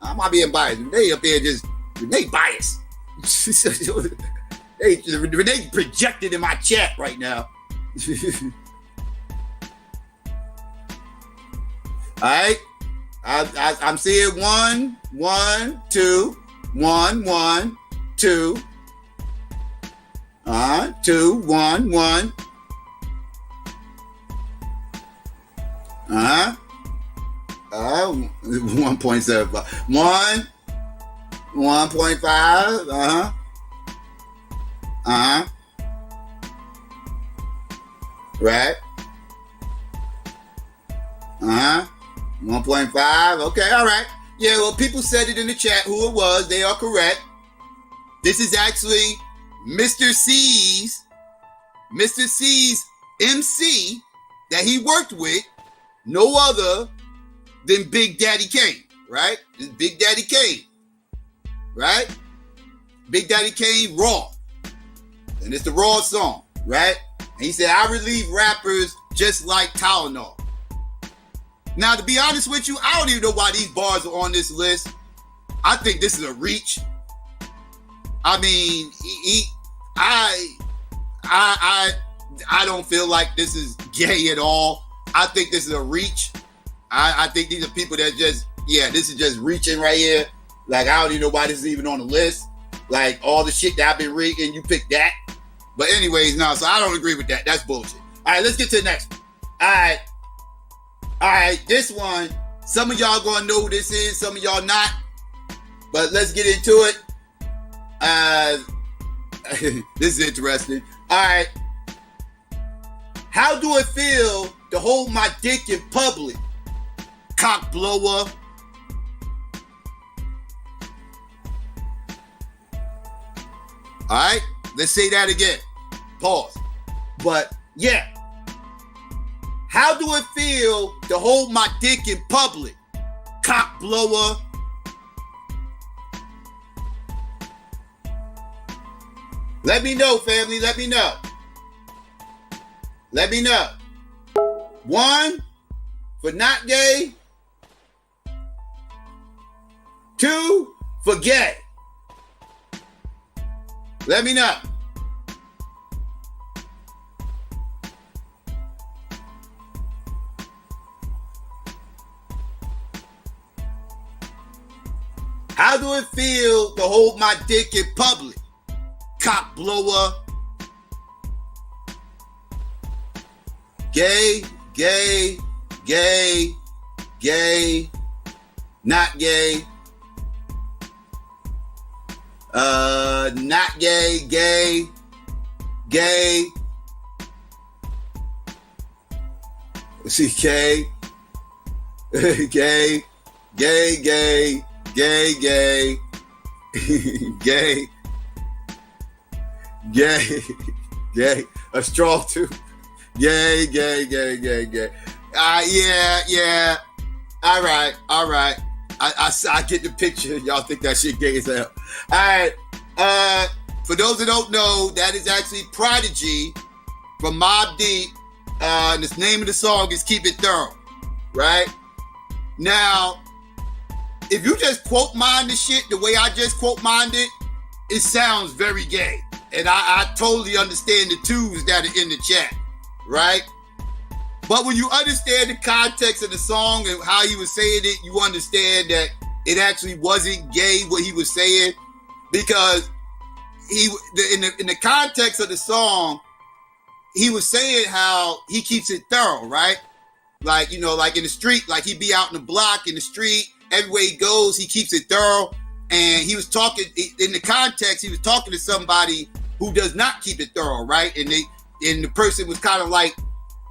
I'm not being biased. Renee up there just, Renee biased. Renee projected in my chat right now. All right. I'm seeing 1, 1, 2, 1, 1, 2. 2, 1, 1. 1.7. 1, 1.5. Right. 1.5. Okay, all right. Yeah, well, people said it in the chat who it was. They are correct. This is actually Mr. C's MC that he worked with, no other than Big Daddy Kane, right? This is Big Daddy Kane, right? Big Daddy Kane, Raw. And it's the Raw song, right? And he said, I relieve rappers just like Tylenol. Now, to be honest with you, I don't even know why these bars are on this list. I think this is a reach. I mean, I don't feel like this is gay at all. I think this is a reach. I think these are people that just, this is just reaching right here. Like, I don't even know why this is even on the list. Like, all the shit that I've been reading, you picked that. But anyways, no, so I don't agree with that. That's bullshit. All right, let's get to the next one. All right, this one, some of y'all gonna know who this is, some of y'all not. But let's get into it. This is interesting. All right. How do it feel to hold my dick in public? Cock blower. All right. Let's say that again. Pause. But yeah. How do it feel to hold my dick in public? Cock blower. Let me know, family. Let me know. Let me know. 1, for not gay. 2, for gay. Let me know. How do it feel to hold my dick in public? Cock blower. Gay, gay, gay, gay, not gay. Not gay, gay, gay. Let's see, gay, gay, gay, gay, gay, gay, gay, gay, gay. A straw too. Gay, gay, gay, gay, gay. Yeah. All right. I get the picture. Y'all think that shit gay as hell. All right. For those that don't know, that is actually Prodigy from Mobb Deep. And the name of the song is Keep It Thorough. Right? Now, if you just quote mine the shit the way I just quote mined it, it sounds very gay. And I totally understand the twos that are in the chat. Right? But when you understand the context of the song and how he was saying it, you understand that it actually wasn't gay what he was saying, because in the context of the song, he was saying how he keeps it thorough, right? Like, you know, like in the street, like he'd be out in the block, in the street, everywhere he goes, he keeps it thorough. And he was talking, in the context, he was talking to somebody who does not keep it thorough, right? And the person was kind of like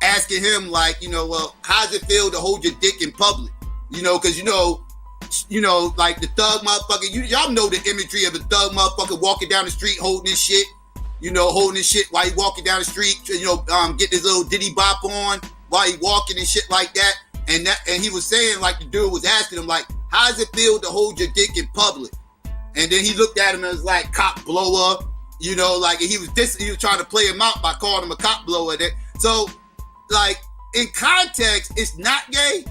asking him, like, you know, well, how does it feel to hold your dick in public? You know, because, you know, like the thug motherfucker, y'all know the imagery of a thug motherfucker walking down the street holding this shit, you know, holding this shit while he walking down the street, you know, get this little D.A.B.A.T.E on while he walking and shit like that. And he was saying, like, the dude was asking him, like, how does it feel to hold your dick in public? And then he looked at him and was like, cock blower, you know, like, he was trying to play him out by calling him a cock blower. So, like, in context, it's not gay,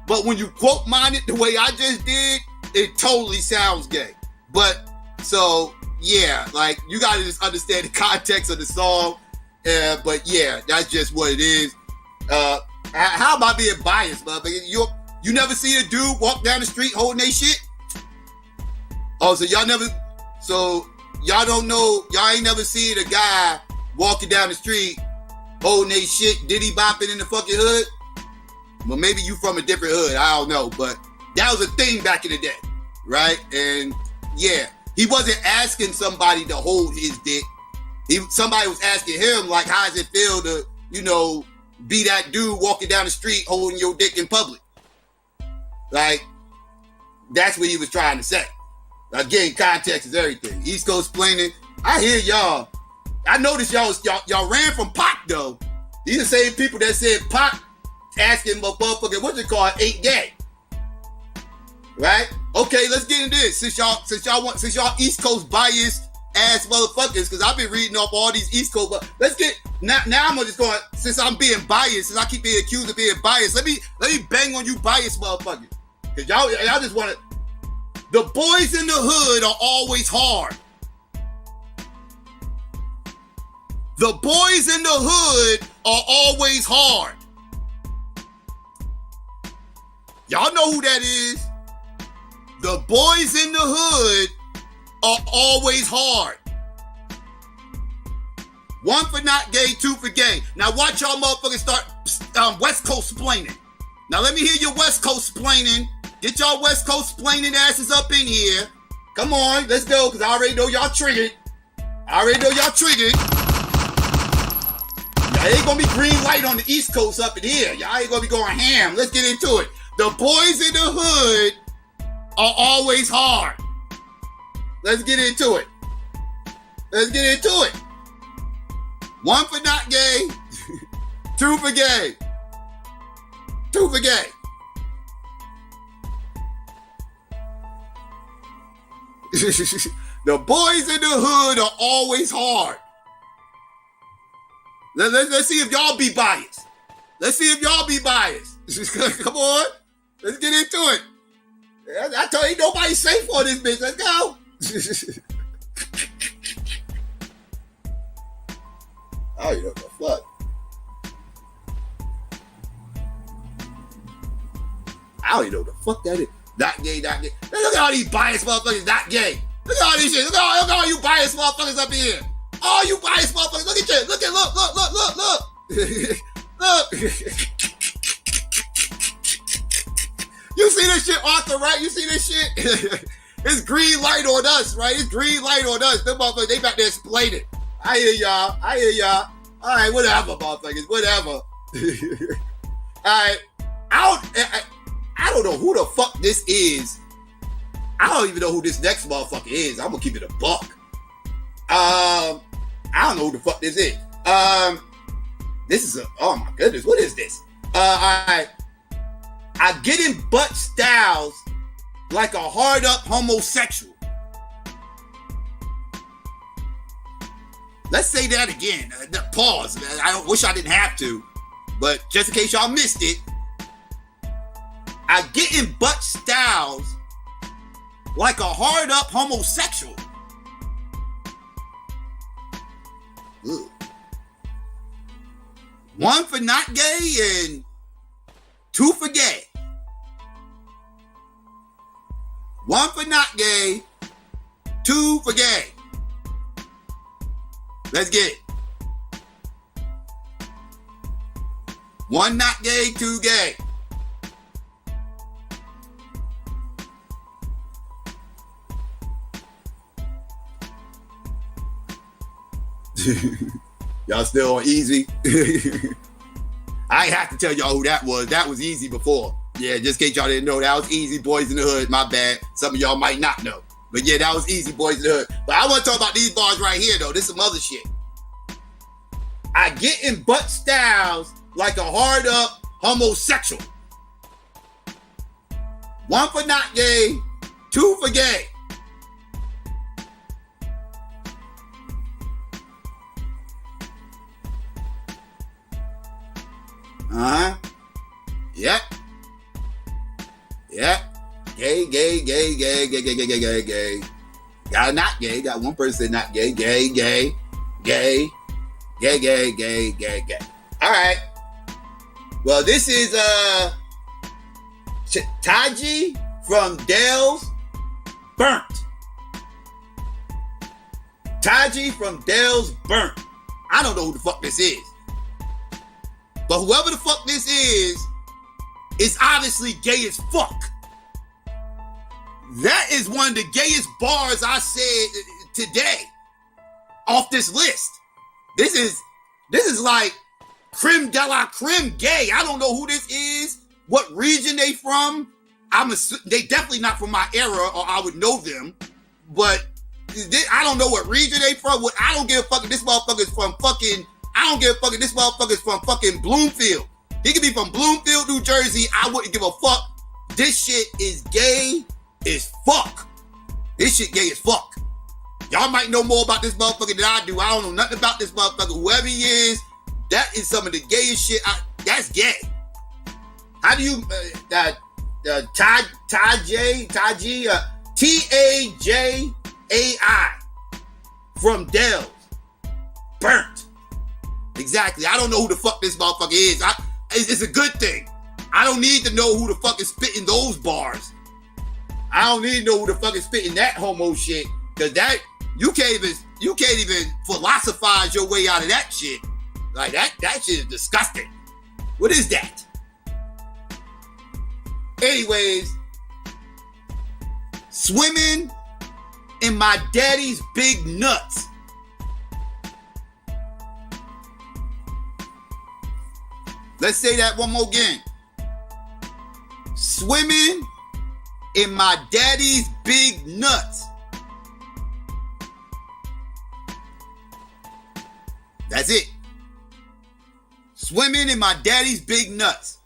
but when you quote mine it the way I just did, it totally sounds gay. But, so, yeah, like, you gotta just understand the context of the song. But yeah, that's just what it is. How am I being biased, motherfucker? You never see a dude walk down the street holding their shit? Oh, so y'all don't know, y'all ain't never seen a guy walking down the street holding their shit, diddy-bopping in the fucking hood? Well, maybe you from a different hood, I don't know, but that was a thing back in the day, right? And yeah, he wasn't asking somebody to hold his dick. Somebody was asking him, like, how does it feel to, you know, be that dude walking down the street holding your dick in public? Like, That's what he was trying to say. Again, context is everything. East Coast explaining. I hear y'all. I noticed y'all ran from Pac though. These are the same people that said Pac asking motherfucker, what's it called, 8 gay. Right? Okay, let's get into this. Since y'all East Coast biased ass motherfuckers, because I've been reading off all these East Coast. Let's get now I'm just going, since I'm being biased, since I keep being accused of being biased, let me bang on you biased motherfuckers. Cause y'all just want to. The boys in the hood are always hard. The boys in the hood are always hard. Y'all know who that is. The boys in the hood are always hard. 1 for not gay, 2 for gay. Now watch y'all motherfuckers start West Coast splaining. Now let me hear your West Coast splaining. Get y'all West Coast splaining asses up in here. Come on, let's go, because I already know y'all triggered. Now, ain't gonna be green light on the East Coast up in here. Y'all ain't gonna be going ham. Let's get into it. The boys in the hood are always hard. Let's get into it. 1 for not gay, 2 for gay. 2 for gay. The boys in the hood are always hard. Let's see if y'all be biased. Come on. Let's get into it. I told you, ain't nobody safe on this bitch. Let's go. Oh, you know what the fuck? I don't even know what the fuck that is. Not gay. Look at all these biased motherfuckers, not gay. Look at all these shit. Look at all you biased motherfuckers up here. All you biased motherfuckers. Look at you. Look. Look. You see this shit, Arthur, right? You see this shit? It's green light on us, right? It's green light on us. Them motherfuckers, they back there explaining. I hear y'all. All right, whatever, motherfuckers. Whatever. All right. I don't know who the fuck this is. I don't even know who this next motherfucker is. I'm gonna keep it a buck. I don't know who the fuck this is. This is oh my goodness, what is this? All right. I get in butt styles like a hard up homosexual. Let's say that again. Pause. I wish I didn't have to, but just in case y'all missed it, I get in butt styles like a hard up homosexual. Ugh. 1 for not gay and 2 for gay. 1 for not gay, 2 for gay. Let's get it. 1 not gay, 2 gay. Y'all still on easy? I ain't have to tell y'all who that was. That was easy before. Yeah, just in case y'all didn't know, that was easy. Boys in the Hood. My bad. Some of y'all might not know. But yeah, that was easy. Boys in the Hood. But I want to talk about these bars right here, though. This is some other shit. I get in butt styles like a hard up homosexual. 1 for not gay, 2 for gay. Yep. Gay. Got not gay. Got one person not gay. Gay. All right. Well, this is Taji from Dell's Burnt. Taji from Dell's Burnt. I don't know who the fuck this is. But whoever the fuck this is obviously gay as fuck. That is one of the gayest bars I said today off this list. This is like creme de la creme gay. I don't know who this is, what region they from. they definitely not from my era, or I would know them. But I don't know what region they from. I don't give a fuck if this motherfucker's from fucking. I don't give a fuck if this motherfucker's from fucking Bloomfield. He could be from Bloomfield, New Jersey. I wouldn't give a fuck. This shit is gay as fuck. This shit gay as fuck. Y'all might know more about this motherfucker than I do. I don't know nothing about this motherfucker. Whoever he is, that is some of the gayest shit. That's gay. How do you T-A-J-A-I from Dells. Burnt. Exactly. I don't know who the fuck this motherfucker is. It's a good thing. I don't need to know who the fuck is spitting those bars. I don't need to know who the fuck is spitting that homo shit. Cause that you can't even philosophize your way out of that shit. Like that shit is disgusting. What is that? Anyways, swimming in my daddy's big nuts. Let's say that one more again. Swimming in my daddy's big nuts. That's it. Swimming in my daddy's big nuts.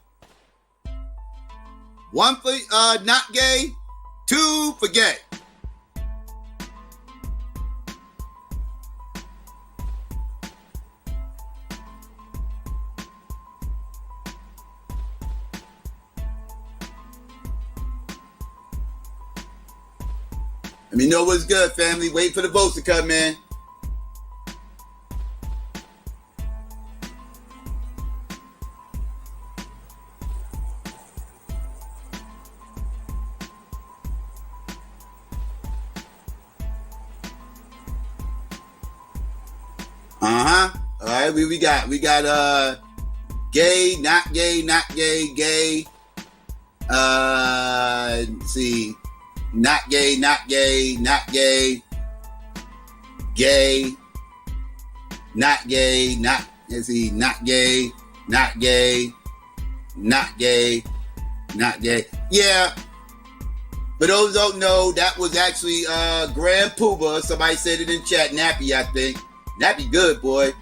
1 for not gay, 2 for gay. Let me know what's good, family. Wait for the votes to come in. All right, we got gay, not gay, not gay, gay. Let's see. Not gay, not gay, not gay, gay, not gay, not, let's see, not gay, not gay, not gay, not gay. Yeah. For those who don't know, that was actually Grand Poobah. Somebody said it in chat. Nappy, I think. Nappy good, boy.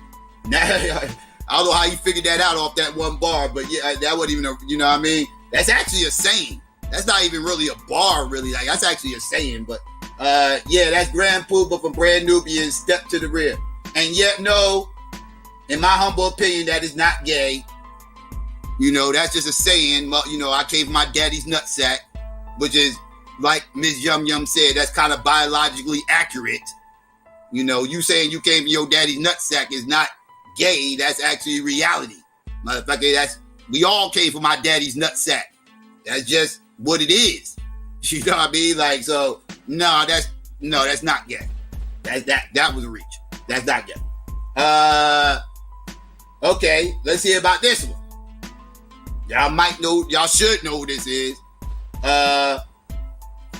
I don't know how you figured that out off that one bar, but yeah, that wasn't even you know what I mean? That's actually a saying. That's not even really a bar, really. Like, that's actually a saying, but yeah, that's Grand Poobah from Brand Nubian, Step to the Rear. And yet, no, in my humble opinion, that is not gay. You know, that's just a saying. You know, I came from my daddy's nutsack, which is, like Ms. Yum Yum said, that's kind of biologically accurate. You know, you saying you came from your daddy's nutsack is not gay. That's actually reality. Motherfucker, we all came from my daddy's nutsack. That's just what it is. You know what I mean? Like, so, that's not gay. That was a reach. That's not gay. Okay, let's hear about this one. Y'all should know who this is.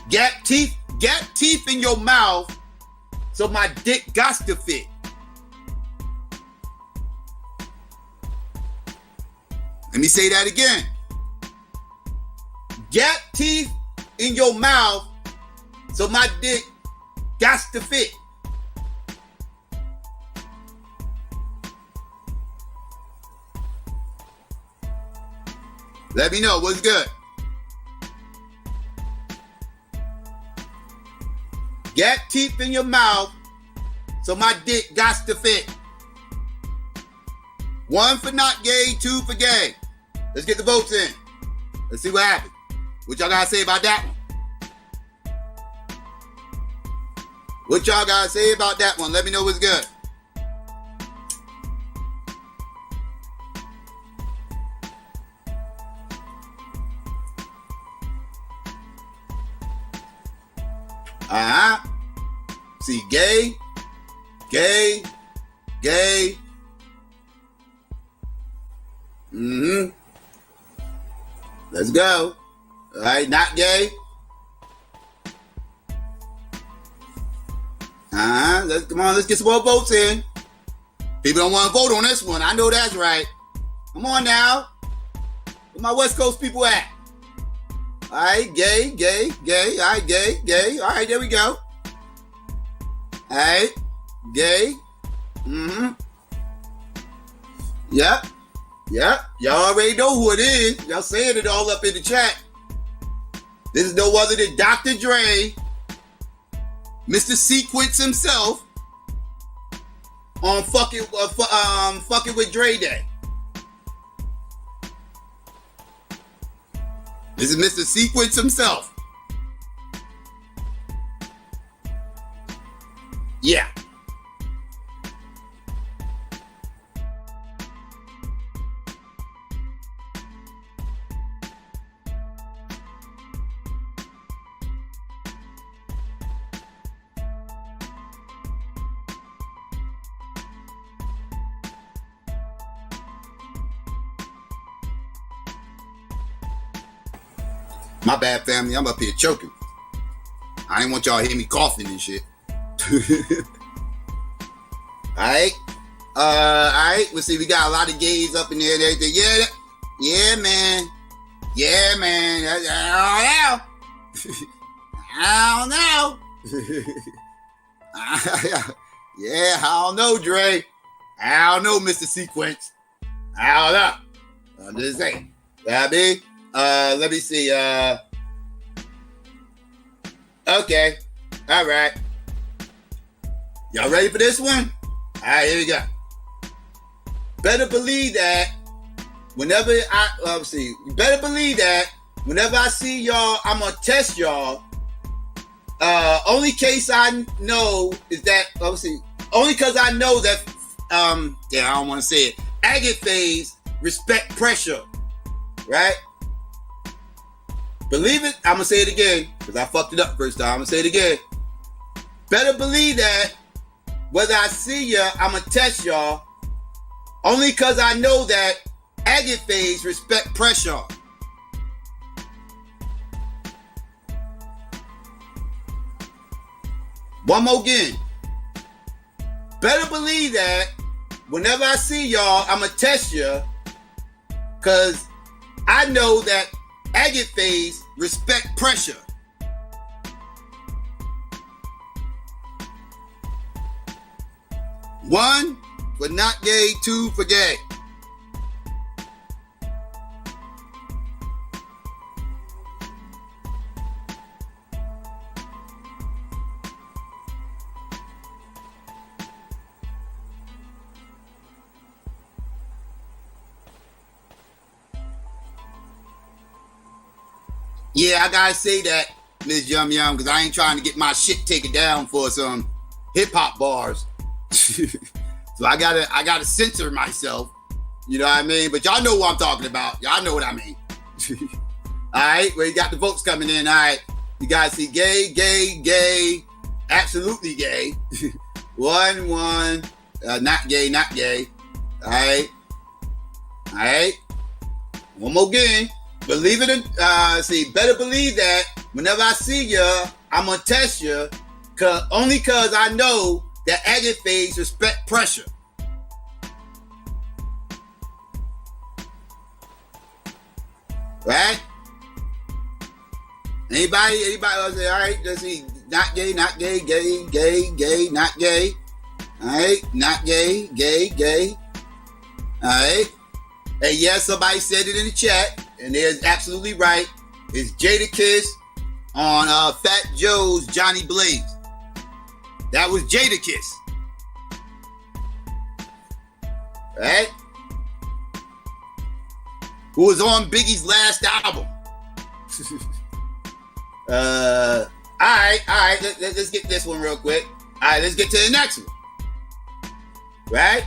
Get teeth in your mouth so my dick got to fit. Let me say that again. Get teeth in your mouth so my dick got to fit. Let me know what's good. Get teeth in your mouth so my dick got to fit. 1 for not gay, 2 for gay. Let's get the votes in. Let's see what happens. What y'all gotta say about that one? What y'all gotta say about that one? Let me know what's good. See, gay. Let's go. All right, not gay. Let's get some more votes in. People don't want to vote on this one. I know that's right. Come on now. Where my West Coast people at? All right, gay. All right, gay. All right, there we go. All right, gay. Mm-hmm. Yep. Y'all already know who it is. Y'all saying it all up in the chat. This is no other than Dr. Dre, Mr. Sequence himself, on fucking with Dre Day. This is Mr. Sequence himself. Yeah. My bad, family. I'm up here choking. I ain't want y'all to hear me coughing and shit. Alright. Alright. Let's see. We got a lot of gays up in there and everything. Yeah, man. I don't know. Yeah, I don't know, Dre. I don't know, Mr. Sequence. I don't know. I'm just saying. Yeah, I mean, let me see. Okay. All right. Y'all ready for this one? All right, here we go. Better believe that whenever you better believe that whenever I see y'all, I'm gonna test y'all. Only case I know is that, obviously, only because I know that, I don't want to say it. Agate phase, respect pressure, right? Believe it. I'm gonna say it again because I fucked it up first time. I'm gonna say it again. Better believe that whether I see ya, I'm gonna test y'all. Only because I know that agate phase, respect pressure. One more again. Better believe that whenever I see y'all, I'ma test ya, cause I know that agate phase respect pressure. One for not gay, two for gay. Yeah, I gotta say that, Ms. Yum Yum, because I ain't trying to get my shit taken down for some hip hop bars. So I gotta censor myself. You know what I mean? But y'all know what I'm talking about. Y'all know what I mean. All right, well, you got the votes coming in. All right, you guys see gay, absolutely gay. one, not gay. All right. One more again. Believe it, better believe that whenever I see ya, I'm gonna test ya, only cause I know that agate phase respect pressure. Right? Anybody else say, all right, let's see, not gay, not gay, not gay. All right, not gay. All right. Hey, yeah, somebody said it in the chat. And they're absolutely right. It's Jadakiss on Fat Joe's Johnny Blaze. That was Jadakiss. Right? Who was on Biggie's last album. All right. Let's get this one real quick. All right, let's get to the next one. Right?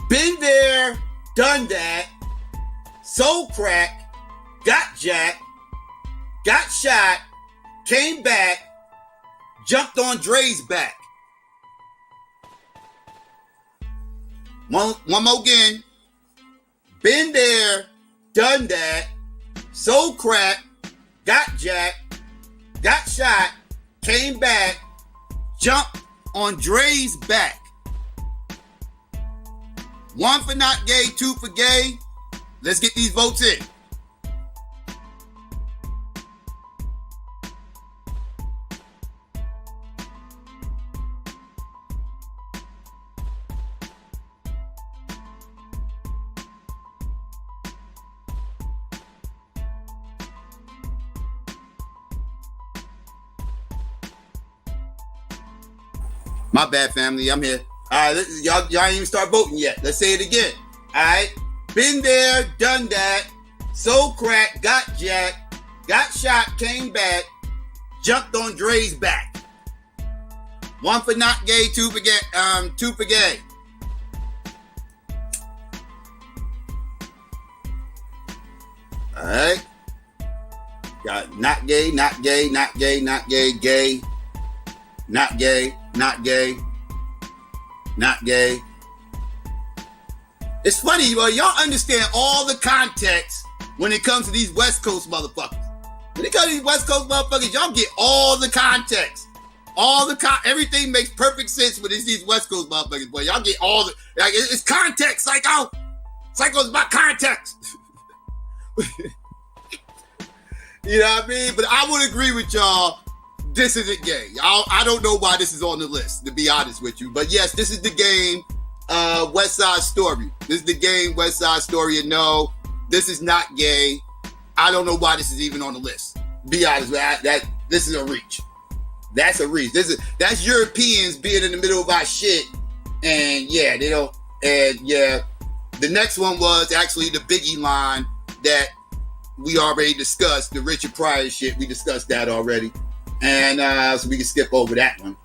Been there, done that. Sold crack, got jacked, got shot, came back, jumped on Dre's back. One more again. Been there, done that, sold crack, got jacked, got shot, came back, jumped on Dre's back. One for not gay, two for gay. Let's get these votes in. My bad, family. I'm here. All right, y'all ain't even start voting yet. Let's say it again. All right. Been there, done that. Sold crack, got jacked, got shot, came back, jumped on Dre's back. 1 for not gay, 2 for gay. All right. Got not gay, not gay, not gay, not gay, gay, not gay, not gay, not gay. It's funny, but y'all understand all the context when it comes to these West Coast motherfuckers. When it comes to these West Coast motherfuckers, y'all get all the context. Everything makes perfect sense when it's these West Coast motherfuckers, boy. Y'all get all the, like, it's context, Psycho. Psycho's about context. You know what I mean? But I would agree with y'all. This isn't gay. I don't know why this is on the list, to be honest with you. But yes, this is the game, West Side Story. This is the game, West Side Story. And no, this is not gay. I don't know why this is even on the list. Be honest, this is a reach. That's a reach. That's Europeans being in the middle of our shit. And yeah, they don't. And yeah, the next one was actually the Biggie line that we already discussed, the Richard Pryor shit. We discussed that already. And so we can skip over that one.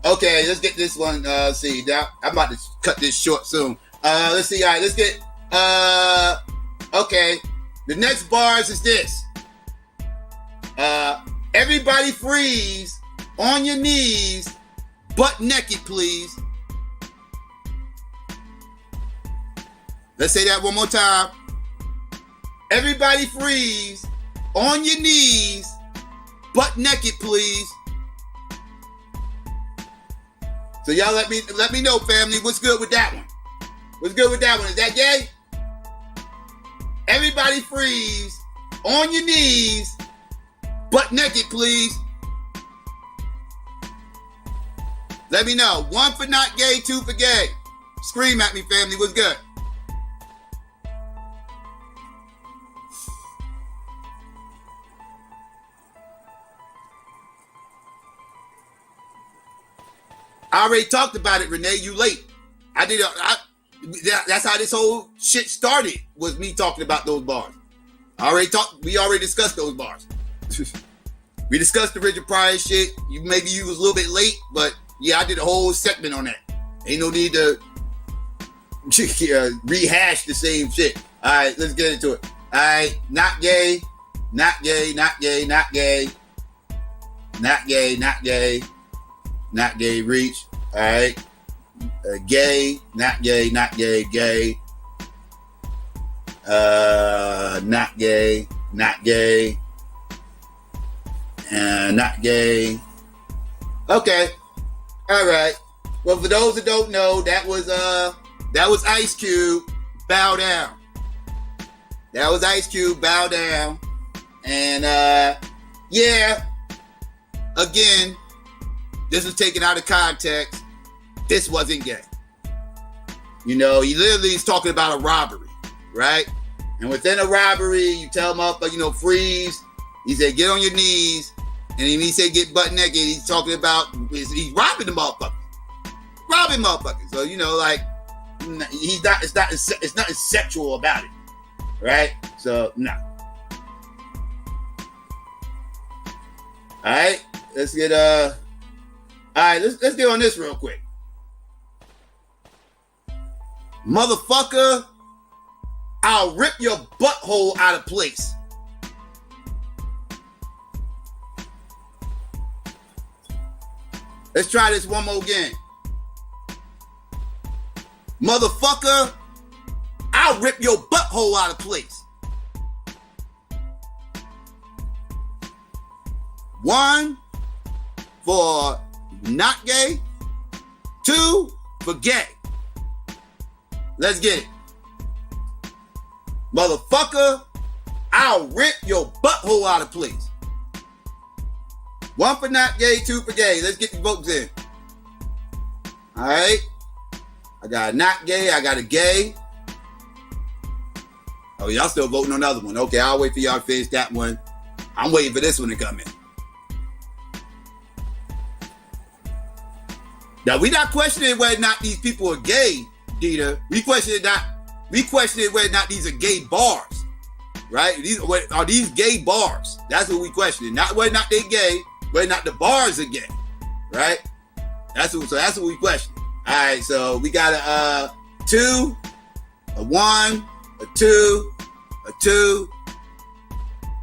Okay, let's get this one. See, now I'm about to cut this short soon. Let's see. All right, let's get. Okay, the next bars is this. Everybody freeze on your knees, butt naked, please. Let's say that one more time. Everybody freeze on your knees, butt naked, please. So y'all let me know, family, what's good with that one? What's good with that one? Is that gay? Everybody freeze on your knees, butt naked, please. Let me know. 1 for not gay, 2 for gay. Scream at me, family. What's good? I already talked about it, Renee. You late. That's how this whole shit started, was me talking about those bars. We already discussed those bars. We discussed the Richard Pryor shit. Maybe you was a little bit late, but yeah, I did a whole segment on that. Ain't no need to rehash the same shit. All right, let's get into it. All right, not gay, not gay, not gay, not gay, not gay, not gay. Not gay, reach. All right. Gay, not gay, not gay, gay. Not gay, not gay. Not gay. Okay. All right. Well, for those that don't know, that was Ice Cube, Bow Down. That was Ice Cube, Bow Down. And yeah, again, this was taken out of context. This wasn't gay. You know, he literally is talking about a robbery, right? And within a robbery, you tell motherfucker, freeze. He said, get on your knees. And then he said, get butt naked. He's talking about, he's robbing the motherfucker. Robbing motherfuckers. So, like, it's nothing sexual about it, right? So, no. All right, let's get, all right, let's get on this real quick. Motherfucker, I'll rip your butthole out of place. Let's try this one more again. Motherfucker, I'll rip your butthole out of place. 1 for not gay. 2 for gay. Let's get it. Motherfucker, I'll rip your butthole out of place. 1 for not gay, 2 for gay. Let's get the votes in. All right. I got a not gay. I got a gay. Oh, y'all still voting on the other one. Okay, I'll wait for y'all to finish that one. I'm waiting for this one to come in. Now we not questioning whether or not these people are gay, Dita. We questioning whether or not these are gay bars, right? Are these gay bars? That's what we questioning. Not whether or not they're gay, whether or not the bars are gay, right? That's what we question. All right, so we got a 2, a 1, a 2, a 2.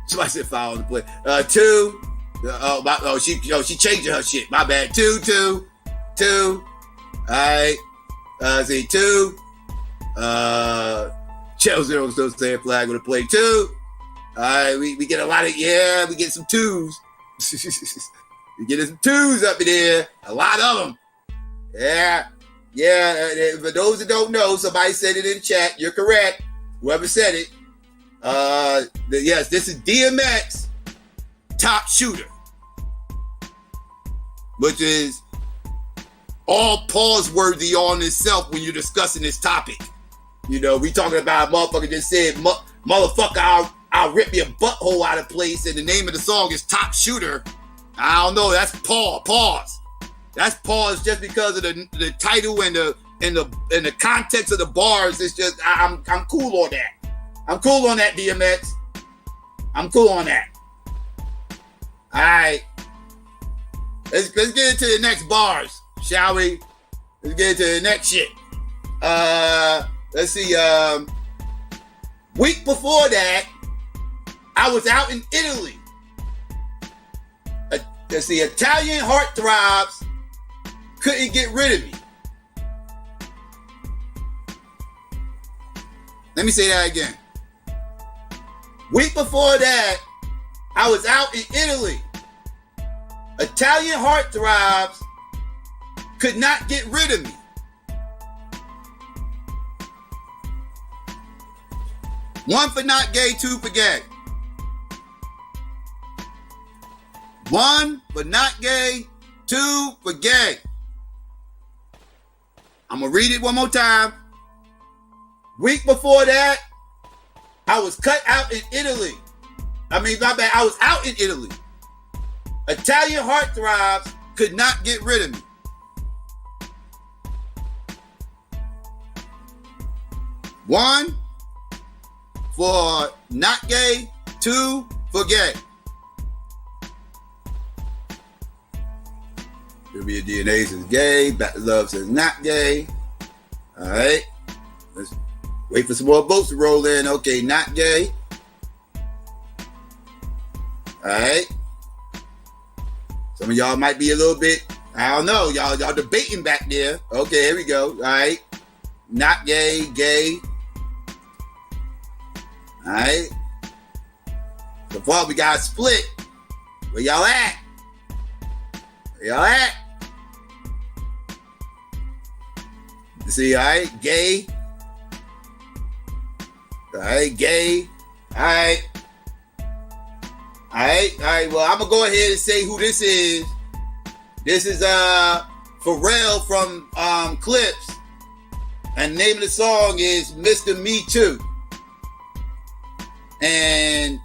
Somebody said foul on the play. 2. She changing her shit. My bad. 2, 2, 2. All right. See 2. Chelsea still saying flag with a play 2. All right. We get a lot of we get some 2s. We get some 2s up in there. A lot of them. Yeah. For those that don't know, somebody said it in chat. You're correct. Whoever said it. Yes, this is DMX top shooter, which is all pause worthy on itself when you're discussing this topic. You know, we talking about a motherfucker just said, motherfucker, I'll rip your butthole out of place, and the name of the song is Top Shooter. I don't know. That's pause. That's pause just because of the title and the context of the bars. It's just I'm cool on that. I'm cool on that, DMX. I'm cool on that. All right. Let's get into the next bars, shall we? Let's get into the next shit. Let's see. Week before that, I was out in Italy. Let's see. Italian heartthrobs couldn't get rid of me. Let me say that again. Week before that, I was out in Italy. Italian heartthrobs could not get rid of me. One for not gay, 2 for gay. 1 for not gay, 2 for gay. I'm going to read it one more time. Week before that, I was cut out in Italy. I was out in Italy. Italian heartthrobs could not get rid of me. 1 for not gay, 2 for gay. Trivia DNA says gay. Back to Love says not gay. All right. Let's wait for some more votes to roll in. Okay, not gay. All right. Some of y'all might be a little bit, I don't know. Y'all debating back there. Okay, here we go. All right. Not gay, gay. All right. So far, we got a split. Where y'all at? Where y'all at? See, all right, gay. All right, gay. All right. All right. Well, I'm gonna go ahead and say who this is. This is Pharrell from Clips, and the name of the song is Mr. Me Too. And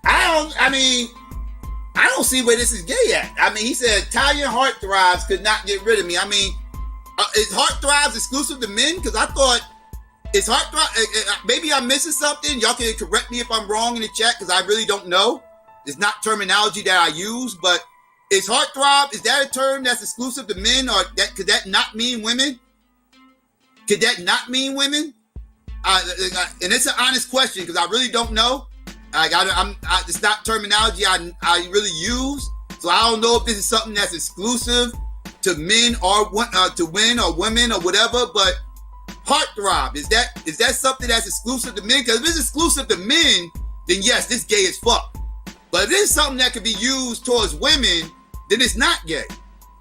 I don't see where this is gay at. I mean, he said Italian heartthrobs could not get rid of me. I mean, is heartthrobs exclusive to men? Because I thought it's heartthrob. Maybe I'm missing something. Y'all can correct me if I'm wrong in the chat, because I really don't know. It's not terminology that I use, but is heartthrob, is that a term that's exclusive to men, or could that not mean women? Could that not mean women? And it's an honest question, because I really don't know. It's not terminology I really use, so I don't know if this is something that's exclusive to men or to men or women or whatever. But heartthrob, is that something that's exclusive to men? Because if it's exclusive to men, then yes, this gay as fuck. But if it's something that could be used towards women, then it's not gay.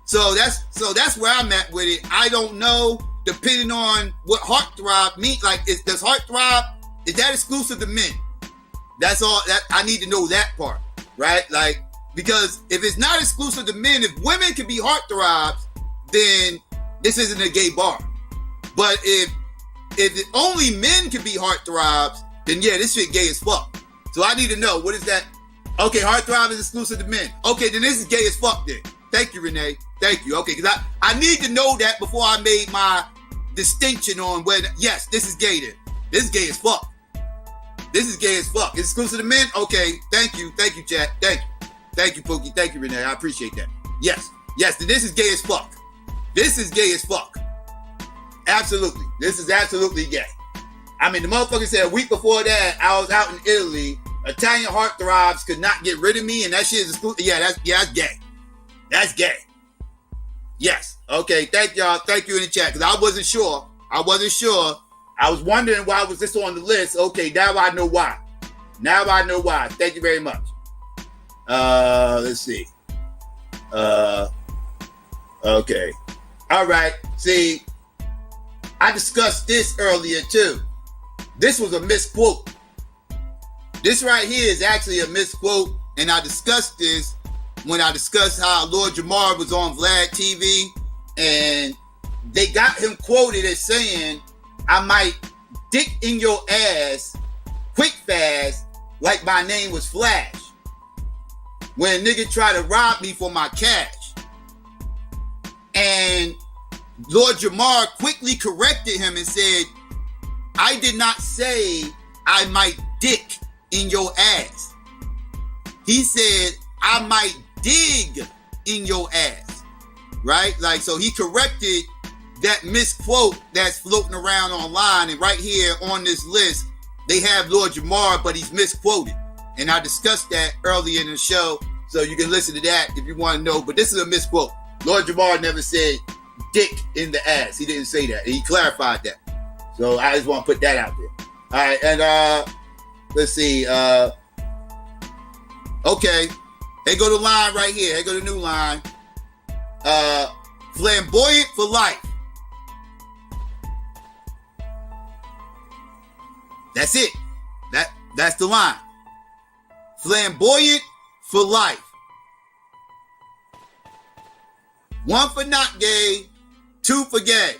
So that's where I'm at with it. I don't know, depending on what heartthrob means. Like, does heartthrob, is that exclusive to men? That's all that I need to know, that part, right? Like, because if it's not exclusive to men, if women can be heartthrobs, then this isn't a gay bar. But if only men can be heartthrobs, then yeah, this shit gay as fuck. So I need to know, what is that? Okay, heartthrob is exclusive to men. Okay, then this is gay as fuck then. Thank you, Renee. Thank you. Okay, because I need to know that before I made my distinction on whether, yes, this is gay then. This is gay as fuck. This is gay as fuck. It's exclusive to men? Okay, thank you, chat. Thank you. Thank you, Pookie. Thank you, Renee. I appreciate that. Yes, this is gay as fuck. This is gay as fuck. Absolutely. This is absolutely gay. I mean, the motherfucker said a week before that, I was out in Italy. Italian heartthrobs could not get rid of me, and that shit is exclusive. Yeah, that's gay. That's gay. Yes. Okay. Thank y'all. Thank you in the chat, because I wasn't sure. I was wondering why was this on the list. Okay, now I know why. Thank you very much. Let's see. Okay. All right. See, I discussed this earlier too. This was a misquote. This right here is actually a misquote, and I discussed this when I discussed how Lord Jamar was on Vlad TV, and they got him quoted as saying, I might dick in your ass quick fast like my name was Flash when a nigga tried to rob me for my cash. And Lord Jamar quickly corrected him and said, I did not say I might dick in your ass. He said, I might dig in your ass, right? Like, so he corrected that misquote that's floating around online. And right here on this list, they have Lord Jamar, but he's misquoted. And I discussed that earlier in the show, so you can listen to that if you want to know. But this is a misquote. Lord Jamar never said dick in the ass. He didn't say that. He clarified that. So I just want to put that out there. All right, and let's see. Okay, here go the line right here. Here go the new line. Flamboyant for life. That's it. That's the line. Flamboyant for life. 1 for not gay, 2 for gay.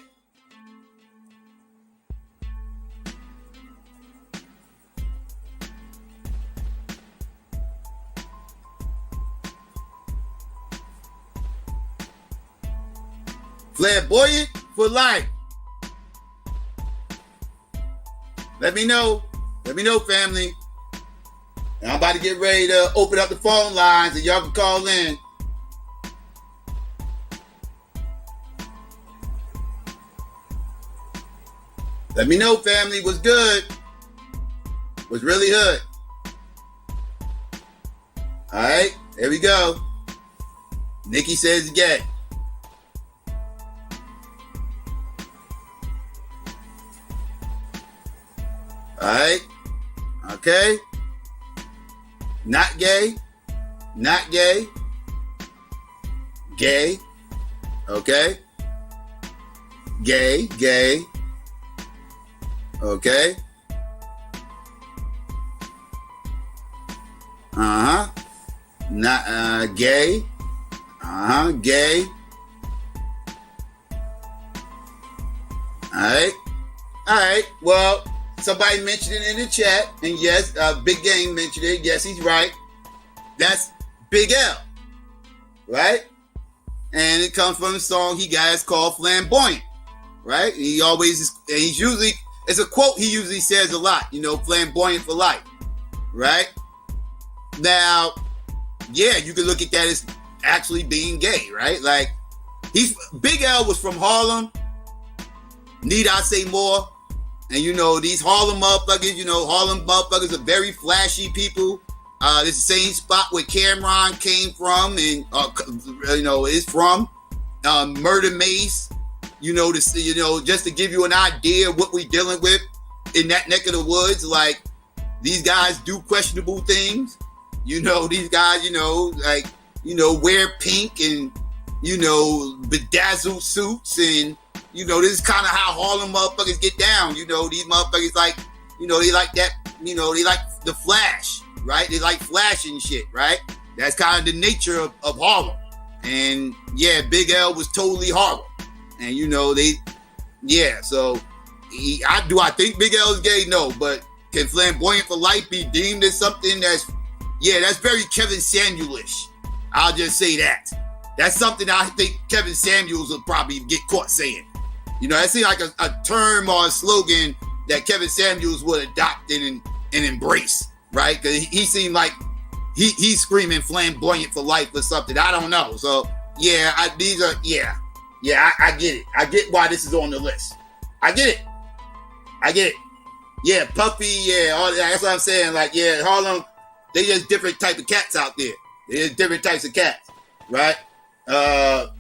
Flamboyant for life. Let me know, family. And I'm about to get ready to open up the phone lines and y'all can call in. Let me know, family, what's good. What's really hood. All right, here we go. Nikki says gay. All right. Okay. Not gay. Not gay. Gay. Okay. Gay. Gay. Okay. Not gay. Gay. All right. All right. Well, somebody mentioned it in the chat, and yes, Big Game mentioned it. Yes, he's right. That's Big L, right? And it comes from a song he guys called Flamboyant, right? He's usually, it's a quote he usually says a lot, flamboyant for life, right? Now, yeah, you can look at that as actually being gay, right? Like, Big L was from Harlem. Need I say more? And these Harlem motherfuckers are very flashy people. It's the same spot where Cameron came from and is from. Murder Mace, just to give you an idea of what we're dealing with in that neck of the woods. Like, these guys do questionable things. These guys, wear pink and, bedazzled suits, and this is kind of how Harlem motherfuckers get down. These motherfuckers they like that, they like the flash, right? They like flashing shit, right? That's kind of the nature of Harlem. And yeah, Big L was totally Harlem. And so I think Big L is gay? No, but can Flamboyant for Life be deemed as something that's very Kevin Samuelish? I'll just say that. That's something I think Kevin Samuels will probably get caught saying. You know, that seems like a term or a slogan that Kevin Samuels would adopt and embrace, right? Because he seemed like he's screaming flamboyant for life or something. I don't know. So yeah, I get it. I get why this is on the list. I get it. Yeah, Puffy, yeah, all that. That's what I'm saying. Like, yeah, Harlem, they just different type of cats out there. There's different types of cats, right?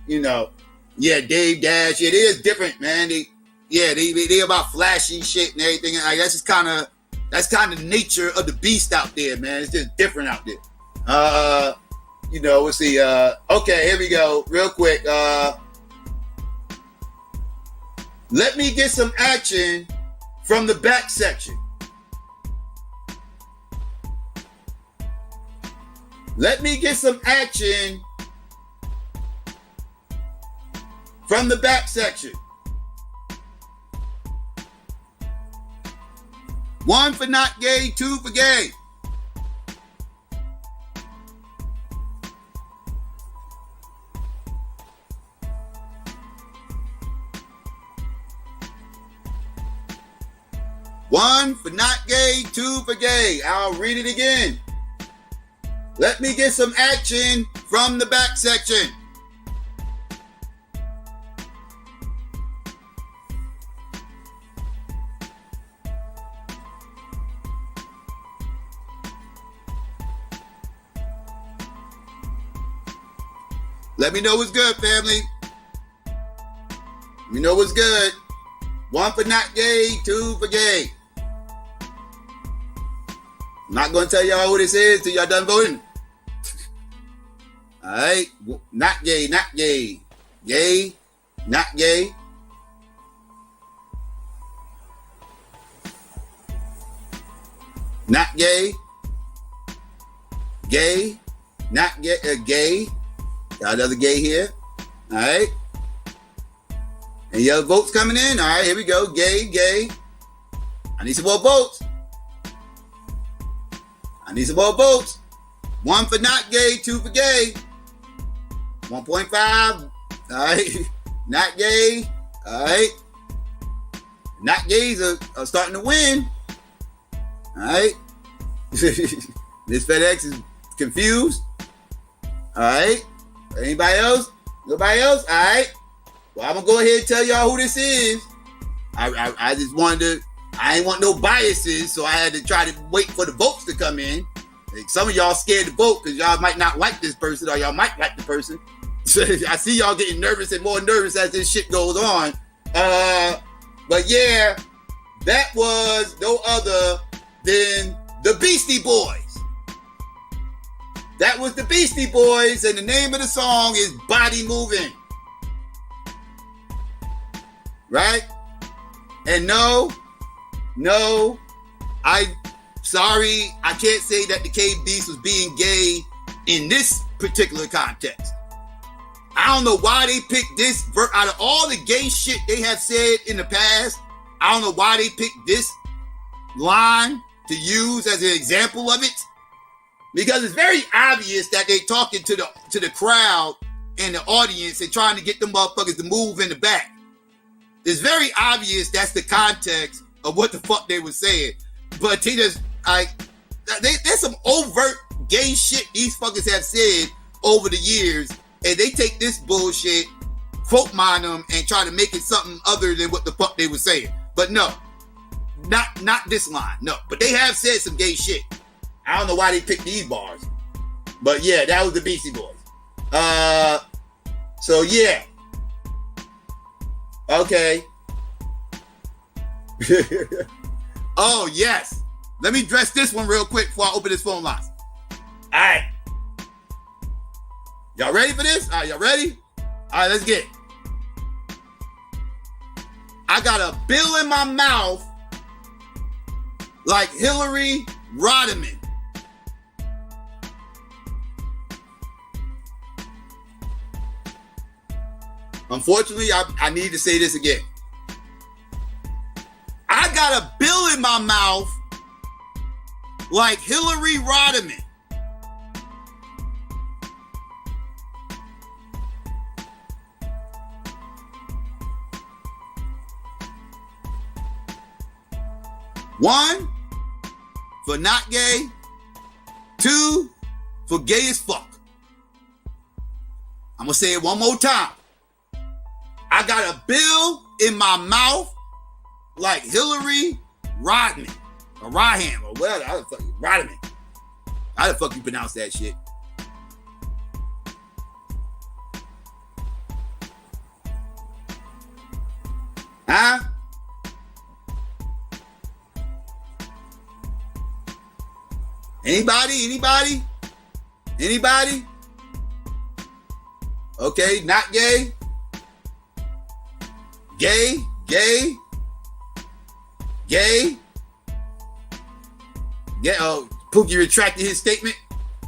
You know, yeah, Dave Dash, yeah, they is different, man. They about flashy shit and everything. Like, that's kind of nature of the beast out there, man. It's just different out there. You know, let's see. Okay, here we go. Real quick. Let me get some action from the back section. Let me get some action from the back section. 1 for not gay, 2 for gay. One for not gay, 2 for gay. I'll read it again. Let me get some action from the back section. Let me know what's good, family. Let me know what's good. 1 for not gay, 2 for gay. I'm not going to tell y'all who this is till y'all done voting. All right. Not gay, not gay. Gay, not gay. Not gay. Gay, not gay. Gay. Got another gay here. All right. Any other votes coming in? All right, here we go. Gay, gay. I need some more votes. I need some more votes. 1 for not gay, 2 for gay. 1.5. All right. Not gay. All right. Not gays are starting to win. All right. This FedEx is confused. All right. Anybody else? Nobody else? All right. Well, I'm going to go ahead and tell y'all who this is. I just wanted to, I ain't want no biases, so I had to try to wait for the votes to come in. Like, some of y'all scared to vote because y'all might not like this person or y'all might like the person. So I see y'all getting nervous and more nervous as this shit goes on. But yeah, that was no other than the Beastie Boys. That was the Beastie Boys, and the name of the song is Body Moving. Right? And no, sorry, I can't say that the K-Beast was being gay in this particular context. I don't know why they picked this, out of all the gay shit they have said in the past, I don't know why they picked this line to use as an example of it. Because it's very obvious that they talking to the crowd and the audience and trying to get them motherfuckers to move in the back. It's very obvious that's the context of what the fuck they were saying. But there's some overt gay shit these fuckers have said over the years, and they take this bullshit, quote mine them, and try to make it something other than what the fuck they were saying. But no, not this line, no. But they have said some gay shit. I don't know why they picked these bars. But yeah, that was the Beastie Boys. So yeah. Okay. Oh, yes. Let me address this one real quick before I open this phone lines. All right. Y'all ready for this? All right, y'all ready? All right, let's get it. I got a bill in my mouth like Hillary Rodham. Unfortunately, I need to say this again. I got a bill in my mouth like Hillary Rodham. 1, for not gay. 2, for gay as fuck. I'm gonna say it one more time. I got a bill in my mouth like Hillary Rodman or Raham or whatever. How the fuck you Rodman? How the fuck you pronounce that shit? Huh? Anybody? Okay, not gay. Gay. Oh, Pookie retracted his statement.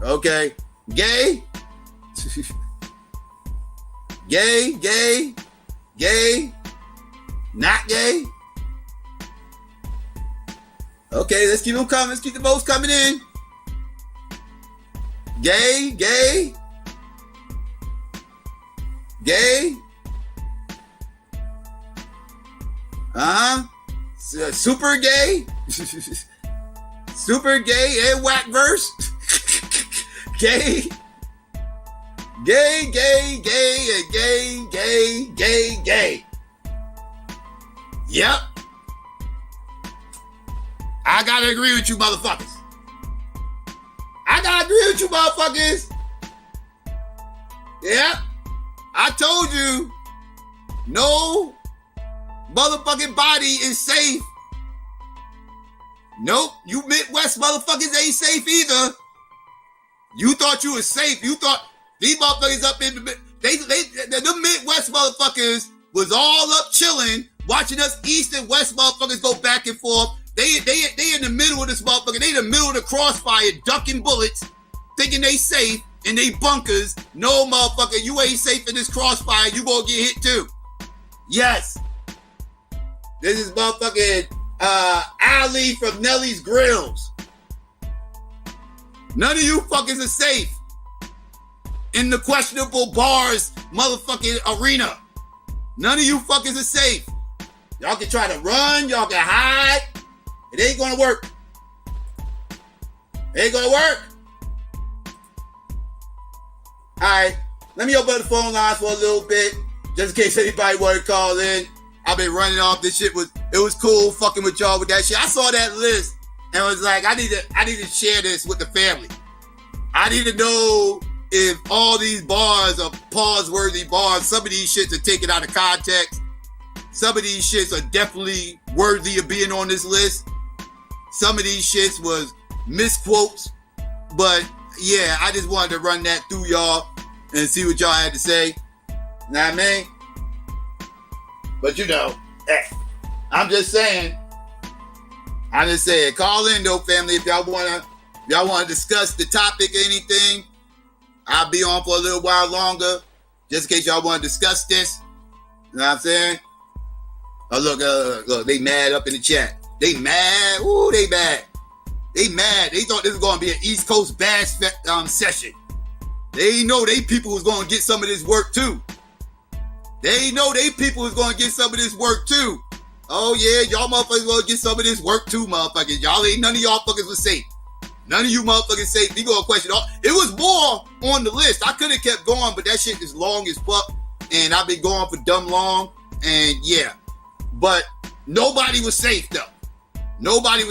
Okay. Gay. Gay. Not gay. Okay, let's keep them coming. Let's keep the votes coming in. Gay. Super gay. Super gay and whack verse. Gay. Yep. I gotta agree with you motherfuckers. Yep. I told you, no motherfucking body is safe. Nope, you Midwest motherfuckers ain't safe either. You thought you was safe. You thought these motherfuckers up in the Midwest motherfuckers was all up chilling, watching us East and West motherfuckers go back and forth. They in the middle of this motherfucker. They in the middle of the crossfire, ducking bullets, thinking they safe in they bunkers. No, motherfucker, you ain't safe in this crossfire. You gonna get hit too. Yes. This is motherfucking Ali from Nelly's Grills. None of you fuckers are safe in the questionable bars motherfucking arena. None of you fuckers are safe. Y'all can try to run, y'all can hide. It ain't gonna work. Alright, let me open up the phone lines for a little bit, just in case anybody want to call in. I've been running off this shit. It was cool fucking with y'all with that shit. I saw that list and was like, I need to share this with the family. I need to know if all these bars are pause-worthy bars. Some of these shits are taken out of context. Some of these shits are definitely worthy of being on this list. Some of these shits was misquotes. But yeah, I just wanted to run that through y'all and see what y'all had to say. Know what I mean? But you know, I'm just saying. Call in though, family, if y'all wanna discuss the topic or anything. I'll be on for a little while longer, just in case y'all want to discuss this. You know what I'm saying? Oh, look, they mad up in the chat. They mad. Ooh, they mad. They thought this was going to be an East Coast bash session. They know they people was going to get some of this work too. Oh yeah, y'all motherfuckers going to get some of this work too, motherfuckers. Y'all ain't none of y'all fuckers was safe. None of you motherfuckers safe. We gonna question all. It was more on the list. I could have kept going, but that shit is long as fuck. And I've been going for dumb long. And yeah. But nobody was safe though. Nobody.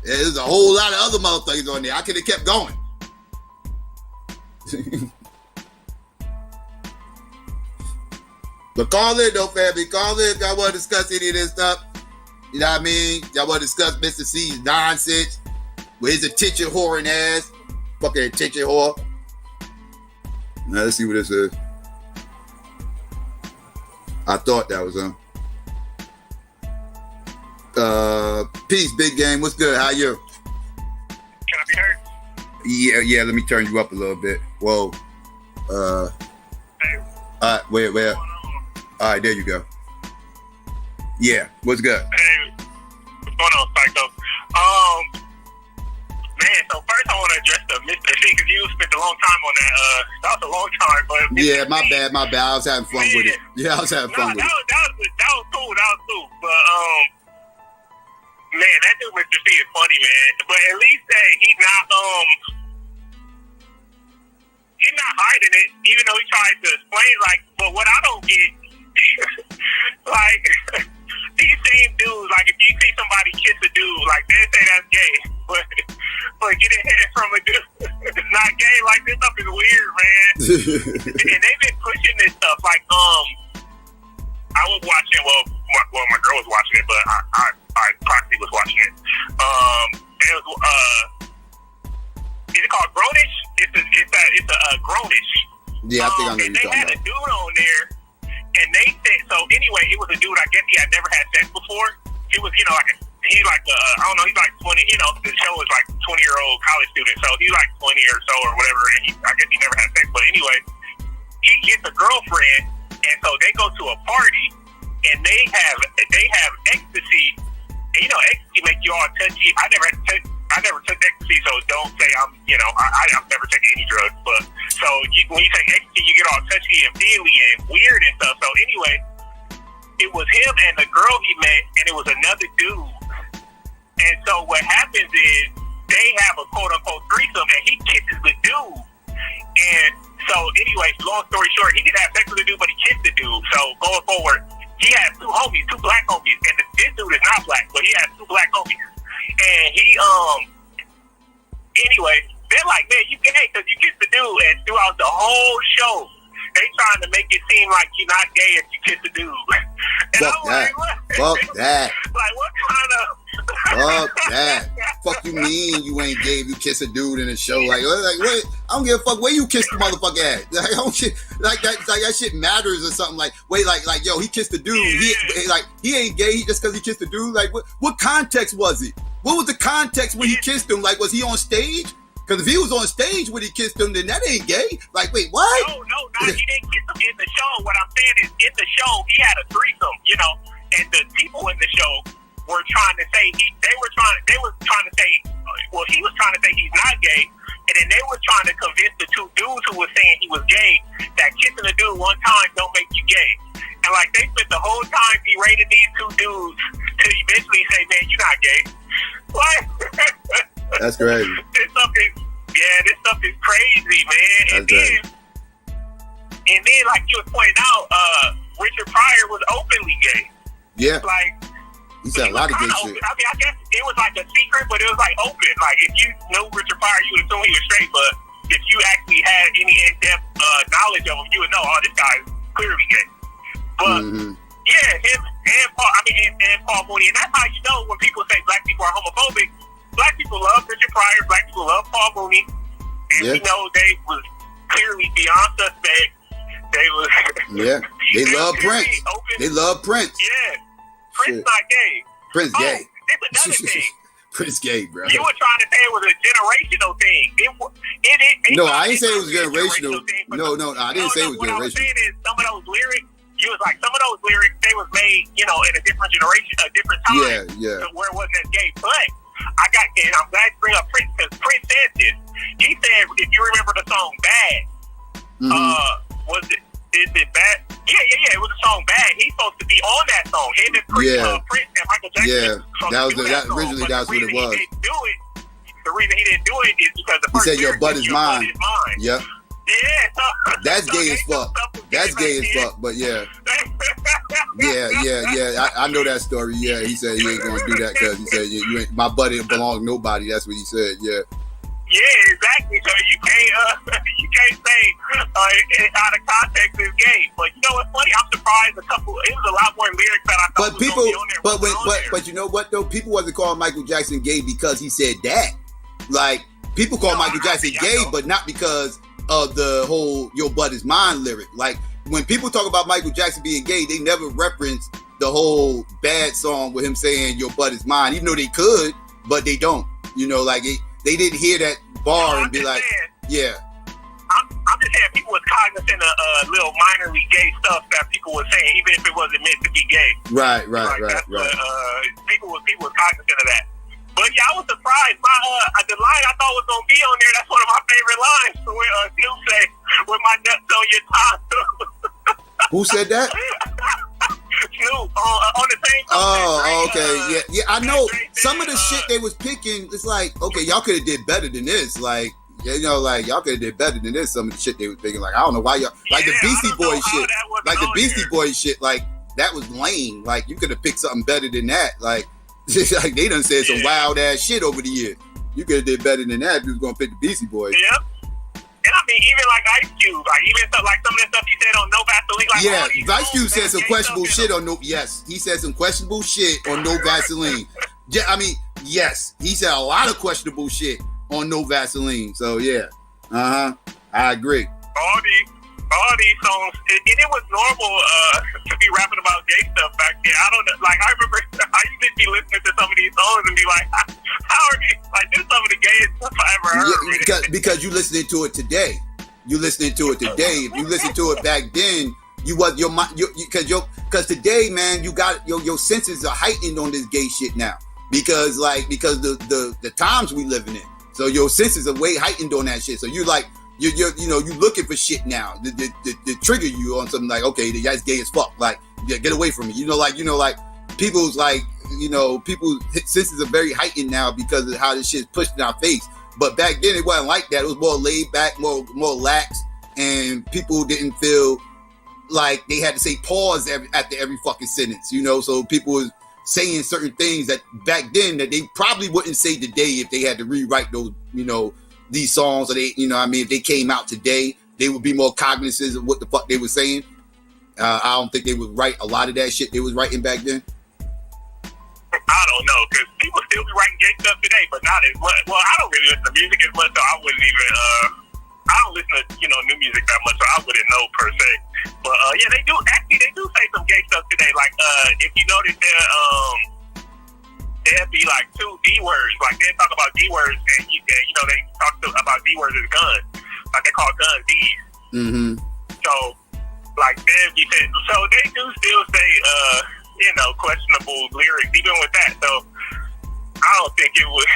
There's a whole lot of other motherfuckers on there. I could have kept going. But call in though, family. Call in if y'all want to discuss any of this stuff. You know what I mean? Y'all want to discuss Mr. C's nonsense with his attention whoring ass. Fucking attention whore. Now let's see what this is. I thought that was him. Peace, big game. What's good? How you? Can I be heard? Yeah. Let me turn you up a little bit. Whoa. Hey. All right, wait. All right, there you go. Yeah. What's good? Hey, what's going on, Psycho? Man, so first I want to address the Mr. C, because you spent a long time on that. That was a long time, but yeah, my bad. I was having fun with it. Yeah, I was having fun with it. That was cool. But But man, that dude Mr. C is funny, man. But at least he's not hiding it, even though he tries to explain. Like, but what I don't get, like these same dudes, like if you see somebody kiss a dude, like they say that's gay, but getting hit from a dude it's not gay. Like this stuff is weird, man. And they've been pushing this stuff. Like I was watching. Well, my girl was watching it, but I proxy was watching it. It was is it called Grownish? It's a Grownish. Yeah, I think I know and you're they talking had about. a dude on there, and they said so. Anyway, it was a dude. I guess he had never had sex before. He was, he's like I don't know. He's like 20. The show is like 20-year-old college student, so he's like 20 or so or whatever. And I guess he never had sex, but anyway, he gets a girlfriend, and so they go to a party, and they have ecstasy. And ecstasy make you all touchy. I never took ecstasy, so don't say I've never taken any drugs. But so when you take ecstasy, you get all touchy and feely and weird and stuff. So anyway, it was him and the girl he met, and it was another dude. And so what happens is they have a quote unquote threesome, and he kisses the dude. And so anyway, long story short, he didn't have sex with the dude, but he kissed the dude. So going forward, he has two black homies, and this dude is not black, but he has two black homies. And he, anyway, they're like, man, you gay because you kissed the dude. And throughout the whole show, they trying to make it seem like you're not gay if you kiss the dude. And Fuck I'm that. like, what? Fuck that. Like, what kind of... Fuck that. Fuck you mean you ain't gay if you kiss a dude in a show? Like what? I don't give a fuck where you kiss the motherfucker at. Like, I don't shit, like that shit matters or something. Like, wait, like yo, he kissed the dude. He ain't gay just because he kissed the dude. Like, what context was it? What was the context when he kissed him? Like, was he on stage? Because if he was on stage when he kissed him, then that ain't gay. Like, wait, what? No, he didn't kiss him in the show. What I'm saying is, in the show, he had a threesome, and the people in the show were trying to say he was trying to say he's not gay, and then they were trying to convince the two dudes who were saying he was gay that kissing a dude one time don't make you gay. And like they spent the whole time berating these two dudes to eventually say, man, you're not gay. What? That's crazy. This stuff is crazy, man. And then like you was pointing out, Richard Pryor was openly gay. Yeah. Like, he said a lot of gay shit. I mean, I guess it was like a secret, but it was like open. Like, if you know Richard Pryor, you would assume he was straight, but if you actually had any in-depth knowledge of him, you would know, this guy is clearly gay. But, yeah, him and Paul, and Paul Mooney, and that's how you know when people say black people are homophobic. Black people love Richard Pryor, black people love Paul Mooney, and we know they was clearly beyond suspect. They was... they love Prince. They love Prince. Yeah. Prince not gay. Prince gay. This another thing. Prince gay, bro. You were trying to say it was a generational thing. No, I didn't say it was generational. No, I didn't say it was generational. What I was saying is some of those lyrics, they was made, in a different generation, a different time. Yeah. Where it wasn't as gay. But and I'm glad you bring up Prince because Prince said this. He said, if you remember the song Bad, is it Bad? Yeah, it was the song Bad. He's supposed to be on that song. Him and Prince and Michael Jackson. Yeah, originally that's what it was. The reason he didn't do it is because the first he said your butt is mine. Yep. Yeah. That's gay as fuck. That's gay as fuck, but yeah. I know that story. Yeah, he said he ain't gonna do that because he said you ain't, my butt didn't belong to nobody. That's what he said. Yeah. Yeah, exactly. So you can't say out of context is gay. But you know what's funny? I'm surprised it was a lot more lyrics that I thought was gonna be on there. But you know what though? People wasn't calling Michael Jackson gay because he said that. Like people call Michael Jackson gay, but not because of the whole "Your butt is mine" lyric. Like when people talk about Michael Jackson being gay, they never reference the whole Bad song with him saying "Your butt is mine," even though they could, but they don't. They didn't hear that bar and be like, yeah. I'm just saying people was cognizant of little minorly gay stuff that people were saying, even if it wasn't meant to be gay. Right. People was cognizant of that. But yeah, I was surprised. The line I thought was gonna be on there. That's one of my favorite lines. Where Snoop say, "With my nuts on your tongue." Who said that? Snoop on the same. Oh, okay, yeah. I know some of the shit they was picking. It's like, okay, y'all could have did better than this. Like, you know, like y'all could have did better than this. Some of the shit they was picking. Like, I don't know why y'all like the Beastie Boys shit. Like the Beastie Boys shit. Like that was lame. Like you could have picked something better than that. Like, like they done said some wild ass shit over the years. You could have did better than that if you was gonna pick the Beastie Boys. Yep. And I mean, even like Ice Cube, like even stuff like some of the stuff he said on No Vaseline. Like, yeah, Ice Cube said some questionable shit on No. Yes, he said some questionable shit on No Vaseline. Yeah, I mean, yes, he said a lot of questionable shit on No Vaseline. So yeah, I agree. All these songs, and it was normal to be rapping about gay stuff back then. I don't know, like I remember I used to be listening to some of these songs and be like, how are these, like this is some of the gayest stuff I ever heard. Yeah, because you listening to it today. You listening to it today. If you listen to it back then, you was because today, man, you got your senses are heightened on this gay shit now because the times we living in. So your senses are way heightened on that shit. So you like. You looking for shit now to trigger you on something like, okay, the guy's gay as fuck. Like, yeah, get away from me. Like people's like, people's senses are very heightened now because of how this shit's pushed in our face. But back then it wasn't like that. It was more laid back, more lax, and people didn't feel like they had to say pause after every fucking sentence. So people was saying certain things that back then that they probably wouldn't say today if they had to rewrite those, these songs, or if they came out today, they would be more cognizant of what the fuck they were saying. I don't think they would write a lot of that shit they was writing back then. I don't know, because people still be writing gay stuff today, but not as much. Well, I don't really listen to music as much, so I wouldn't even, I don't listen to, new music that much, so I wouldn't know per se. But, yeah, they do say some gay stuff today. Like, if you notice there'll be like 2 D words. Like they talk about D words, and they talk about D words as guns. Like they call guns D's. Mm-hmm. So like so they do still say questionable lyrics even with that. So I don't think it would.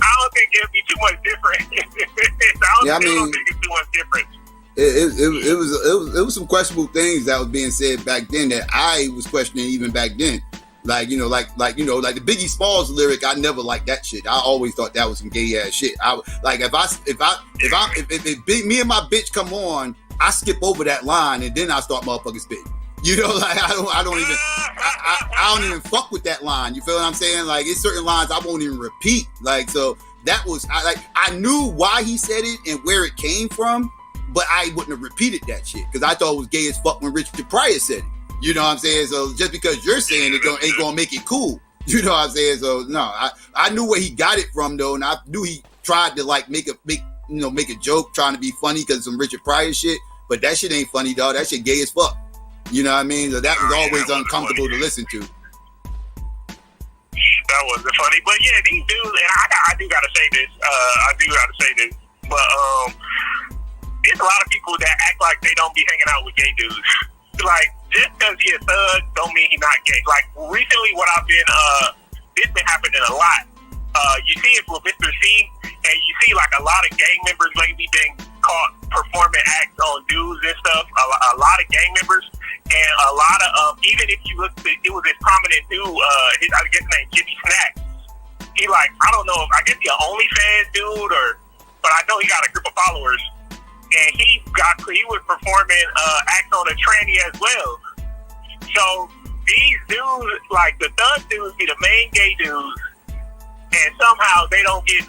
I don't think it'd be too much different. I don't think it's too much different. It was some questionable things that was being said back then that I was questioning even back then. Like the Biggie Smalls lyric, I never liked that shit. I always thought that was some gay ass shit. I like if me and my bitch come on, I skip over that line and then I start motherfucking spitting. I don't even fuck with that line. You feel what I'm saying? Like it's certain lines I won't even repeat. Like so that was I knew why he said it and where it came from, but I wouldn't have repeated that shit because I thought it was gay as fuck when Richard Pryor said it. You know what I'm saying? So just because you're saying it ain't gonna make it cool. You know what I'm saying? So no, I knew where he got it from though, and I knew he tried to like make a joke, trying to be funny because of some Richard Pryor shit. But that shit ain't funny, dog. That shit gay as fuck. You know what I mean? So that was always uncomfortable to listen to. That wasn't funny, but yeah, these dudes, and I do gotta say this. But there's a lot of people that act like they don't be hanging out with gay dudes. Like, just because he a thug don't mean he not gay. Like, recently what I've been, this been happening a lot. You see it with Mr. C, and you see, like, a lot of gang members lately been caught performing acts on dudes and stuff. A lot of gang members, and a lot of, even if you look, it was this prominent dude, I guess his name Jimmy Snacks. He, like, I don't know, I guess he an OnlyFans dude, but I know he got a group of followers. And he was performing acts on a tranny as well. So these dudes, like the thug dudes, be the main gay dudes, and somehow they don't get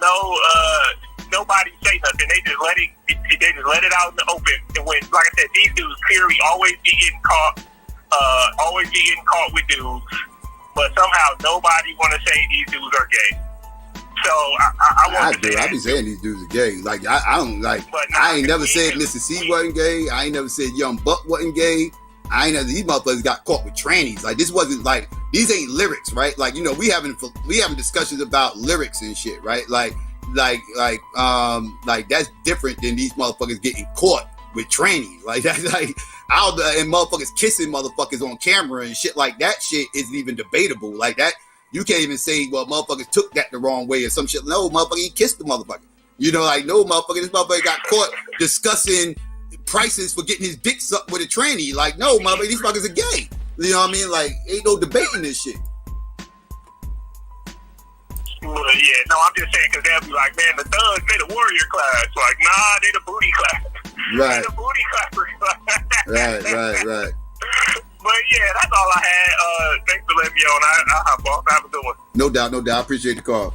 nobody say nothing. They just let it out in the open. And when, like I said, these dudes clearly always be getting caught with dudes, but somehow nobody want to say these dudes are gay. So I be saying these dudes are gay. Like I don't like. I ain't never said Mr. C wasn't gay. I ain't never said Young Buck wasn't gay. These motherfuckers got caught with trannies. Like this wasn't like these ain't lyrics, right? Like we having discussions about lyrics and shit, right? Like that's different than these motherfuckers getting caught with trannies. Like that's like and motherfuckers kissing motherfuckers on camera and shit like that. Shit isn't even debatable. Like that. You can't even say, well, motherfuckers took that the wrong way or some shit. No, motherfucker, he kissed the motherfucker. No, motherfucker, this motherfucker got caught discussing prices for getting his dick sucked with a tranny. Like, no, motherfucker, these fuckers are gay. You know what I mean? Like, ain't no debating this shit. Well, yeah, no, I'm just saying because they'll be like, man, the thugs, they the warrior class. Like, nah, they the booty class. Right. They the booty clappers. Right. But yeah, that's all I had. Thanks for letting me on. I'll hop off. Have a good one. No doubt. I appreciate the call.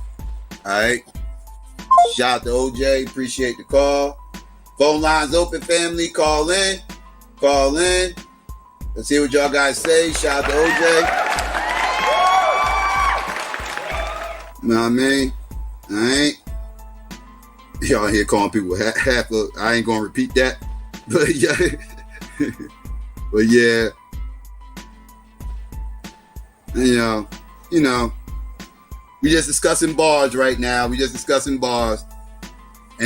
All right. Shout out to OJ. Appreciate the call. Phone lines open, family. Call in. Let's hear what y'all guys say. Shout out to OJ. You know what I mean? All right. Y'all here calling people half of, I ain't gonna repeat that. But yeah. But yeah. You know. We just discussing bars right now. And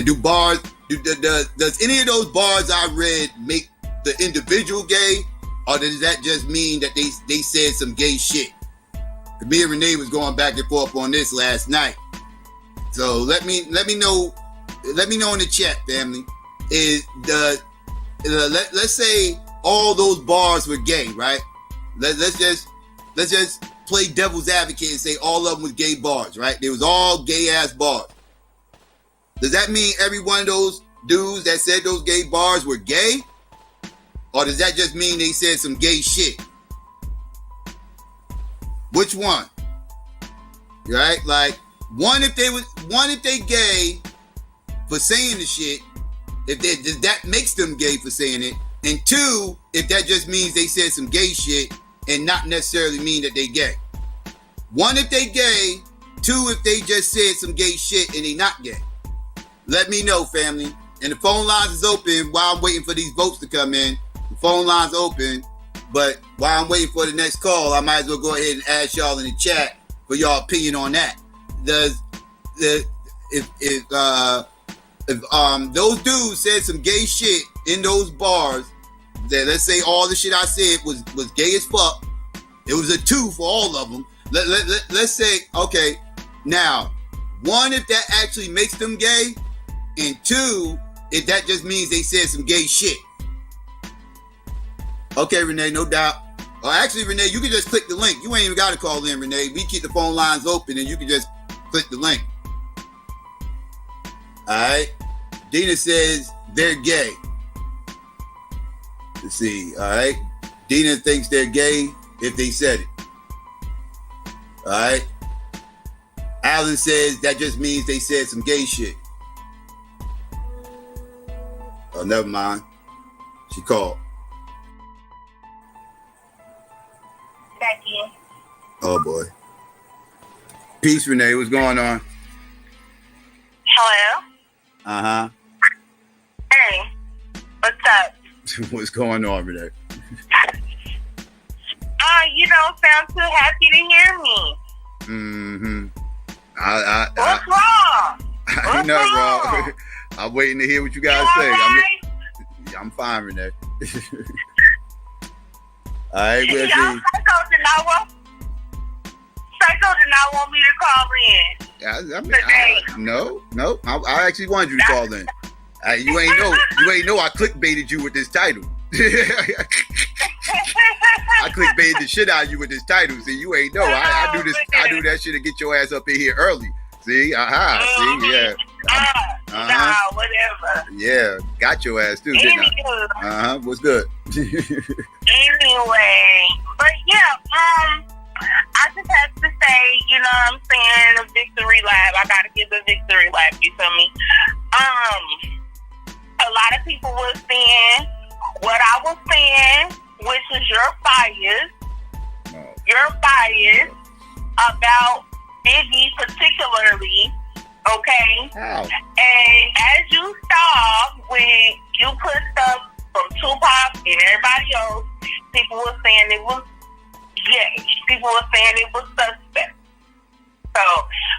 do bars, does any of those bars I read make the individual gay? Or does that just mean that they said some gay shit? Me and Renee was going back and forth on this last night. So let me know in the chat, family. Let's say all those bars were gay, right? Let's just play devil's advocate and say all of them was gay bars, right? They was all gay ass bars. Does that mean every one of those dudes that said those gay bars were gay? Or does that just mean they said some gay shit? Which one? Right? Like, one if they gay for saying the shit, if that makes them gay for saying it, and two, if that just means they said some gay shit and not necessarily mean that they gay. One if they gay, two if they just said some gay shit and they not gay. Let me know, family. And the phone lines is open while I'm waiting for these votes to come in. The phone lines open. But while I'm waiting for the next call, I might as well go ahead and ask y'all in the chat for y'all opinion on that. If those dudes said some gay shit in those bars, that let's say all the shit I said was gay as fuck, it was a 2 for all of them. Let's say, okay, now, one, if that actually makes them gay, and two, if that just means they said some gay shit. Okay, Renee, no doubt. Or actually, Renee, you can just click the link. You ain't even got to call in, Renee. We keep the phone lines open, and you can just click the link. All right. Dina says they're gay. Let's see. All right. Dina thinks they're gay if they said it. All right. Alan says that just means they said some gay shit. Oh, never mind. She called. Becky. Oh boy. Peace, Renee. What's going on? Hello. Uh-huh. Hey. What's up? What's going on, Renee? You don't sound too happy to hear me. Mm-hmm. What's wrong? Ain't nothing wrong. I'm waiting to hear what you guys say. Right? I'm fine, Renee. All right, we'll see. Psycho did not want me to call in. No. I actually wanted you to call in. You ain't know I clickbaited you with this title. I clickbaited the shit out of you with this title. See, you ain't know. I do this. I do that shit to get your ass up in here early. See, See, yeah. Nah, whatever. Yeah, got your ass too, didn't I? What's good? Anyway, but yeah, I just have to say, you know what I'm saying, a victory lap. I gotta give the victory lap, you feel me? A lot of people were saying what I was saying, which is your bias about Biggie particularly, okay? How? And as you saw, when you put stuff from Tupac and everybody else, people were saying it was gay. People were saying it was suspect. So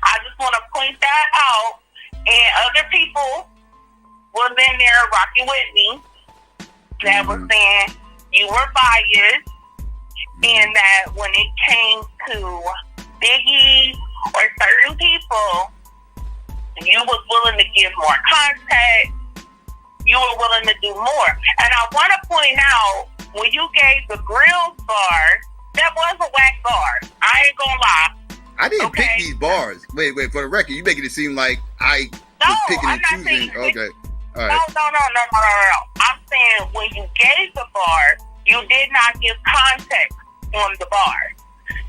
I just want to point that out. And other people was in there rocking with me that was saying you were biased and that when it came to Biggie or certain people, you was willing to give more context. You were willing to do more. And I want to point out, when you gave the Grills bars, bars. I ain't gonna lie. I didn't pick these bars. Wait, for the record, you making it seem like I was picking and choosing. Okay. All right. No. I'm saying when you gave the bar, you did not give context on the bar.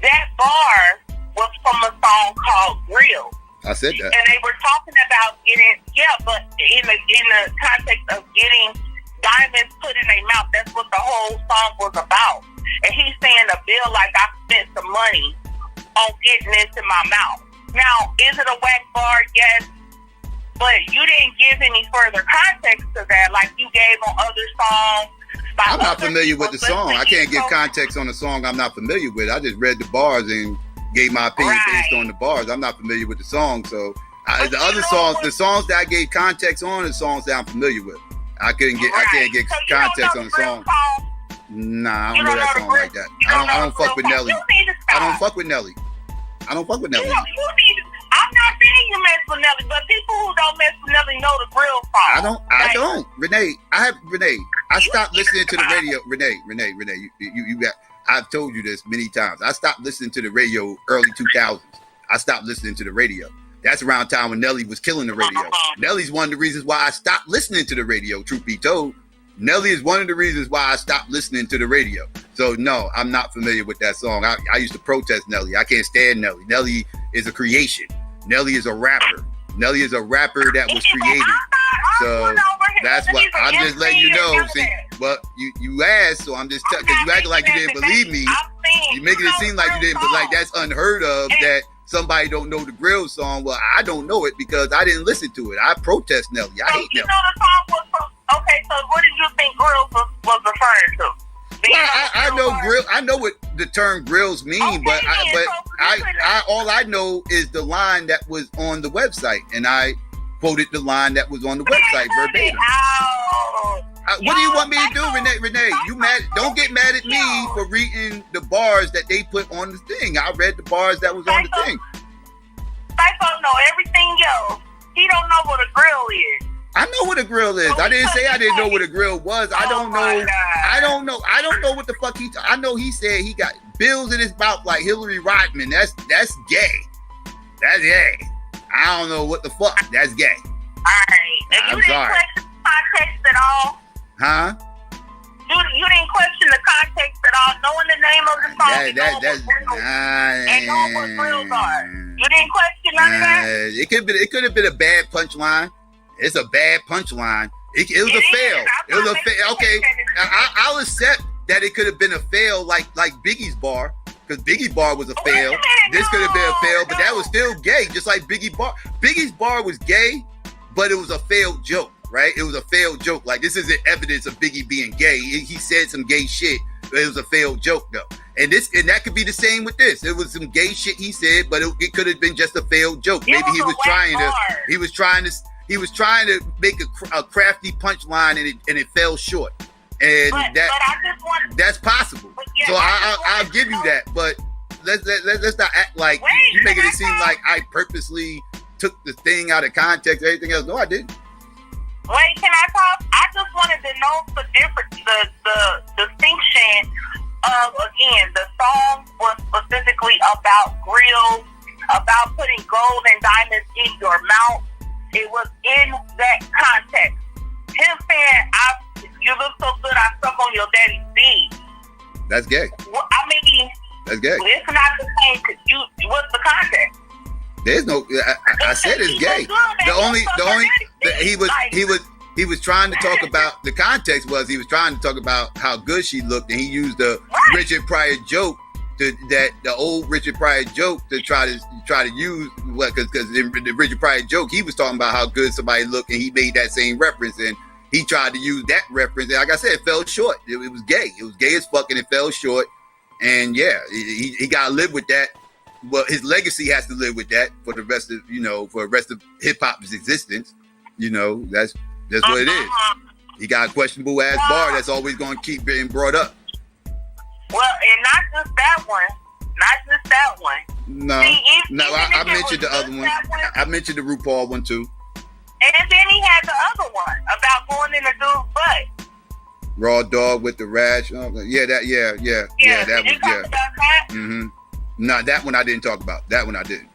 That bar was from a song called Real. I said that. And they were talking about but in the context of getting diamonds put in their mouth, that's what the whole song was about. And he's saying a bill like I spent some money on getting this in my mouth. Now, is it a whack bar? Yes. But you didn't give any further context to that like you gave on other songs. I'm not familiar with the song. I can't give context on a song I'm not familiar with. I just read the bars and gave my opinion based on the bars. I'm not familiar with the song, so the songs that I gave context on are songs that I'm familiar with. I can't get context on the song. Nah, I don't know that song like that. I don't fuck with Nelly. I don't fuck with Nelly. I'm not saying you mess with Nelly, but people who don't mess with Nelly know the real song. I don't. Renee, I stopped listening to the radio. Renee, you got. I've told you this many times. I stopped listening to the radio early 2000s. I stopped listening to the radio. That's around time when Nelly was killing the radio. Nelly's one of the reasons why I stopped listening to the radio, truth be told. Nelly is one of the reasons why I stopped listening to the radio. So, no, I'm not familiar with that song. I used to protest Nelly. I can't stand Nelly. Nelly is a creation. Nelly is a rapper. Nelly is a rapper that was created. So, that's what I'm just letting you know. See, well, you asked, so I'm just because you acting like you didn't believe me. You making it seem like you didn't, but like that's unheard of that somebody don't know the Grill song. Well, I don't know it because I didn't listen to it. I protest Nelly. I hate Nelly. You know the song was from, okay, so what did you think Grills was referring to? I know grill. I know what the term grills mean, but all I know is the line that was on the website, and I quoted the line that was on the website verbatim. What do you want me to do, Renee? You mad? Don't get mad at me for reading the bars that they put on the thing. I read the bars that was on the thing. Psycho know everything else. He don't know what a grill is. I know what a grill is. I didn't say I didn't know what a grill was. I don't know. I don't know what the fuck I know he said he got bills in his mouth like Hillary Rodman. That's gay. That's gay. I don't know what the fuck. That's gay. Alright. I'm sorry. You didn't question the context at all? Huh? You didn't question the context at all, knowing the name of the song. And knowing what grills are. You didn't question none of that? It could have been a bad punchline. It's a bad punchline. It was a fail. It was a fail. Okay, I'll accept that it could have been a fail like Biggie's bar, because Biggie's bar was a fail. This could have been a fail, but that was still gay, just like Biggie's bar. Biggie's bar was gay, but it was a failed joke, right? It was a failed joke. Like, this isn't evidence of Biggie being gay. He said some gay shit, but it was a failed joke, though. And that could be the same with this. It was some gay shit he said, but it could have been just a failed joke. Maybe he was trying to make a crafty punchline and it fell short. And that's possible. So I'll give you that. But let's not act like you making it seem like I purposely took the thing out of context and everything else. No, I didn't. Wait, can I talk? I just wanted to know the distinction of, again, the song was specifically about grills, about putting gold and diamonds in your mouth. It was in that context. Him saying, you look so good, I suck on your daddy's D. That's gay. Well, I mean, that's gay. It's not the same because what's the context? There's no. I said it's gay. He was trying to talk about the context was he was trying to talk about how good she looked, and he used the Richard Pryor joke the old Richard Pryor joke to try to use because the Richard Pryor joke he was talking about how good somebody looked, and he made that same reference, and he tried to use that reference, and like I said, it fell short. It was gay. It was gay as fuck, and it fell short. And yeah, he got to live with that. Well, his legacy has to live with that for the rest of hip hop's existence. That's what it is. He got a questionable ass bar that's always going to keep being brought up. Well, and not just that one. No, I mentioned the other one. I mentioned the RuPaul one too. And then he had the other one about going in the dude's butt. Raw dog with the rash. Yeah, that was. Did you talk about that? Mm-hmm. No, that one I didn't talk about. That one I didn't.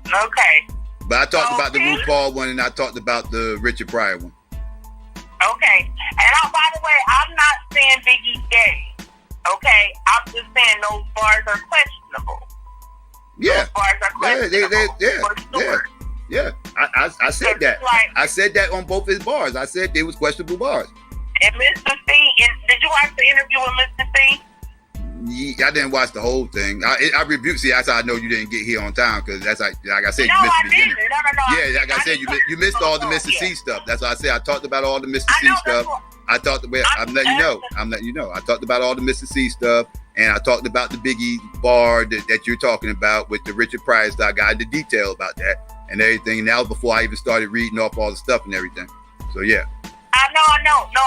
Okay. But I talked about the Ruth Paul one, and I talked about the Richard Pryor one. Okay. And by the way, I'm not saying Biggie's gay. Okay? I'm just saying those bars are questionable. Yeah. Those bars are questionable. Yeah. I said that. I said that on both his bars. I said they was questionable bars. And Mr. C, did you watch the interview with Mr. C? Yeah, I didn't watch the whole thing. I rebuked. See, that's how I know you didn't get here on time, because that's like I said, you missed the beginning. Yeah, like I said, you missed all the Mr. C stuff. That's what I said. I talked about all the Mr. C stuff. I'm letting you know. I talked about all the Mr. C stuff, and I talked about the Biggie bar that you're talking about with the Richard Pryor stuff. I got into detail about that and everything. And that was before I even started reading off all the stuff and everything. So yeah. I know. No,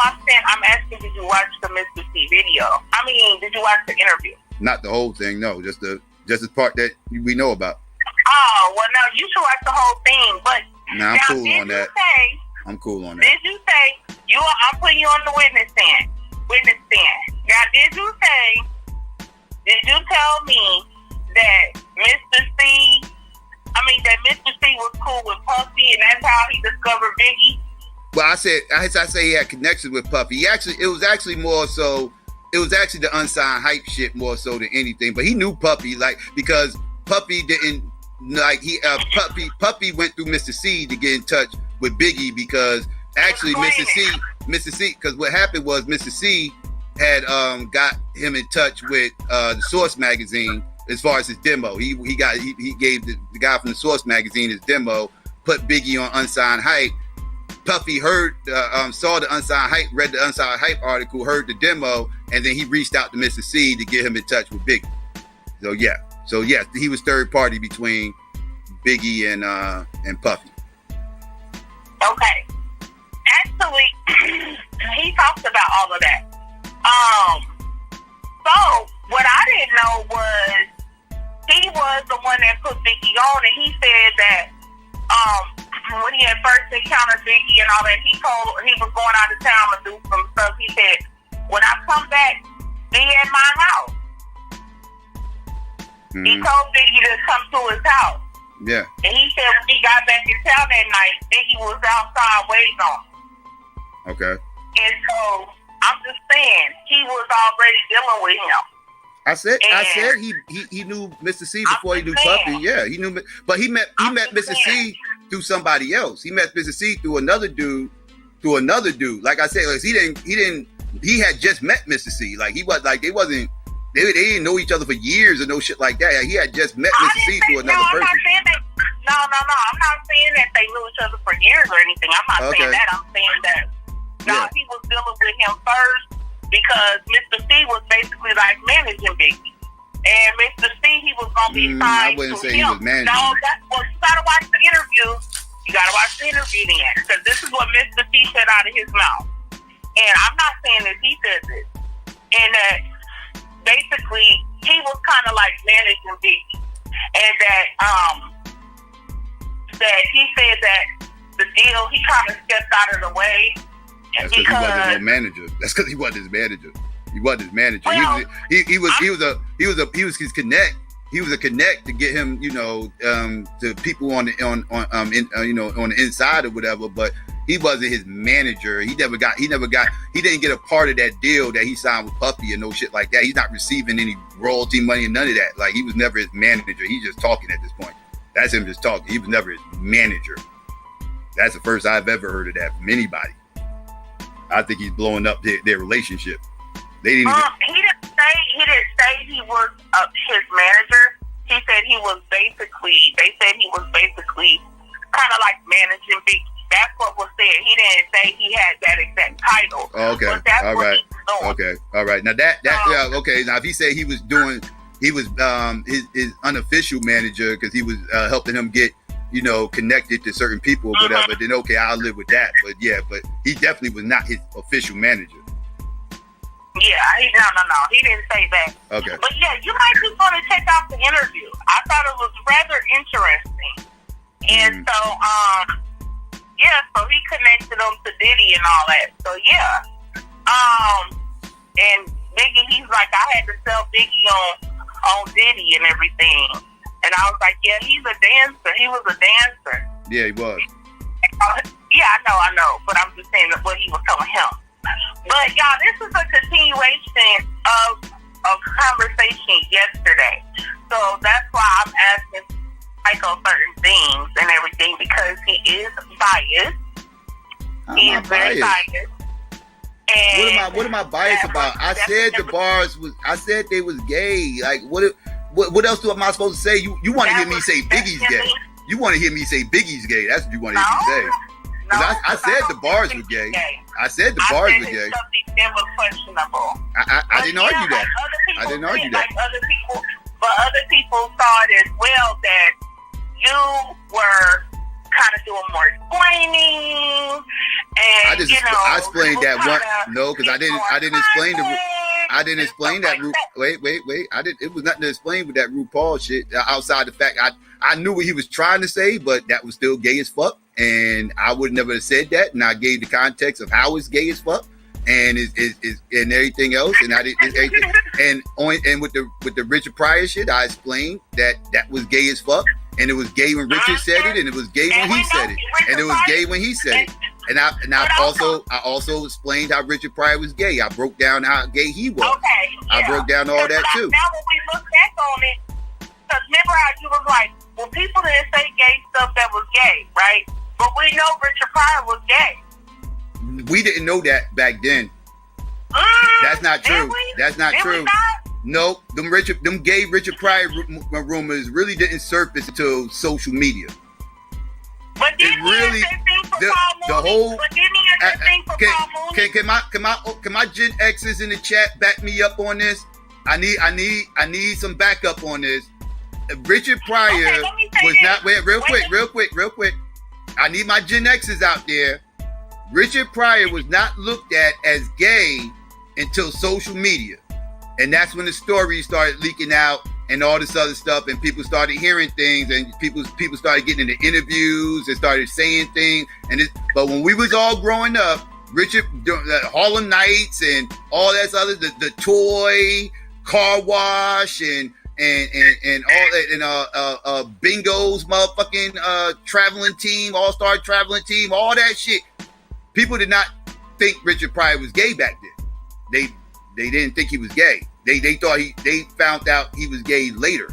I'm asking, did you watch the Mr. C video? I mean, did you watch the interview? Not the whole thing, no. Just the part that we know about. Oh, well, no, you should watch the whole thing. But I'm cool on that. I'm cool on that. Did you say I'm putting you on the witness stand? Now, did you tell me that Mr. C was cool with Puffy, and that's how he discovered Biggie? Well, I say he had connections with Puffy. It was actually the unsigned hype shit more so than anything. But he knew Puffy, because Puffy didn't Puffy went through Mr. C to get in touch with Biggie, because actually Mr. C, because what happened was Mr. C had got him in touch with the Source magazine as far as his demo. He gave the guy from the Source magazine his demo, put Biggie on unsigned hype. Puffy heard, saw the unsigned hype, read the unsigned hype article, heard the demo, and then he reached out to Mr. C to get him in touch with Biggie. So yes, he was third party between Biggie and Puffy. Okay, actually, he talks about all of that. So what I didn't know was he was the one that put Biggie on, and he said that when he had first encountered Biggie and all that, he was going out of town to do some stuff. He said, when I come back, be at my house. Mm-hmm. He told Biggie to come to his house. Yeah. And he said when he got back in town that night, Biggie was outside waiting on him. Okay. And so I'm just saying, he was already dealing with him. I said he knew Mr. C before he knew Puffy. Yeah, he knew, but he met Mr. C through somebody else. He met Mr. C through another dude. Like I said, he had just met Mr. C. Like they didn't know each other for years or no shit like that. He had just met Mr. C through another person. No. I'm not saying that they knew each other for years or anything. I'm not saying that. I'm saying that he was dealing with him first, because Mr. C was basically like managing Biggie. And Mr. C, he was going to be signed to him. I wouldn't say he was managing. No, you got to watch the interview. You got to watch the interview then. Because this is what Mr. C said out of his mouth. And I'm not saying that he said this. And that basically he was kind of like managing Biggie. And that he said that the deal, he kind of stepped out of the way. That's because he wasn't no manager. That's because he wasn't his manager. He wasn't his manager. Well, he was his connect. He was a connect to get him, to people on the inside or whatever. But he wasn't his manager. He didn't get a part of that deal that he signed with Puffy and no shit like that. He's not receiving any royalty money and none of that. Like, he was never his manager. He's just talking at this point. That's him just talking. He was never his manager. That's the first I've ever heard of that from anybody. I think he's blowing up their relationship. They didn't. He didn't say he was his manager. He said he was basically. They said he was basically kind of like managing Biggie. That's what was said. He didn't say he had that exact title. Okay. But that's all right. Okay. All right. Now okay. Now if he said he was his unofficial manager because he was helping him get, connected to certain people or whatever, then okay, I'll live with that. But he definitely was not his official manager. Yeah, no. He didn't say that. Okay. But yeah, you might just want to check out the interview. I thought it was rather interesting. And so, so he connected them to Diddy and all that. So and Biggie, he's like, I had to sell Biggie on Diddy and everything. And I was like, yeah, he's a dancer. He was a dancer. Yeah, he was. Yeah, I know. But I'm just saying what he was telling him. But y'all, this is a continuation of a conversation yesterday. So that's why I'm asking Psycho certain things and everything, because he is biased. He is very biased. And what am I biased about? I said the bars was. I said they was gay. Like what else am I supposed to say? You want to hear me say Biggie's gay? You want to hear me say Biggie's gay? That's what you want to hear me say. Because I said the bars were gay. I said the bars were gay. It was questionable. I didn't argue that. I didn't argue that. But other people thought as well that you were kind of doing more explaining, and I explained that one. No, because I didn't explain that. Wait. It was nothing to explain with that RuPaul shit. Outside the fact I knew what he was trying to say, but that was still gay as fuck, and I would never have said that. And I gave the context of how it's gay as fuck, and is and everything else. And I did everything. And with the Richard Pryor shit, I explained that was gay as fuck. And it was gay when Richard said it, and it was gay when he said it, and it was gay when he said it. And I also explained how Richard Pryor was gay. I broke down how gay he was. Okay, yeah. I broke down all that too. Now when we look back on it, because remember how you was like, well, people didn't say gay stuff that was gay, right? But we know Richard Pryor was gay. We didn't know that back then. That's not true. That's not true. No, them gay Richard Pryor rumors really didn't surface until social media. But didn't he have that thing for Paul Mooney? But didn't he have that thing for Paul Mooney? Can my Gen X's in the chat back me up on this? I need some backup on this. Richard Pryor was not. Wait, real quick. I need my Gen X's out there. Richard Pryor was not looked at as gay until social media. And that's when the stories started leaking out and all this other stuff, and people started hearing things, and people started getting into interviews and started saying things. But when we was all growing up, Richard, Harlem Nights and all that other, the toy car wash and all that, and Bingo's motherfucking traveling team, all-star traveling team, all that shit. People did not think Richard Pryor was gay back then. They didn't think he was gay. They thought they found out he was gay later.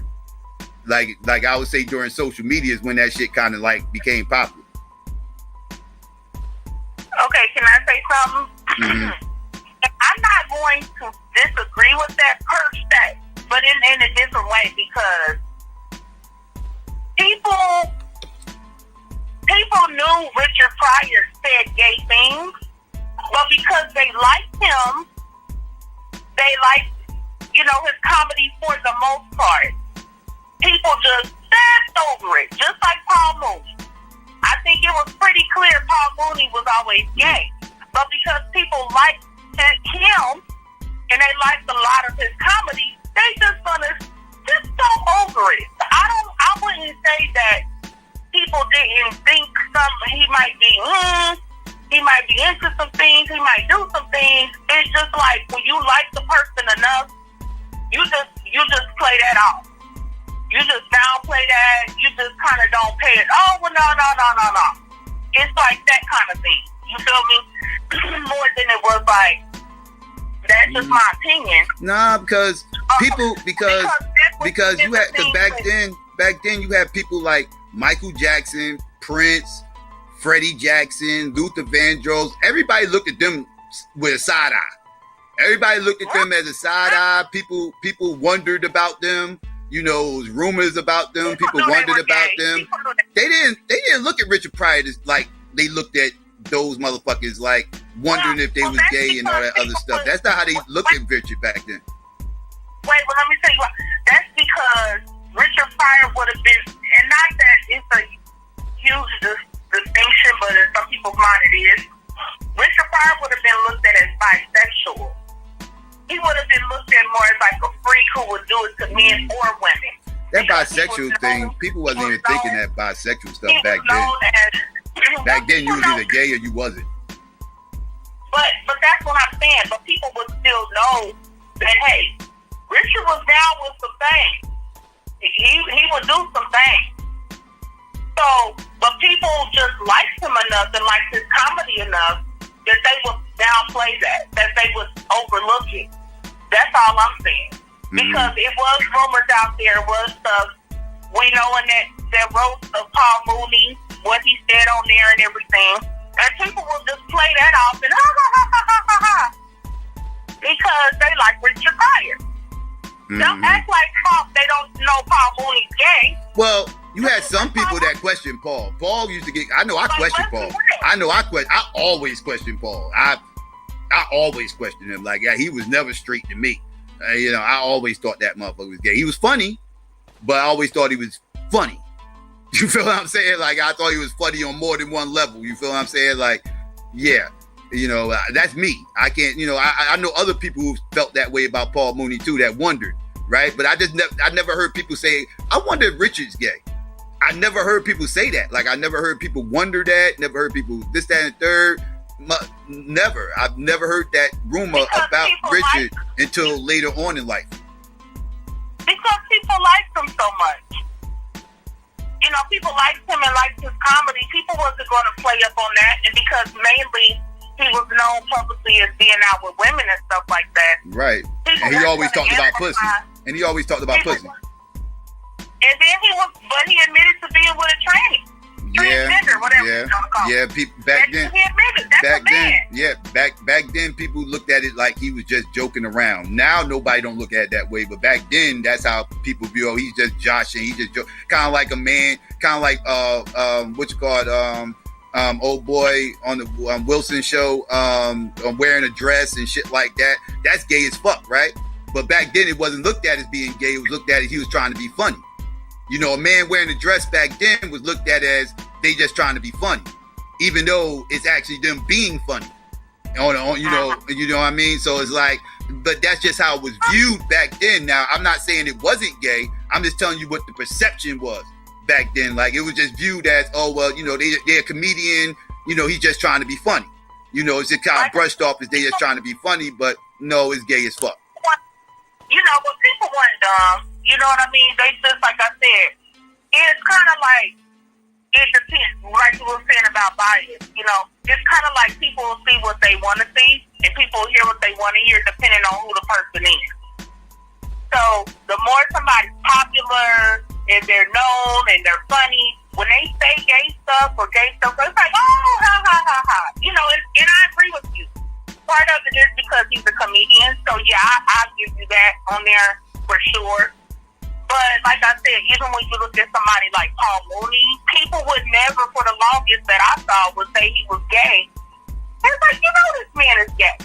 Like I would say during social media is when that shit kind of like became popular. Okay, can I say something? Mm-hmm. I'm not going to disagree with that per se, but in a different way, because people knew Richard Pryor said gay things, but because they liked him, they liked, his comedy for the most part. People just passed over it, just like Paul Mooney. I think it was pretty clear Paul Mooney was always gay, but because people liked him and they liked a lot of his comedy, they just go over it. I wouldn't say that people didn't think he might be into some things, he might do some things. It's just like when you like the person enough, you just play that off. You just downplay that. You just kind of don't pay it. Oh, well, no. It's like that kind of thing. You feel me? More than it was like, that's just my opinion. Nah, because because you had, because back then you had people like Michael Jackson, Prince, Freddie Jackson, Luther Vandross. Everybody looked at them with a side eye. Everybody looked at them as a side eye. People wondered about them. It was rumors about them. People wondered about them. They didn't look at Richard Pryor like they looked at those motherfuckers like wondering if they was gay and all that other stuff. That's not how they looked at Richard back then. Wait, well, let me tell you what. That's because Richard Pryor would have been, and not that it's a huge distinction, but in some people's mind it is. Richard Pryor would have been looked at as bisexual. He would have been looked at more as like a freak who would do it to men or women. That bisexual thing, people wasn't even thinking that bisexual stuff back then. Back then, you was either gay or you wasn't. But that's what I'm saying. But people would still know that, hey, Richard was down with some things. He would do some things. So, but people just liked him enough and liked his comedy enough that they would downplay that they would overlook it. That's all I'm saying. Because it was rumors out there, was stuff. We knowing that roast of Paul Mooney, what he said on there and everything. And people will just play that off and because they like Richard Pryor. Don't act like they don't know Paul Mooney's gay. Well, you had some people that question Paul. Paul used to get. I know I question Paul. I always question Paul. I always question him. Like, yeah, he was never straight to me. I always thought that motherfucker was gay. He was funny, but I always thought he was funny. You feel what I'm saying? Like, I thought he was funny on more than one level. You feel what I'm saying? Like, yeah, that's me. I can't. I know other people who felt that way about Paul Mooney too. That wondered. Right, but I never heard people say, I wonder if Richard's gay. I never heard people say that. Like, I never heard people wonder that. Never heard people this, that, and third. Never. I've never heard that rumor about Richard until later on in life. Because people liked him so much. People liked him and liked his comedy. People wasn't going to play up on that, and because mainly he was known publicly as being out with women and stuff like that. Right. And he always talked about pussy. And he always talked about pussy. And then he admitted to being with a tranny. Transgender, whatever you want to call it. Yeah, people back then. He admitted, that's back then people looked at it like he was just joking around. Now nobody don't look at it that way, but back then that's how people view. Oh, he's just joshing. He's just kind of like a man, kind of like old boy on the Wilson show, wearing a dress and shit like that. That's gay as fuck, right? But back then it wasn't looked at as being gay. It was looked at as he was trying to be funny. A man wearing a dress back then was looked at as they just trying to be funny, even though it's actually them being funny. You know what I mean? So it's like, but that's just how it was viewed back then. Now, I'm not saying it wasn't gay. I'm just telling you what the perception was back then. Like, it was just viewed as, oh, well, they're a comedian. He's just trying to be funny. It's just kind of brushed off as they just trying to be funny, but no, it's gay as fuck. But people weren't dumb. You know what I mean? They just, like I said, it's kind of like, it depends, like you were saying about bias. It's kind of like people will see what they want to see, and people will hear what they want to hear, depending on who the person is. So, the more somebody's popular, and they're known, and they're funny, when they say gay stuff, it's like, oh, ha, ha, ha, ha. And I agree with you. Part of it is because he's a comedian, so yeah, I'll give you that on there for sure. But like I said, even when you look at somebody like Paul Mooney, people would never, for the longest that I saw, would say he was gay. It's like, this man is gay.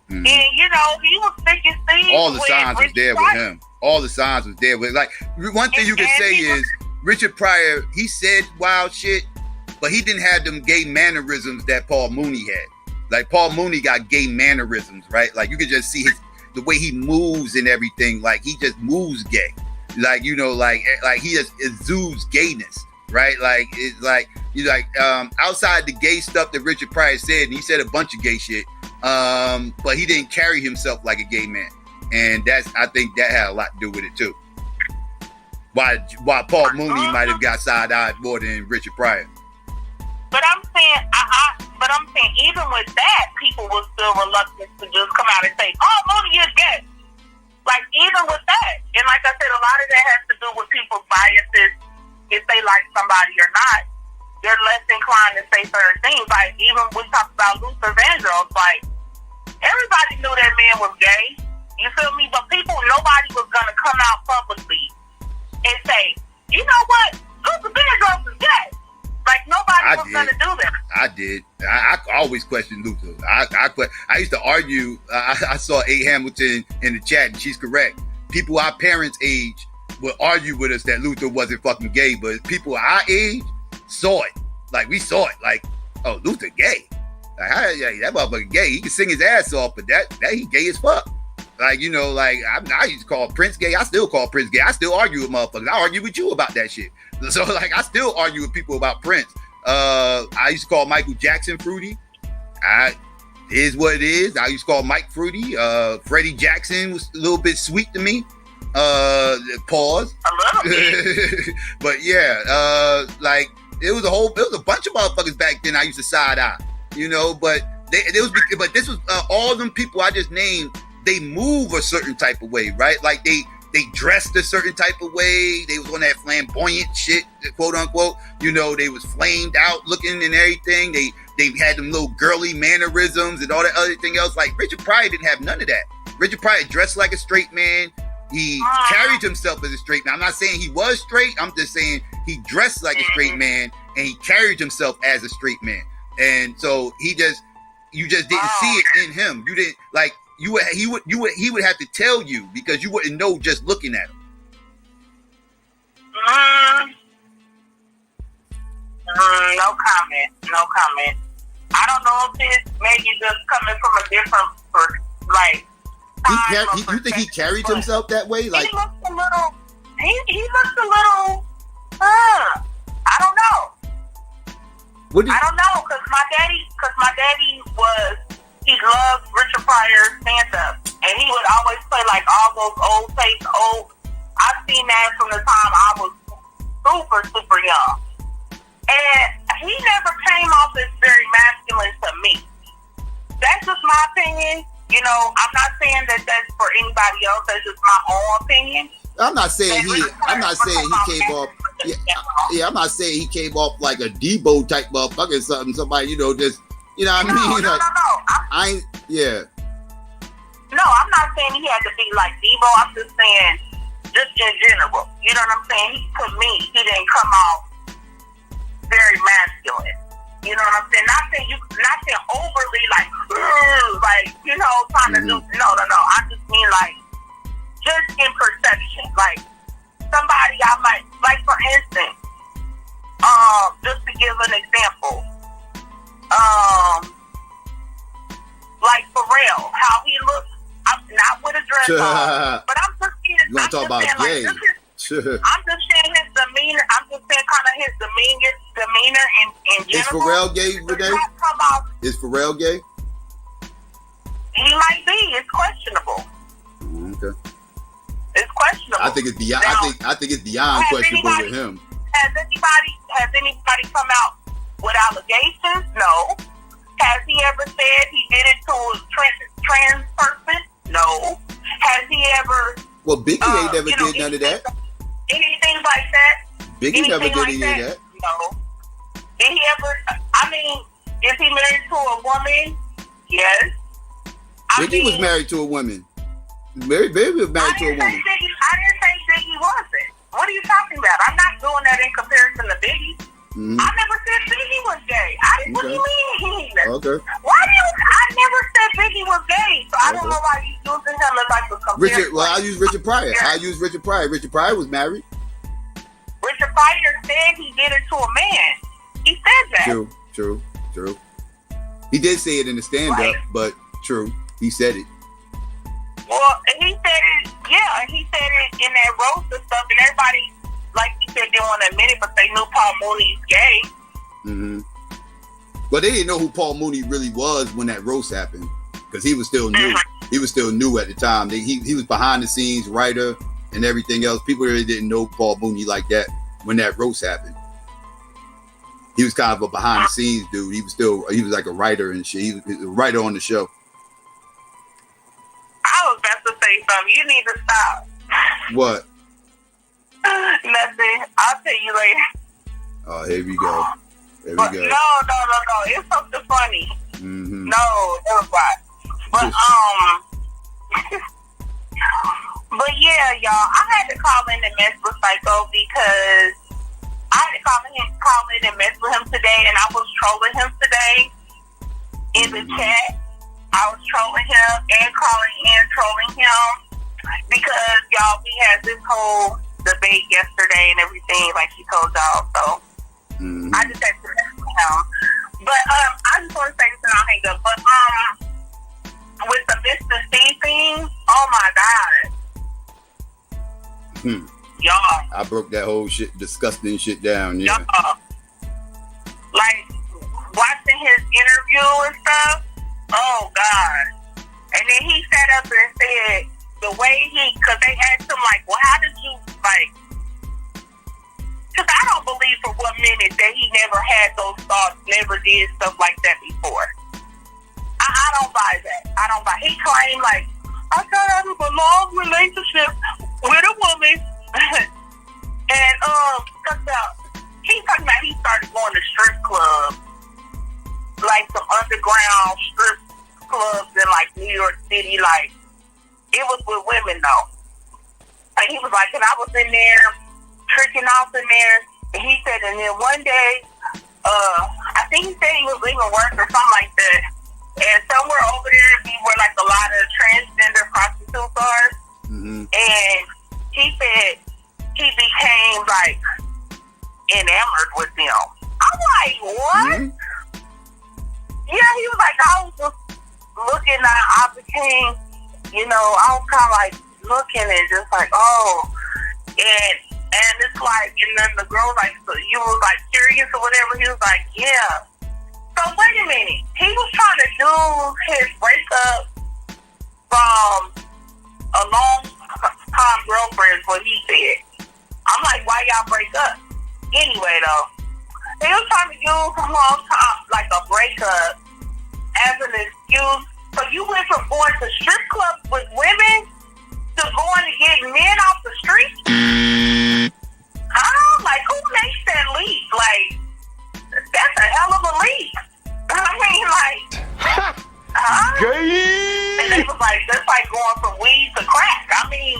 And, he was thick as thieves. All the signs was there with him. All the signs was there with, like, one thing you can say is Richard Pryor, he said wild shit, but he didn't have them gay mannerisms that Paul Mooney had. Like, Paul Mooney got gay mannerisms, right? Like, you could just see the way he moves and everything. Like, he just moves gay. Like, like he just exudes gayness, right? Like, it's like, outside the gay stuff that Richard Pryor said, and he said a bunch of gay shit, but he didn't carry himself like a gay man. And I think that had a lot to do with it too. Why Paul Mooney might have got side-eyed more than Richard Pryor. But I'm saying, even with that, people were still reluctant to just come out and say, "Oh, Mooney is gay." Like, even with that, and like I said, a lot of that has to do with people's biases. If they like somebody or not, they're less inclined to say certain things. Like, even we talked about Luther Vandross, like, everybody knew that man was gay. You feel me? But nobody was gonna come out publicly and say, "You know what? Luther Vandross is gay." Like, nobody was going to do that. I did. I always questioned Luther. I used to argue. I saw A. Hamilton in the chat, and she's correct. People our parents' age would argue with us that Luther wasn't fucking gay, but people our age saw it. Like, we saw it. Like, oh, Luther gay. Like, that motherfucker gay. He can sing his ass off, but that he gay as fuck. Like, I used to call Prince gay. I still call Prince gay. I still argue with motherfuckers. I argue with you about that shit. So, like, I still argue with people about Prince. I used to call Michael Jackson fruity. It is what it is. I used to call Mike fruity. Freddie Jackson was a little bit sweet to me. Pause. A little bit. But yeah, like there was a bunch of motherfuckers back then I used to side eye, you know, but this was all them people I just named, they move a certain type of way, right? Like they dressed a certain type of way. They was on that flamboyant shit, quote unquote. You know, they was flamed out looking and everything. They had them little girly mannerisms and all that other thing else. Like Richard Pryor didn't have none of that. Richard Pryor dressed like a straight man. He carried himself as a straight man. I'm not saying he was straight. I'm just saying he dressed like a straight man and he carried himself as a straight man. And so you just didn't see it in him. You didn't like he would have to tell you because you wouldn't know just looking at him. No comment. I don't know if it's maybe just coming from a different like. You think he carried himself that way? Like he looks a little. He looks a little. I don't know. I don't know because my daddy he loved Richard Pryor's stand-up, and he would always play like all those old tapes. I've seen that from the time I was super young, and he never came off as very masculine to me. That's just my opinion. You know, I'm not saying that that's for anybody else. That's just my own opinion. I'm not saying he came off. Yeah, I'm not saying he came off like a D.A.B.A.T.E type motherfucker or something. Somebody, you know, just. You know what I mean? No. No, I'm not saying he had to be like D.A.B.A.T E. I'm just saying, just in general. You know what I'm saying? To me, he didn't come off very masculine. You know what I'm saying? Not saying overly like, you know, trying to do. No. I just mean like, just in perception. Like somebody I might, like for instance, just to give an example. Like Pharrell, how he looks. I'm not with a dress on, but I'm just saying. You want to talk about gay? I'm just saying his demeanor. I'm just saying kind of his demeanor in general. Is Pharrell gay, Renee? Is Pharrell gay? He might be. It's questionable. Okay. It's questionable. I think it's beyond. I think it's beyond questionable with him. Has anybody come out with allegations? No. Has he ever said he did it to a trans person? No. Has he ever? Well, Biggie ain't never did none of that. Anything like that? Biggie never did any of that. No. Did he ever? I mean, is he married to a woman? Yes. Biggie was married to a woman. Baby was married to a woman. I didn't say Biggie wasn't. What are you talking about? I'm not doing that in comparison to Biggie. I never said Biggie was gay. What do you mean? Okay. I never said Biggie was gay, so I don't know why you using him as like a comparison. I use Richard Pryor. Richard Pryor was married. Richard Pryor said he did it to a man. He said that. True. He did say it in the stand-up, but true. He said it. Well, he said it, yeah, he said it in that roast and stuff, and everybody, like he said, didn't want to admit it, but they knew Paul Mooney's gay. But they didn't know who Paul Mooney really was when that roast happened, because he was still new. He was still new at the time. He was behind the scenes writer and everything else. People really didn't know Paul Mooney like that when that roast happened. He was kind of a behind the scenes dude. He was like a writer and shit. He was a writer on the show. I was about to say something. You need to stop. What? Nothing. I'll tell you later. Oh, here we go. No. It's something funny. No, everybody. But but yeah, y'all. I had to call in and mess with Psycho because I had to call in and mess with him today, and I was trolling him today in the chat. I was trolling him and trolling him because y'all, we had this whole debate yesterday and everything, like he told y'all. So I just had to mess with him. But I just want to say this and I'll hang up. But with the Mr. Steve thing, oh my God, y'all. I broke that whole disgusting shit down. Yeah. Y'all, like watching his interview and stuff. Oh God. And then he sat up and said the way because they asked him like, well, how did you like? Because I don't believe for 1 minute that he never had those thoughts, never did stuff like that before. I don't buy that. I don't buy. He claimed like I got out of a long relationship with a woman, and he's talking about he started going to strip clubs, like some underground strip clubs in like New York City. Like it was with women though, and he was like, and I was in there tricking off in there, and he said, and then one day, I think he said he was leaving work or something like that. And somewhere over there, where like a lot of transgender prostitutes are. Mm-hmm. And he said he became like enamored with them. I'm like, what? Mm-hmm. Yeah, he was like, I was just looking at, I became, I was kind of like looking and just like, oh, and it's like, and then the girl like, so you was like curious or whatever. He was like, yeah. So wait a minute. He was trying to do his breakup from a long time girlfriend, is what he said. I'm like, why y'all break up? Anyway, though, he was trying to use a long time, like a breakup, as an excuse. So you went from going to strip clubs with women to going to get men off the street? Like, who makes that leap? Like, that's a hell of a leap. I mean, like, and they was like, that's like going from weed to crack. I mean,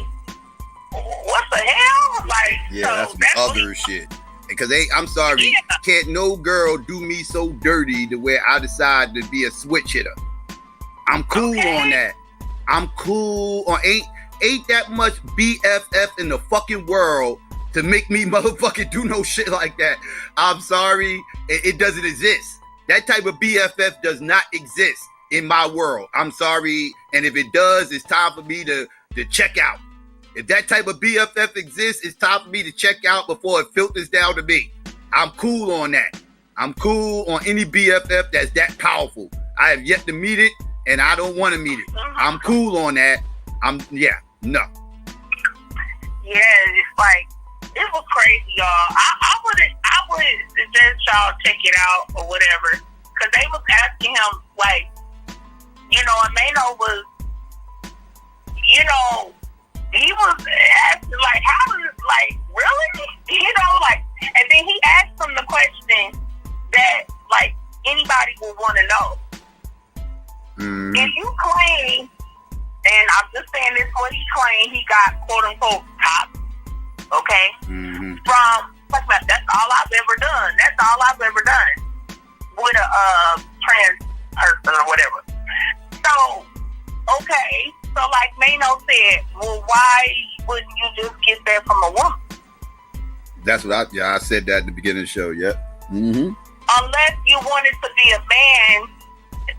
what the hell? Like, yeah, so that's some other shit. Because I'm sorry, can't no girl do me so dirty to where I decide to be a switch hitter. I'm cool on that. I'm cool on ain't that much BFF in the fucking world to make me motherfucking do no shit like that. I'm sorry, it doesn't exist. That type of BFF does not exist in my world. I'm sorry. And if it does, it's time for me to check out. If that type of BFF exists, it's time for me to check out before it filters down to me. I'm cool on that. I'm cool on any BFF that's that powerful. I have yet to meet it, and I don't want to meet it. I'm cool on that. No. Yeah, it's like, it was crazy, y'all. I would suggest y'all check it out or whatever, because they was asking him, like, and Mano was, he was asking, like, how is it, like, really? Like, and then he asked him the question that, like, anybody would want to know. Mm-hmm. If you claim, and I'm just saying this, what he claimed, he got, quote-unquote, top, okay? Mm-hmm. From, like, that's all I've ever done. That's all I've ever done with a trans person or whatever. So, okay. So, like Mano said, well, why wouldn't you just get that from a woman? That's what I said that at the beginning of the show, yeah. Mm-hmm. Unless you wanted to be a man,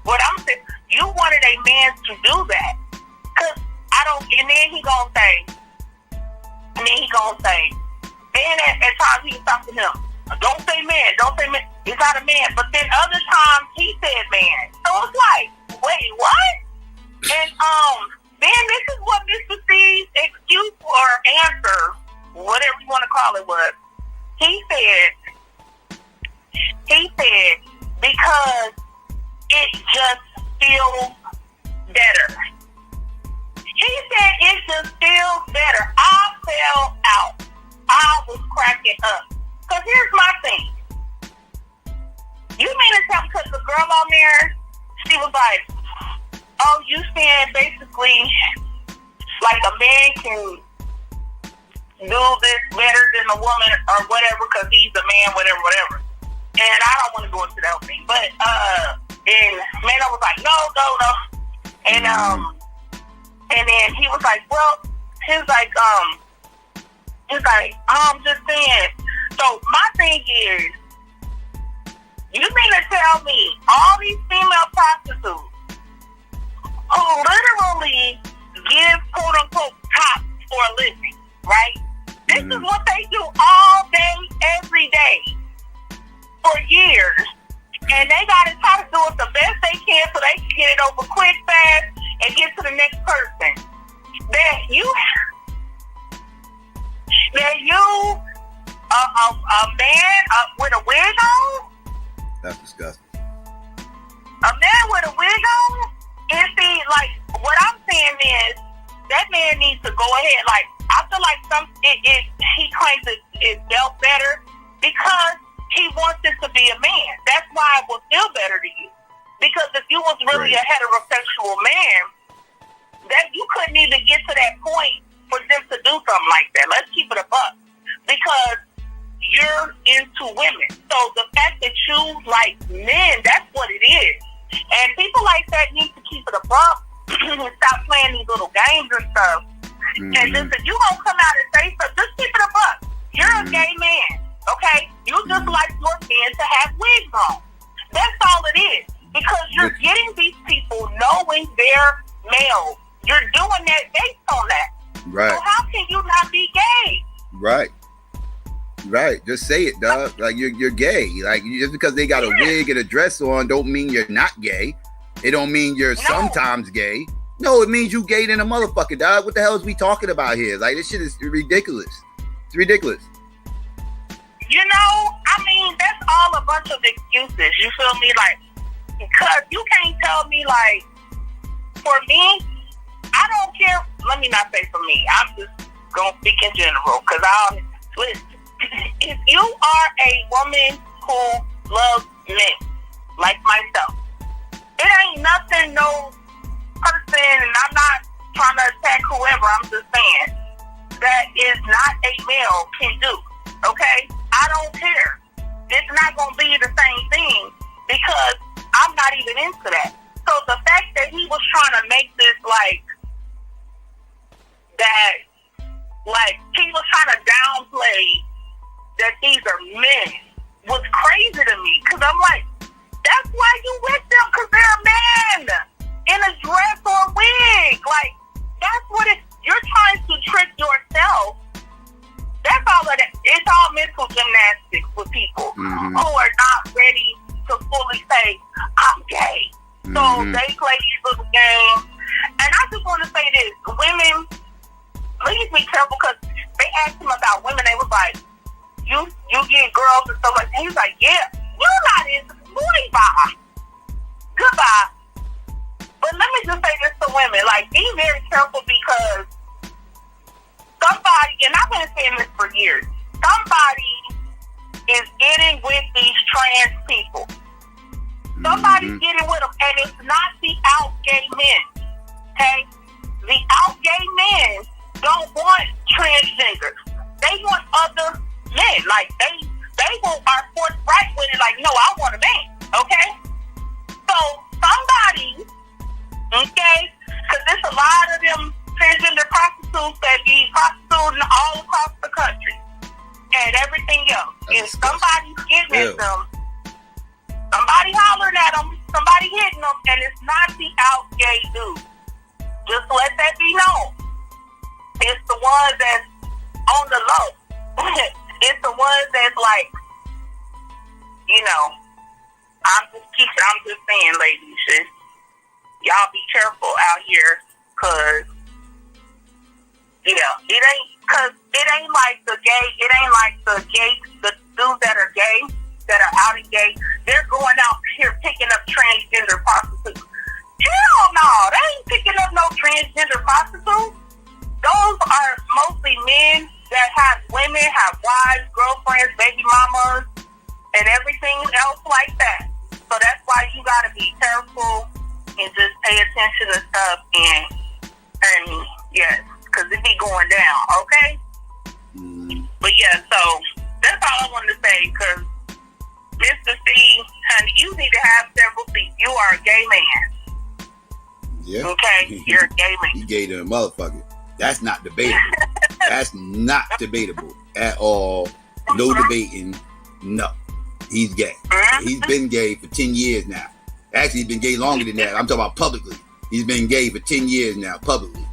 what I'm saying, you wanted a man to do that. Because and then he gonna say, then at times he was talking to him, don't say man, he's not a man. But then other times he said man. So it's like, wait, what? And then this is what Mr. C's excuse or answer, whatever you want to call it, was. He said, because it just feels better. He said it just feels better. I fell out. I was cracking up. Because here's my thing. You mean to tell me, because the girl on there, she was like, oh, you saying basically like a man can do this better than a woman or whatever because he's a man, whatever. And I don't want to go into that thing. But, and Mano was like, no. And then he was like, I'm just saying. So my thing is, you mean to tell me all these female prostitutes who literally give quote unquote top for a living, right? This is what they do all day, every day, for years. And they gotta try to do it the best they can in so they can get it over quick, fast, and get to the next person. That you, a man with a wig on? That's disgusting. A man with a wig on? And see, like, what I'm saying is, that man needs to go ahead. Like, I feel like he claims it's dealt better because he wants it to be a man. That's why it will feel better to you. Because if you was really a heterosexual man, that you couldn't even get to that point for them to do something like that. Let's keep it a buck. Because you're into women. So the fact that you like men, that's what it is. And people like that need to keep it a buck and stop playing these little games and stuff. And just if you gonna come out and say stuff, just keep it a buck. You're a gay man, okay? You just like your men to have wigs on. That's all it is. Because you're getting these people knowing they're male. You're doing that based on that. Right. So how can you not be gay? Right. Right. Just say it, dog. Like you're gay. Like just because they got a wig and a dress on don't mean you're not gay. It don't mean you're sometimes gay. No, it means you gay than a motherfucker, dog. What the hell is we talking about here? Like this shit is ridiculous. It's ridiculous. You know, I mean, that's all a bunch of excuses. You feel me? Like, because you can't tell me, like, for me, I don't care. Let me not say for me. I'm just going to speak in general. Because listen, if you are a woman who loves men, like myself, it ain't nothing, no person, and I'm not trying to attack whoever, I'm just saying, that is not a male can do, okay? I don't care. It's not going to be the same thing because I'm not even into that. So the fact that he was trying to make this like, that, like, he was trying to downplay that these are men was crazy to me because I'm like, that's why you with them, because they're a man in a dress or a wig. Like, that's what you're trying to trick yourself. That's all of that. It's all mental gymnastics with people who are not ready to fully say, I'm gay. So they play these little games. And I just want to say this. Women, please be careful because they asked him about women. They was like, you get girls and stuff like that. He was like, yeah, you're not into boy, bye. Goodbye. But let me just say this to women. Like, be very careful because somebody, and I've been saying this for years, somebody is getting with these trans people. Somebody's getting with them, and it's not the out gay men. Okay? The out gay men don't want transgenders. They want other men. Like, they are forthright with it. Like, no, I want a man. Okay? So, somebody, okay, because there's a lot of them transgender prostitutes that be prostituting all across the country and everything else. If somebody's getting at them, somebody hollering at them, somebody hitting them, and it's not the out gay dude. Just let that be known. It's the ones that's on the low. It's the ones that's like, you know, I'm just saying, ladies, y'all be careful out here, cause it ain't like the dudes that are gay, that are out and gay, they're going out here picking up transgender prostitutes. Hell no, they ain't picking up no transgender prostitutes. Those are mostly men that have women, have wives, girlfriends, baby mamas, and everything else like that. So that's why you gotta be careful and just pay attention to stuff and yes, because it be going down, okay? But yeah, so that's all I wanted to say, because Mr. C, honey, you need to have several seats. You are a gay man. Yeah. Okay, you're a gay man. He gay to a motherfucker. That's not debatable. That's not debatable at all. No debating. No. He's gay. He's been gay for 10 years now. Actually, he's been gay longer than that. I'm talking about publicly. He's been gay for 10 years now, publicly.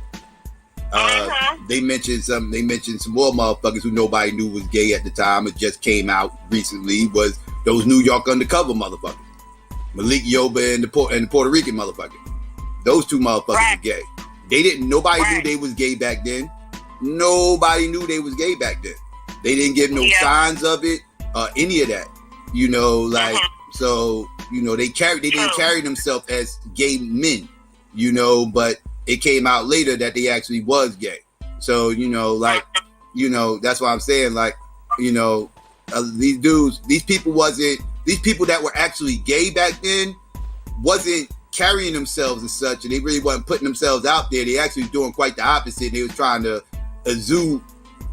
They mentioned some more motherfuckers who nobody knew was gay at the time. It just came out recently. Was those New York undercover motherfuckers? Malik Yoba and the Puerto Rican motherfucker. Those two motherfuckers are gay. They didn't. Nobody knew they was gay back then. Nobody knew they was gay back then. They didn't give no signs of it, any of that. You know, like so. You know, they didn't carry themselves as gay men. You know, but it came out later that they actually was gay. So you know, like that's why I'm saying, like, you know, these dudes, these people that were actually gay back then wasn't carrying themselves as such, and they really wasn't putting themselves out there. They actually doing quite the opposite. They was trying to exude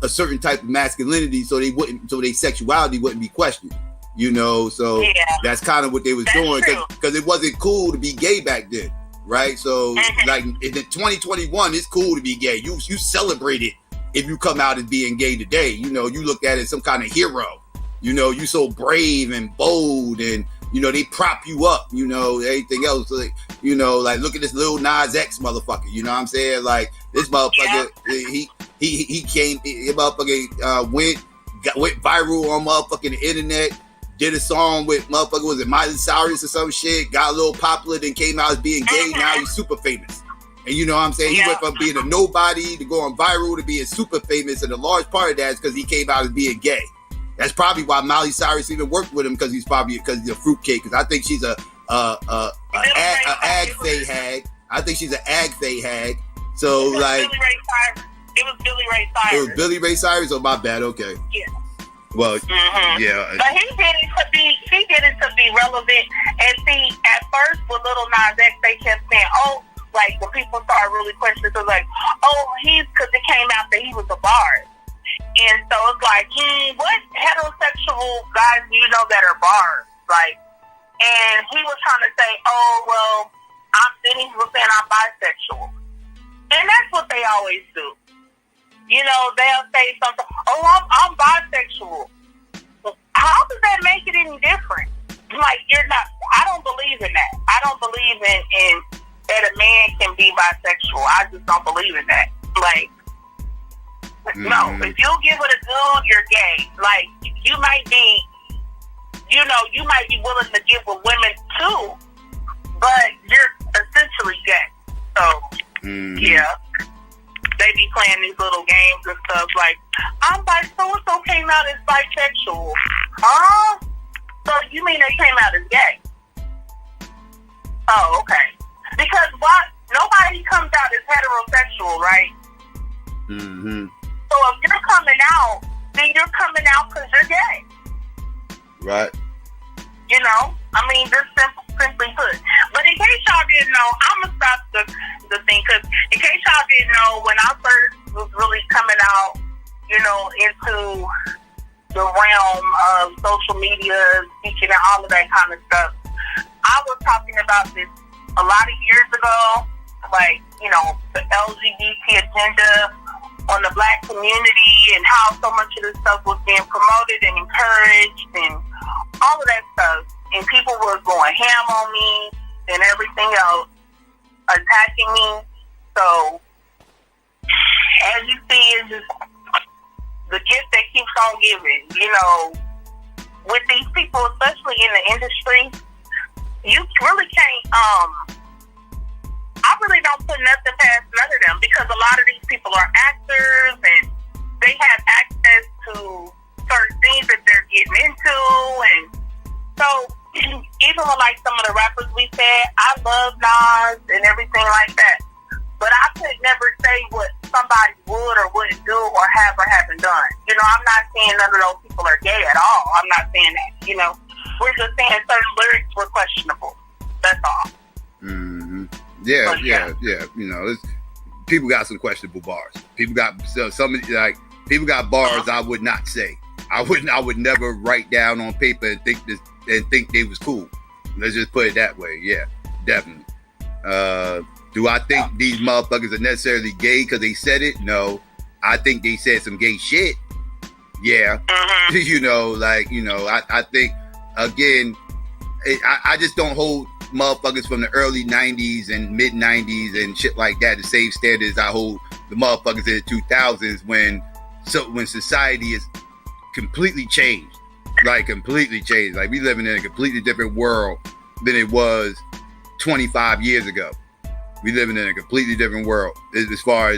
a certain type of masculinity so their sexuality wouldn't be questioned. You know, so that's kind of what they was doing, because it wasn't cool to be gay back then, right? So like in 2021, it's cool to be gay. You celebrate it if you come out as being gay today. You know, you look at it as some kind of hero. You know, you so brave and bold, and you know they prop you up. You know, everything else. Like, you know, like look at this little Nas X motherfucker. You know what I'm saying? Like this motherfucker, he came, motherfucker went viral on motherfucking internet. Did a song with motherfucker, was it Miley Cyrus or some shit? Got a little popular, then came out as being gay. Now he's super famous. And you know what I'm saying? He went from being a nobody to going viral to being super famous. And a large part of that is because he came out as being gay. That's probably why Miley Cyrus even worked with him, because he's a fruitcake. Because I think she's a ag-fay hag. I think she's an ag-fay hag. So like, it was Billy Ray Cyrus. It was Billy Ray Cyrus. Oh, my bad. Okay. Yeah. Well, yeah. But he did it to be relevant. And see, at first with Little Nas X, they kept saying, oh, like when people started really questioning, it was like, oh, because it came out that he was a bard. And so it's like, what heterosexual guys do you know that are bards? Like, and he was trying to say, oh, well, he was saying I'm bisexual. And that's what they always do. You know, they'll say something, oh, I'm bisexual. How does that make it any different? Like, you're not, I don't believe in that. I don't believe in that a man can be bisexual. I just don't believe in that. Like, no, if you give it a dude, you're gay. Like, you might be, you might be willing to give with women too, but you're essentially gay. So, yeah. They be playing these little games and stuff like, I'm so-and-so came out as bisexual. Huh? So you mean they came out as gay? Oh, okay. Because nobody comes out as heterosexual, right? Mm-hmm. So if you're coming out, then you're coming out because you're gay. Right. You know? I mean, just simply put. But in case y'all didn't know, I'm going to stop the thing, because in case y'all didn't know, when I first was really coming out, into the realm of social media, speaking and all of that kind of stuff, I was talking about this a lot of years ago, like, the LGBT agenda on the Black community and how so much of this stuff was being promoted and encouraged and all of that stuff. And people were going ham on me and everything else, attacking me. So, as you see, it's just the gift that keeps on giving. With these people, especially in the industry, you really can't, I really don't put nothing past none of them, because a lot of these people are actors and they have access to certain things that they're getting into. And so, even with like some of the rappers we said, I love Nas and everything like that. But I could never say what somebody would or wouldn't do or have or haven't done. I'm not saying none of those people are gay at all. I'm not saying that. We're just saying certain lyrics were questionable. That's all. Mm-hmm. Yeah. People got some questionable bars. People got people got bars I would not say. I would never write down on paper and think they was cool. Let's just put it that way. Yeah, definitely. Do I think these motherfuckers are necessarily gay because they said it? No. I think they said some gay shit. Yeah. I think, again, I just don't hold motherfuckers from the early 90s and mid 90s and shit like that the same standards I hold the motherfuckers in the 2000s when society is completely changed. Like, completely changed. Like, we living in a completely different world than it was 25 years ago. We living in a completely different world as far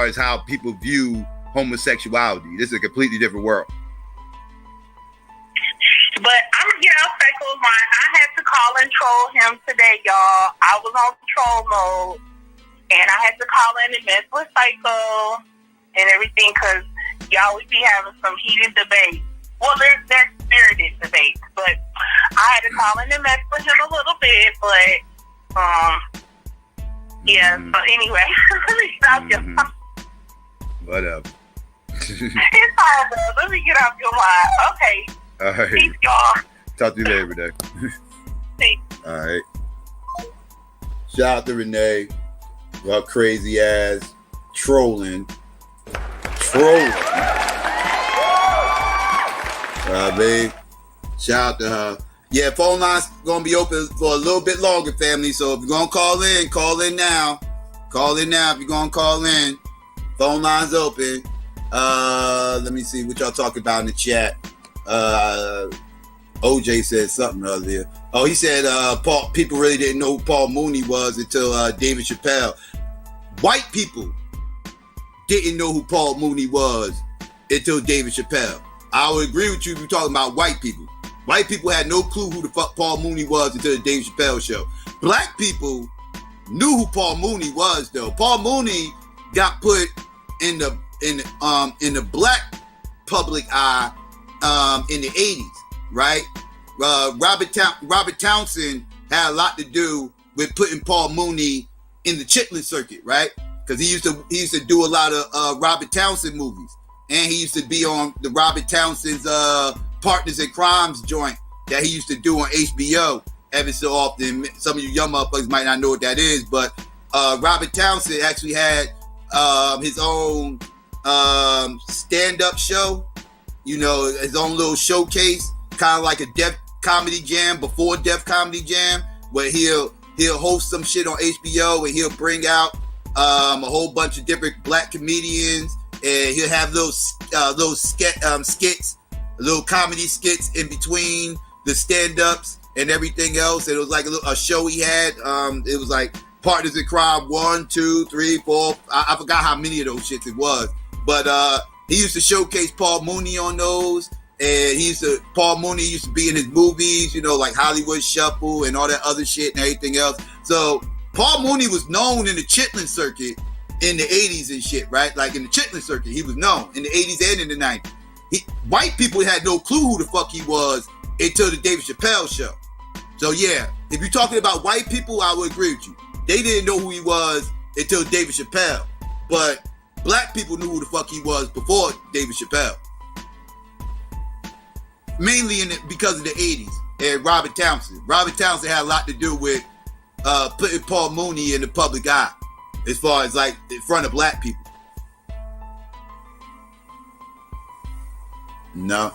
as how people view homosexuality. This is a completely different world. But I'm gonna get out Psycho's line. I had to call and troll him today, y'all. I was on troll mode, and I had to call in and mess with Psycho and everything because y'all would be having some heated debate. Well, they're spirited debates, but I had to call in and mess with him a little bit. But yeah. So anyway, let me stop your. Whatever. It's all good. Let me get off your line. Okay. All right. Peace, y'all. Talk to you later, Renee. Peace. All right. Shout out to Renee. Her crazy ass trolling. Babe. Shout out to her. Yeah, phone line's gonna be open for a little bit longer, family. So if you're gonna call in now. Call in now if you're gonna call in. Phone line's open. Let me see what y'all talking about in the chat. OJ said something earlier. Oh, he said people really didn't know who Paul Mooney was until David Chappelle. White people didn't know who Paul Mooney was until David Chappelle. I would agree with you if you're talking about white people. White people had no clue who the fuck Paul Mooney was until the David Chappelle show. Black people knew who Paul Mooney was though. Paul Mooney got put in the black public eye in the 80s, right? Robert Townsend had a lot to do with putting Paul Mooney in the Chitlin circuit, right? Because he used to do a lot of Robert Townsend movies, and he used to be on the Robert Townsend's Partners in Crimes joint that he used to do on HBO every so often. Some of you young motherfuckers might not know what that is, but Robert Townsend actually had his own stand-up show, you know, his own little showcase, kind of like a Def Comedy Jam before Def Comedy Jam, where he'll host some shit on HBO and he'll bring out a whole bunch of different black comedians, and he'll have those skits, little comedy skits in between the stand-ups and everything else. And it was like a show he had. It was like Partners in Crime 1, 2, 3, 4. I forgot how many of those shits it was, but he used to showcase Paul Mooney on those. And Paul Mooney used to be in his movies, you know, like Hollywood Shuffle and all that other shit and everything else. So Paul Mooney was known in the Chitlin circuit in the 80s and shit, right? Like in the Chitlin circuit, he was known in the 80s and in the 90s. White people had no clue who the fuck he was until the David Chappelle show. So yeah, if you're talking about white people, I would agree with you. They didn't know who he was until David Chappelle. But black people knew who the fuck he was before David Chappelle. Mainly because of the 80s and Robert Townsend. Robert Townsend had a lot to do with putting Paul Mooney in the public eye as far as like in front of black people. No.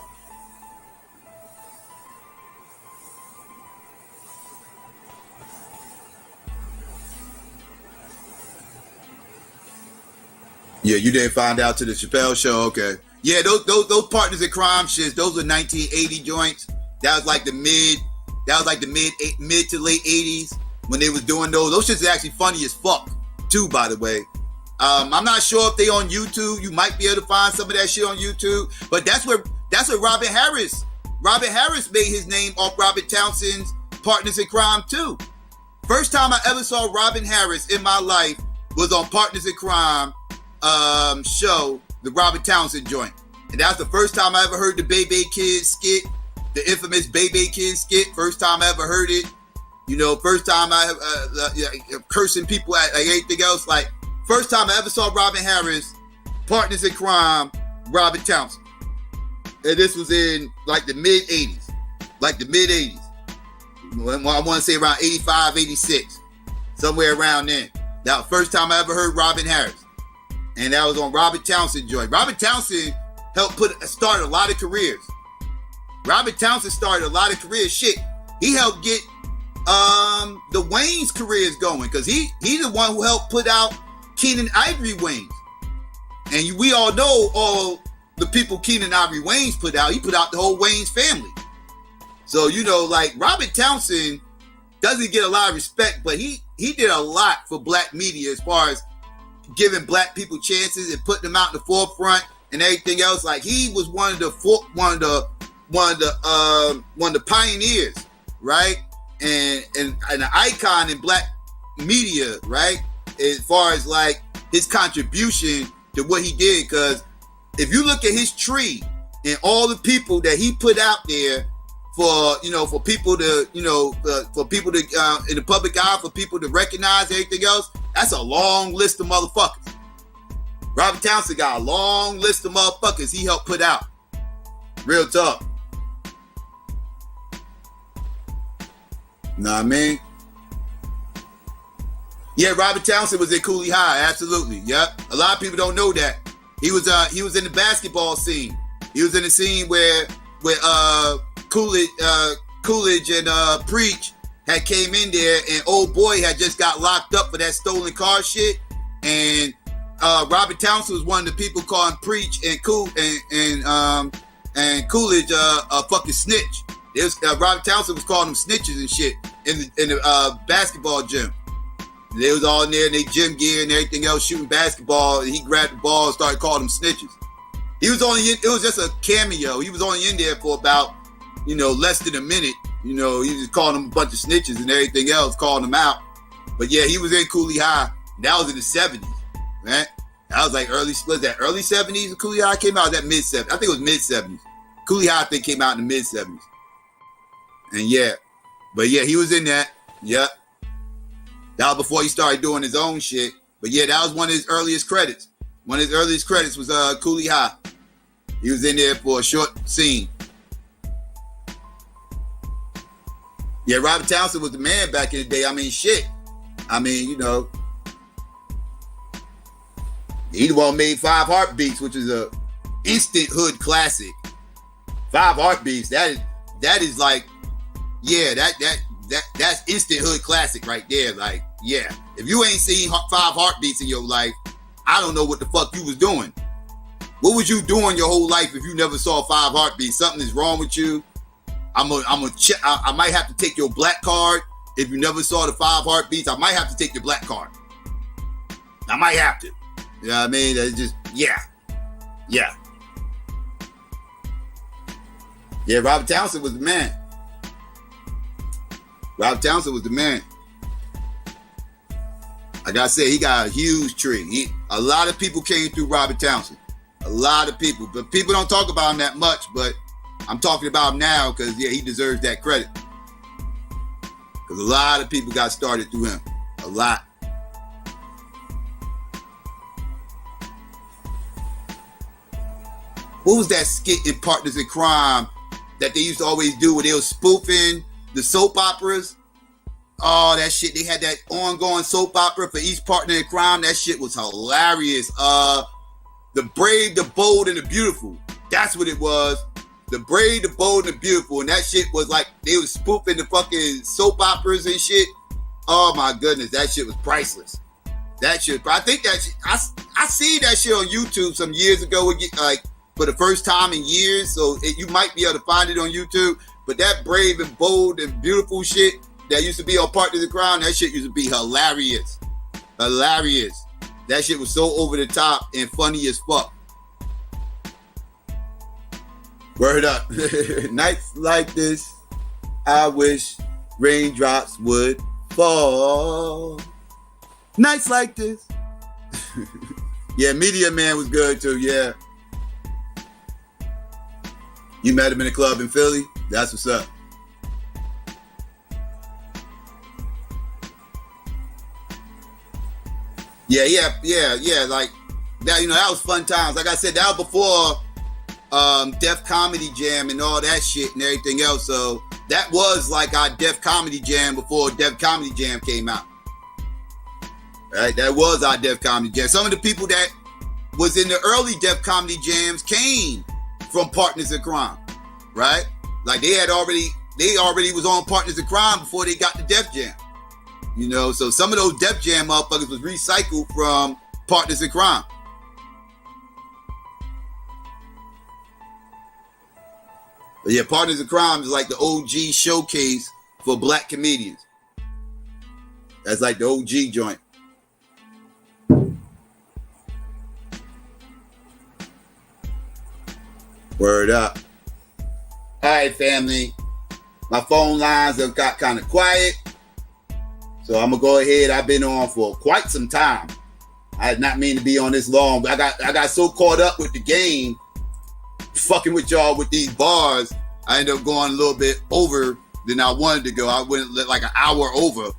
Yeah, you didn't find out to the Chappelle show, okay. Yeah, those Partners in Crime shits, those were 1980 joints. That was like the mid to late 80s when they was doing those. Those shits are actually funny as fuck, too, by the way. I'm not sure if they on YouTube. You might be able to find some of that shit on YouTube. But that's where Robert Harris made his name off Robert Townsend's Partners in Crime too. First time I ever saw Robin Harris in my life was on Partners in Crime show, the Robert Townsend joint. And that's the first time I ever heard the D.A.B.A.T.E Kid skit, the infamous D.A.B.A.T.E Kid skit. First time I ever heard it. You know, first time I cursing people at like anything else. Like, first time I ever saw Robin Harris, Partners in Crime, Robert Townsend. And this was in like the mid 80s. Like the mid 80s. I want to say around 85, 86. Somewhere around then. That was the first time I ever heard Robin Harris. And that was on Robert Townsend joint. Robert Townsend helped start a lot of careers. Robert Townsend started a lot of careers. Shit, he helped get the Wayne's careers going because he's the one who helped put out Keenan Ivory Wayne's. And we all know all the people Keenan Ivory Wayne's put out. He put out the whole Wayne's family. So, you know, like Robert Townsend doesn't get a lot of respect, but he did a lot for black media as far as giving black people chances and putting them out in the forefront and everything else. Like he was one of the pioneers, right? And an icon in black media, right? As far as like his contribution to what he did, because if you look at his tree and all the people that he put out there for, you know, for people to, you know, for people to in the public eye, for people to recognize everything else, that's a long list of motherfuckers. Robert Townsend got a long list of motherfuckers he helped put out. Real talk. Know what I mean? Yeah, Robert Townsend was at Cooley High, absolutely. Yep. A lot of people don't know that. He was in the basketball scene. He was in the scene where Coolidge and Preach had came in there, and old boy had just got locked up for that stolen car shit. And Robert Townsend was one of the people calling Preach and Coolidge a fucking snitch. Robert Townsend was calling them snitches and shit in the basketball gym. They was all in there in their gym gear and everything else, shooting basketball, and he grabbed the ball and started calling them snitches. It was just a cameo. He was only in there for about, you know, less than a minute. You know, he was calling them a bunch of snitches and everything else, calling them out. But yeah, he was in Cooley High. That was in the 70s, right? That was like early 70s when Cooley High came out? That mid 70s. I think it was mid 70s. Cooley High, I think, came out in the mid 70s. And yeah, but yeah, he was in that. Yep. That was before he started doing his own shit. But yeah, that was one of his earliest credits. One of his earliest credits was Cooley High. He was in there for a short scene. Yeah, Robert Townsend was the man back in the day. I mean, shit. I mean, you know, he the one who made 5 Heartbeats, which is a instant hood classic. 5 Heartbeats. That is like, yeah, that's instant hood classic right there. Like, yeah, if you ain't seen 5 Heartbeats in your life, I don't know what the fuck you was doing. What was you doing your whole life if you never saw 5 Heartbeats? Something is wrong with you. I'm gonna check. I might have to take your black card if you never saw the 5 Heartbeats. I might have to take your black card. I might have to. You know what I mean? It's just, yeah. Yeah, Robert Townsend was the man. Robert Townsend was the man. Like I said, he got a huge tree. A lot of people came through Robert Townsend. A lot of people. But people don't talk about him that much, but I'm talking about him now because, yeah, he deserves that credit. Because a lot of people got started through him. A lot. What was that skit in Partners in Crime that they used to always do where they were spoofing the soap operas? Oh, that shit. They had that ongoing soap opera for each partner in crime. That shit was hilarious. The Brave, the Bold, and the Beautiful. That's what it was. The Brave, the Bold, and the Beautiful. And that shit was like, they was spoofing the fucking soap operas and shit. Oh my goodness. That shit was priceless. That shit. I think that shit, I seen that shit on YouTube some years ago, like for the first time in years. So you might be able to find it on YouTube. But that Brave and Bold and Beautiful shit that used to be on Partners in Crime, that shit used to be hilarious. Hilarious. That shit was so over the top and funny as fuck. Word up. Nights like this, I wish raindrops would fall. Nights like this. Yeah, Media Man was good too, yeah. You met him in a club in Philly? That's what's up. Yeah. Like that, you know, that was fun times. Like I said, that was before Def Comedy Jam and all that shit and everything else. So that was like our Def Comedy Jam before Def Comedy Jam came out. Right? That was our Def Comedy Jam. Some of the people that was in the early Def Comedy Jams came from Partners in Crime. Right? Like they already was on Partners in Crime before they got to Def Jam. You know, so some of those Def Jam motherfuckers was recycled from Partners in Crime. But yeah, Partners in Crime is like the OG showcase for black comedians. That's like the OG joint. Word up. All right, family. My phone lines have got kind of quiet. So I'm going to go ahead. I've been on for quite some time. I did not mean to be on this long, but I got so caught up with the game, fucking with y'all with these bars, I ended up going a little bit over than I wanted to go. I went like an hour over.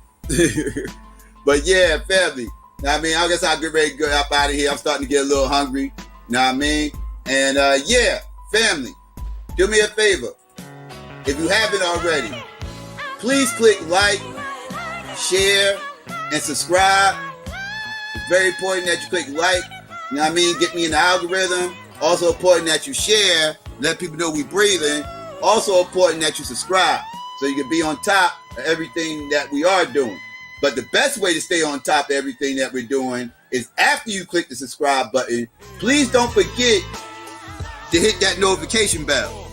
But yeah, family. I mean, I guess I'll get ready to go up out of here. I'm starting to get a little hungry. You know what I mean? And yeah, family, do me a favor. If you haven't already, please click like, share, and subscribe. It's very important that you click like. You know what I mean? Get me in the algorithm. Also important that you share. Let people know we breathing. Also important that you subscribe so you can be on top of everything that we are doing. But the best way to stay on top of everything that we're doing is after you click the subscribe button, please don't forget to hit that notification bell.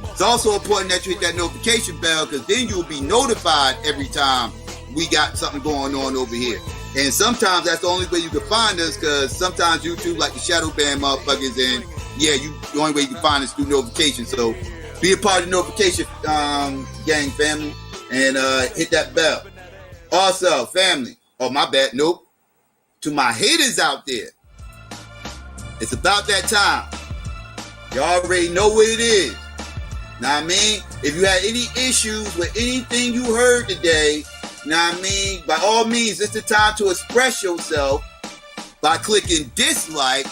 It's also important that you hit that notification bell because then you'll be notified every time we got something going on over here. And sometimes that's the only way you can find us because sometimes YouTube like the shadow ban motherfuckers and yeah, the only way you can find us through notifications. So be a part of the notification gang, family, and hit that bell. Also, family, oh my bad, nope. To my haters out there, it's about that time. Y'all already know what it is. Know what I mean? If you had any issues with anything you heard today, know what I mean? By all means, it's the time to express yourself by clicking dislike.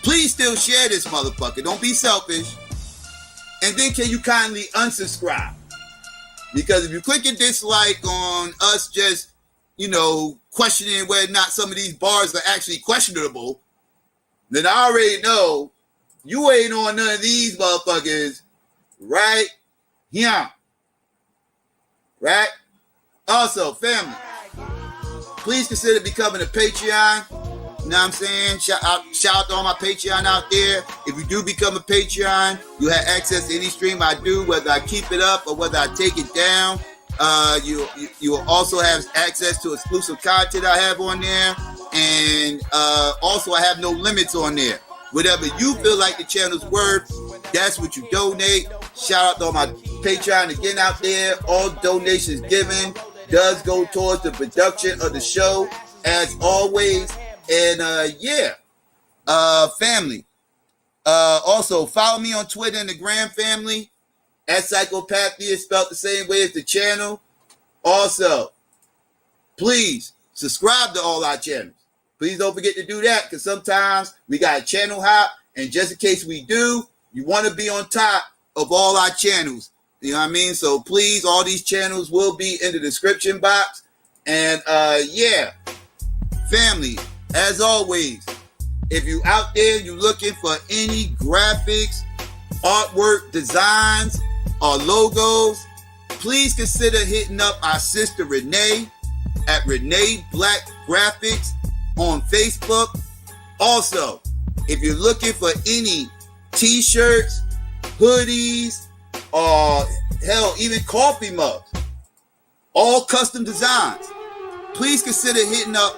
Please still share this motherfucker. Don't be selfish. And then can you kindly unsubscribe? Because if you click a dislike on us just, you know, questioning whether or not some of these bars are actually questionable, then I already know you ain't on none of these motherfuckers right here. Right? Also, family, please consider becoming a Patreon. You know what I'm saying? Shout out to all my Patreon out there. If you do become a Patreon, you have access to any stream I do, whether I keep it up or whether I take it down. You will also have access to exclusive content I have on there. And also I have no limits on there. Whatever you feel like the channel's worth, that's what you donate. Shout out to all my Patreon again out there. All donations given does go towards the production of the show, as always. And yeah, family. Also, follow me on Twitter and the Gram, family. At SYKOPATHeist, spelled the same way as the channel. Also, please subscribe to all our channels. Please don't forget to do that because sometimes we got a channel hop. And just in case we do, you want to be on top of all our channels. You know what I mean? So please, all these channels will be in the description box. And yeah, family, as always, if you out there, you looking for any graphics, artwork, designs, or logos, please consider hitting up our sister Renee at Renee Black Graphics on Facebook. Also, if you're looking for any t-shirts, hoodies, or hell, even coffee mugs, all custom designs, please consider hitting up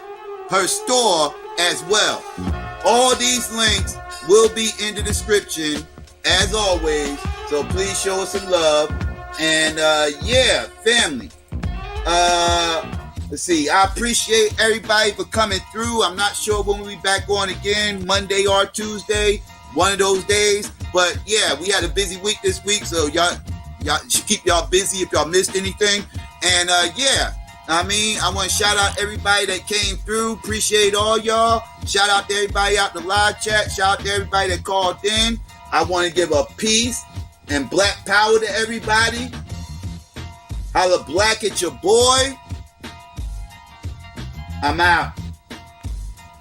her store as well. All these links will be in the description as always, so please show us some love. And yeah, family, let's see, I appreciate everybody for coming through. I'm not sure when we'll be back on again, Monday or Tuesday, one of those days. But yeah, we had a busy week this week, so y'all should keep y'all busy if y'all missed anything. And yeah, I mean, I want to shout out everybody that came through. Appreciate all y'all. Shout out to everybody out in the live chat. Shout out to everybody that called in. I want to give a peace and black power to everybody. Holla black at your boy. I'm out.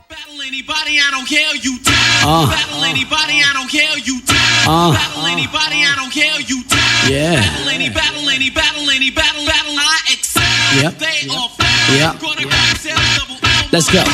Battle anybody, I don't care, you battle anybody, I don't care, you battle anybody, I don't care, you yeah. Battle any, I accept. Yep. They are Yep. gonna Let's go.